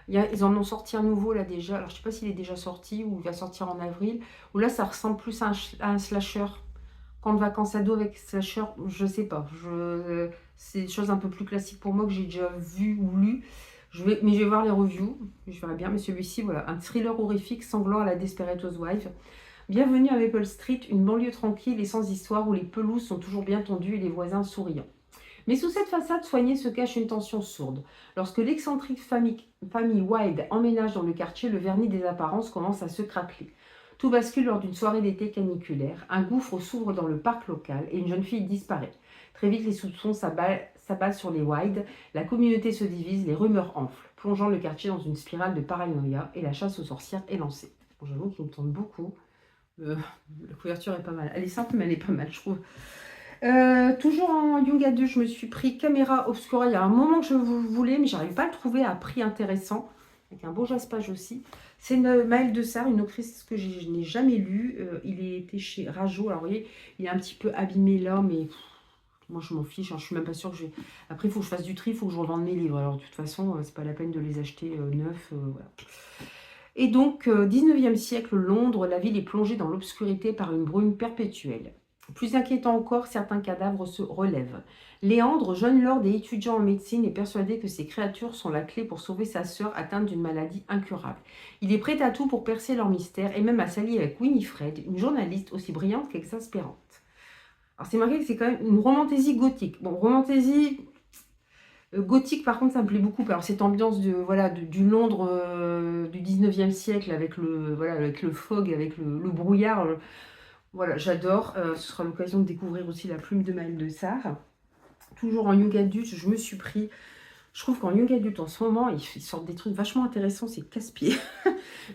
Ils en ont sorti un nouveau là déjà. Alors, je ne sais pas s'il est déjà sorti ou il va sortir en avril. Ou là, ça ressemble plus à un slasher. Camp de vacances ado avec slasher, je sais pas. C'est des choses un peu plus classiques pour moi que j'ai déjà vu ou lu. Mais je vais voir les reviews, je verrai bien. Mais celui-ci, voilà, un thriller horrifique sanglant à la Desperate Housewives. Bienvenue à Maple Street, une banlieue tranquille et sans histoire où les pelouses sont toujours bien tendues et les voisins souriants. Mais sous cette façade soignée se cache une tension sourde. Lorsque l'excentrique famille Wilde emménage dans le quartier, le vernis des apparences commence à se craqueler. Tout bascule lors d'une soirée d'été caniculaire. Un gouffre s'ouvre dans le parc local et une jeune fille disparaît. Très vite, les soupçons s'abattent sur les Wilde. La communauté se divise, les rumeurs enflent, plongeant le quartier dans une spirale de paranoïa et la chasse aux sorcières est lancée. Bon, j'avoue qu'il me tente beaucoup. La couverture est pas mal. Elle est simple, mais elle est pas mal, je trouve. Toujours en Young Adult, je me suis pris Caméra Obscura. Il y a un moment que je voulais, mais j'arrive pas à le trouver à prix intéressant. Avec un beau jaspage aussi. C'est Maëlle de Sarre, une autrice que je n'ai jamais lue. Il était chez Rajo. Alors, vous voyez, il est un petit peu abîmé là, mais moi, je m'en fiche. Hein, je suis même pas sûre que je vais... Après, il faut que je fasse du tri, il faut que je revende mes livres. Alors, de toute façon, c'est pas la peine de les acheter neufs. Voilà. Et donc, 19e siècle, Londres, la ville est plongée dans l'obscurité par une brume perpétuelle. Plus inquiétant encore, certains cadavres se relèvent. Léandre, jeune lord et étudiant en médecine, est persuadé que ces créatures sont la clé pour sauver sa sœur atteinte d'une maladie incurable. Il est prêt à tout pour percer leur mystère et même à s'allier avec Winifred, une journaliste aussi brillante qu'exaspérante. Alors c'est marqué que c'est quand même une romantaisie gothique. Bon, romantaisie gothique par contre ça me plaît beaucoup. Alors cette ambiance du Londres du 19e siècle avec le fog, avec le brouillard... Voilà, j'adore. Ce sera l'occasion de découvrir aussi La Plume de Maëlle de Sarre. Toujours en Young Adult, je me suis pris... Je trouve qu'en Young Adult, en ce moment, ils sortent des trucs vachement intéressants, c'est casse-pied.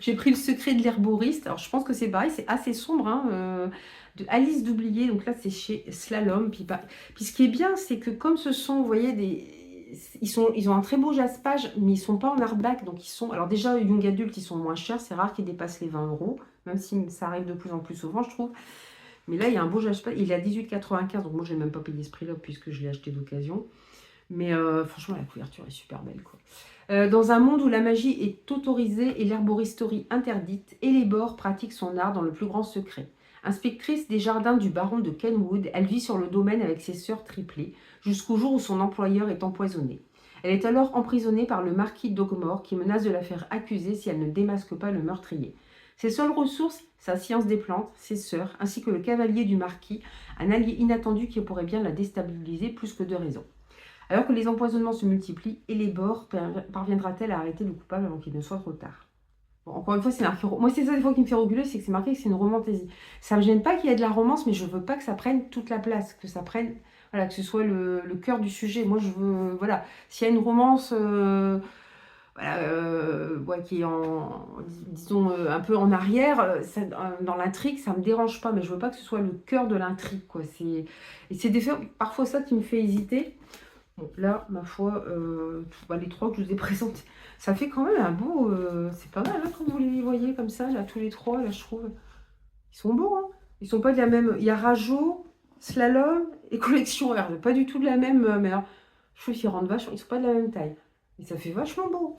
J'ai pris Le Secret de l'herboriste. Alors, je pense que c'est pareil, c'est assez sombre, hein, de Alice Doublier. Donc là, c'est chez Slalom. Puis ce qui est bien, c'est que comme ce sont, vous voyez, ils ont un très beau jaspage, mais ils sont pas en hardback. Donc, ils sont... Alors déjà, Young Adult, ils sont moins chers. C'est rare qu'ils dépassent les 20 €. Même si ça arrive de plus en plus souvent, je trouve. Mais là, il y a un beau jaspage. Il est à 18,95 €. Donc moi, je n'ai même pas payé ce prix-là puisque je l'ai acheté d'occasion. Mais franchement, la couverture est super belle, quoi. Dans un monde où la magie est autorisée et l'herboristerie interdite, Elébor pratique son art dans le plus grand secret. Inspectrice des jardins du baron de Kenwood, elle vit sur le domaine avec ses sœurs triplées, jusqu'au jour où son employeur est empoisonné. Elle est alors emprisonnée par le marquis d'Ogmore qui menace de la faire accuser si elle ne démasque pas le meurtrier. Ses seules ressources, sa science des plantes, ses sœurs, ainsi que le cavalier du marquis, un allié inattendu qui pourrait bien la déstabiliser plus que de raison. Alors que les empoisonnements se multiplient, Elébor parviendra-t-elle à arrêter le coupable avant qu'il ne soit trop tard? Bon, encore une fois, c'est marqué. Moi, c'est ça des fois qui me fait reculer, c'est que c'est marqué que c'est une romantaisie. Ça me gêne pas qu'il y ait de la romance, mais je veux pas que ça prenne toute la place, que ça prenne, voilà, que ce soit le cœur du sujet. Moi, je veux, voilà, s'il y a une romance, voilà, ouais, qui est disons, un peu en arrière, dans l'intrigue, ça me dérange pas, mais je veux pas que ce soit le cœur de l'intrigue, quoi. Et c'est parfois ça qui me fait hésiter. Bon, là, ma foi, bah, les trois que je vous ai présentés, ça fait quand même un beau. C'est pas mal, hein, quand vous les voyez comme ça, là, tous les trois, là, je trouve. Ils sont beaux, hein. Ils sont pas de la même. Il y a Rajo, Slalom et Collection R. Pas du tout de la même. Mais alors, je trouve qu'ils rendent vachement. Ils sont pas de la même taille. Et ça fait vachement beau.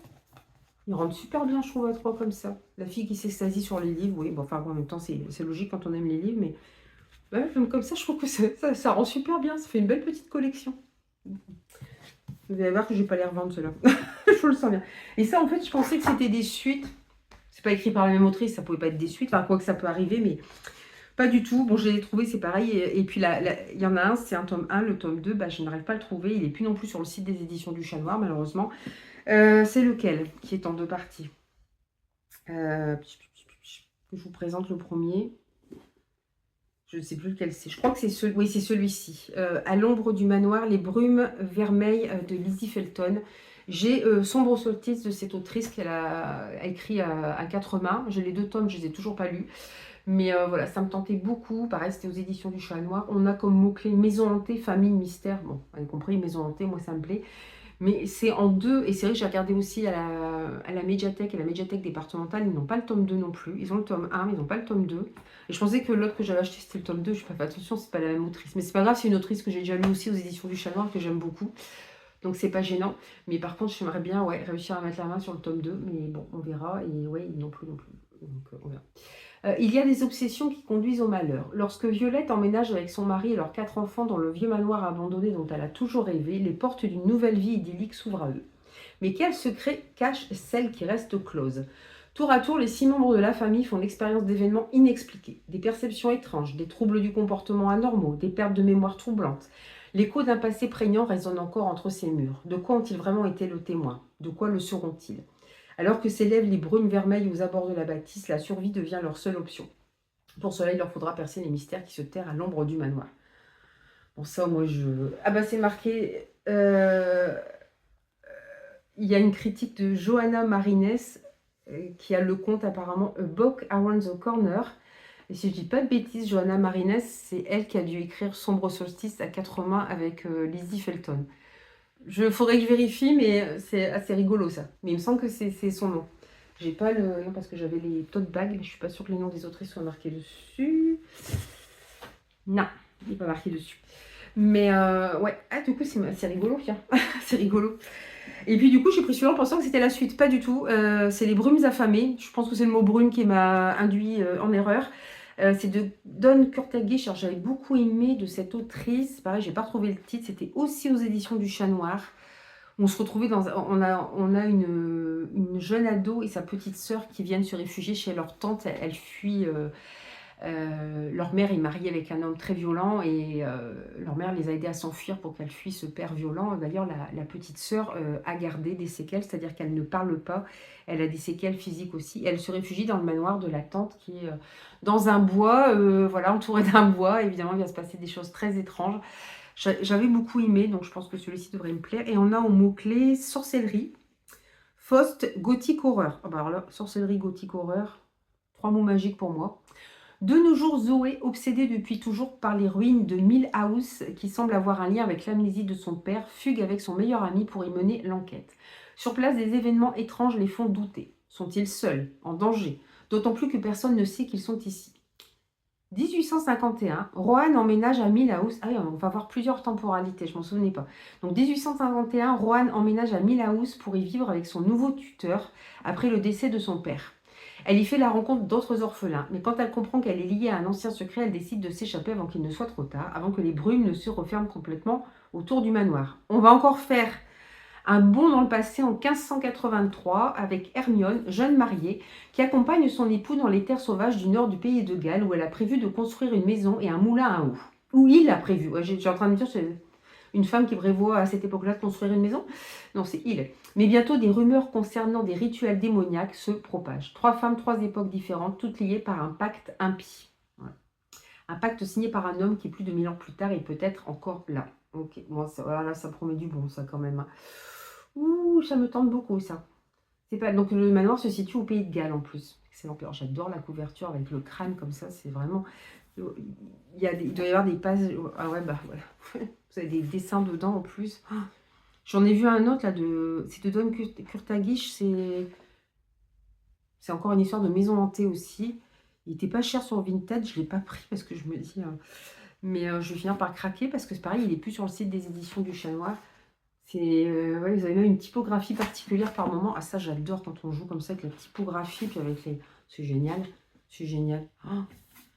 Ils rendent super bien, je trouve, à trois comme ça. La fille qui s'extasie sur les livres, oui. Bon, enfin, en même temps, c'est logique quand on aime les livres, mais ouais, même comme ça, je trouve que ça rend super bien. Ça fait une belle petite collection. Vous allez voir que je vais pas les revendre, ceux-là. Je le sens bien. Et ça, en fait, je pensais que c'était des suites. C'est pas écrit par la même autrice, ça pouvait pas être des suites. Enfin, quoi que ça peut arriver, mais pas du tout. Bon, je l'ai trouvé, c'est pareil. Et puis, il y en a un, c'est un tome 1. Le tome 2, bah, je n'arrive pas à le trouver. Il est plus non plus sur le site des éditions du Chat Noir, malheureusement. C'est lequel qui est en deux parties? Je vous présente le premier. Je ne sais plus lequel c'est. Je crois que c'est oui, c'est celui-ci. À l'ombre du manoir, les brumes vermeilles de Lizzie Felton. J'ai Sombre Solstice de cette autrice qu'elle a écrit à quatre mains. J'ai les deux tomes, je ne les ai toujours pas lus. Mais voilà, ça me tentait beaucoup. Pareil, c'était aux éditions du Chat Noir. On a comme mot-clé maison hantée, famille, mystère. Bon, vous avez compris, maison hantée, moi ça me plaît. Mais c'est en deux, et c'est vrai que j'ai regardé aussi à la médiathèque, départementale, ils n'ont pas le tome 2 non plus. Ils ont le tome 1, mais ils n'ont pas le tome 2. Et je pensais que l'autre que j'avais acheté, c'était le tome 2. Je n'ai pas fait attention, c'est pas la même autrice. Mais c'est pas grave, c'est une autrice que j'ai déjà lue aussi aux éditions du Chat Noir, que j'aime beaucoup. Donc c'est pas gênant. Mais par contre, j'aimerais bien réussir à mettre la main sur le tome 2. Mais bon, on verra. Et ouais, ils n'ont plus non plus. Donc on verra. Il y a des obsessions qui conduisent au malheur. Lorsque Violette emménage avec son mari et leurs 4 enfants dans le vieux manoir abandonné dont elle a toujours rêvé, les portes d'une nouvelle vie idyllique s'ouvrent à eux. Mais quel secret cache celle qui reste close? Tour à tour, les 6 membres de la famille font l'expérience d'événements inexpliqués, des perceptions étranges, des troubles du comportement anormaux, des pertes de mémoire troublantes. L'écho d'un passé prégnant résonne encore entre ces murs. De quoi ont-ils vraiment été le témoin? De quoi le seront-ils? Alors que s'élèvent les brumes vermeilles aux abords de la bâtisse, la survie devient leur seule option. Pour cela, il leur faudra percer les mystères qui se terrent à l'ombre du manoir. Bon, ça, moi, ah bah, c'est marqué... il y a une critique de Johanna Marines qui a le compte apparemment A Book Around the Corner. Et si je dis pas de bêtises, Johanna Marines, c'est elle qui a dû écrire Sombre Solstice à 4 mains avec Lizzie Felton. Faudrait que je vérifie, mais c'est assez rigolo ça. Mais il me semble que c'est son nom. J'ai pas le nom parce que j'avais les tote bags, mais je suis pas sûre que les noms des autrices soient marqués dessus. Non, il n'est pas marqué dessus. Mais ouais, ah du coup c'est rigolo, tiens. C'est rigolo. Et puis du coup j'ai pris celui-là en pensant que c'était la suite, pas du tout. C'est les brumes affamées. Je pense que c'est le mot brume qui m'a induit en erreur. C'est de Dawn Kurtage. J'avais beaucoup aimé de cette autrice. Pareil, j'ai pas retrouvé le titre. C'était aussi aux éditions du Chat Noir. On se retrouvait on a une jeune ado et sa petite sœur qui viennent se réfugier chez leur tante. Elle fuit. Leur mère est mariée avec un homme très violent et leur mère les a aidés à s'enfuir pour qu'elle fuit ce père violent. D'ailleurs, la petite sœur a gardé des séquelles, c'est-à-dire qu'elle ne parle pas. Elle a des séquelles physiques aussi. Elle se réfugie dans le manoir de la tante qui est dans un bois, voilà, entouré d'un bois. Évidemment, il va se passer des choses très étranges. J'avais beaucoup aimé, donc je pense que celui-ci devrait me plaire. Et on a au mot-clé sorcellerie, Faust, gothique horreur. Oh bah alors là, sorcellerie, gothique horreur, 3 mots magiques pour moi. De nos jours, Zoé, obsédée depuis toujours par les ruines de Mill House, qui semble avoir un lien avec l'amnésie de son père, fugue avec son meilleur ami pour y mener l'enquête. Sur place, des événements étranges les font douter. Sont-ils seuls, en danger? D'autant plus que personne ne sait qu'ils sont ici. 1851, Rohan emménage à Mill House. Ah oui, on va voir plusieurs temporalités, je m'en souvenais pas. Donc 1851, Rohan emménage à Mill House pour y vivre avec son nouveau tuteur après le décès de son père. Elle y fait la rencontre d'autres orphelins, mais quand elle comprend qu'elle est liée à un ancien secret, elle décide de s'échapper avant qu'il ne soit trop tard, avant que les brumes ne se referment complètement autour du manoir. On va encore faire un bond dans le passé en 1583 avec Hermione, jeune mariée, qui accompagne son époux dans les terres sauvages du nord du pays de Galles, où elle a prévu de construire une maison et un moulin à eau. Où il a prévu. Ouais, j'ai en train de me dire, une femme qui prévoit à cette époque-là de construire une maison. Non, c'est il. Mais bientôt, des rumeurs concernant des rituels démoniaques se propagent. 3 femmes, 3 époques différentes, toutes liées par un pacte impie. Ouais. Un pacte signé par un homme qui, plus de 1000 ans plus tard, est peut-être encore là. Ok, bon, voilà, ça promet du bon, ça, quand même. Hein. Ouh, ça me tente beaucoup, ça. C'est pas... Donc, le manoir se situe au Pays de Galles, en plus. Excellent. Alors, j'adore la couverture avec le crâne comme ça, c'est vraiment... Il doit y avoir des pages... Ah ouais, bah, voilà. Vous avez des dessins dedans, en plus. Ah, j'en ai vu un autre, là, de... C'est de Don Kurtagish, c'est encore une histoire de maison hantée aussi. Il était pas cher sur Vinted, je ne l'ai pas pris parce que je me dis... Mais je vais finir par craquer parce que c'est pareil, il n'est plus sur le site des éditions du Chat Noir. C'est, ouais, ils avaient même une typographie particulière par moment. Ah ça, j'adore quand on joue comme ça avec la typographie, puis avec les... C'est génial, c'est génial. Ah,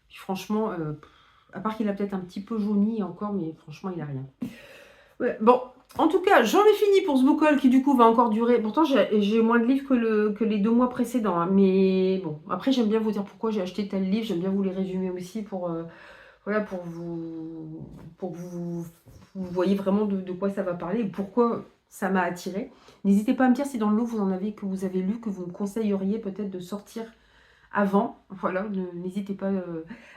puis franchement, à part qu'il a peut-être un petit peu jauni encore, mais franchement, il a rien. Ouais, bon, en tout cas, j'en ai fini pour ce book haul qui du coup va encore durer. Pourtant, j'ai moins de livres que les 2 mois précédents. Hein, mais bon, après, j'aime bien vous dire pourquoi j'ai acheté tel livre. J'aime bien vous les résumer aussi pour, voilà, pour que vous voyez vraiment de quoi ça va parler et pourquoi ça m'a attiré. N'hésitez pas à me dire si dans le lot vous en avez que vous avez lu, que vous me conseilleriez peut-être de sortir avant. Voilà, n'hésitez pas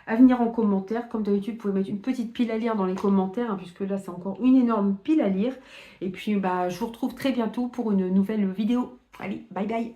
à venir en commentaire. Comme d'habitude, vous pouvez mettre une petite pile à lire dans les commentaires, hein, puisque là, c'est encore une énorme pile à lire. Et puis, bah, je vous retrouve très bientôt pour une nouvelle vidéo. Allez, bye bye!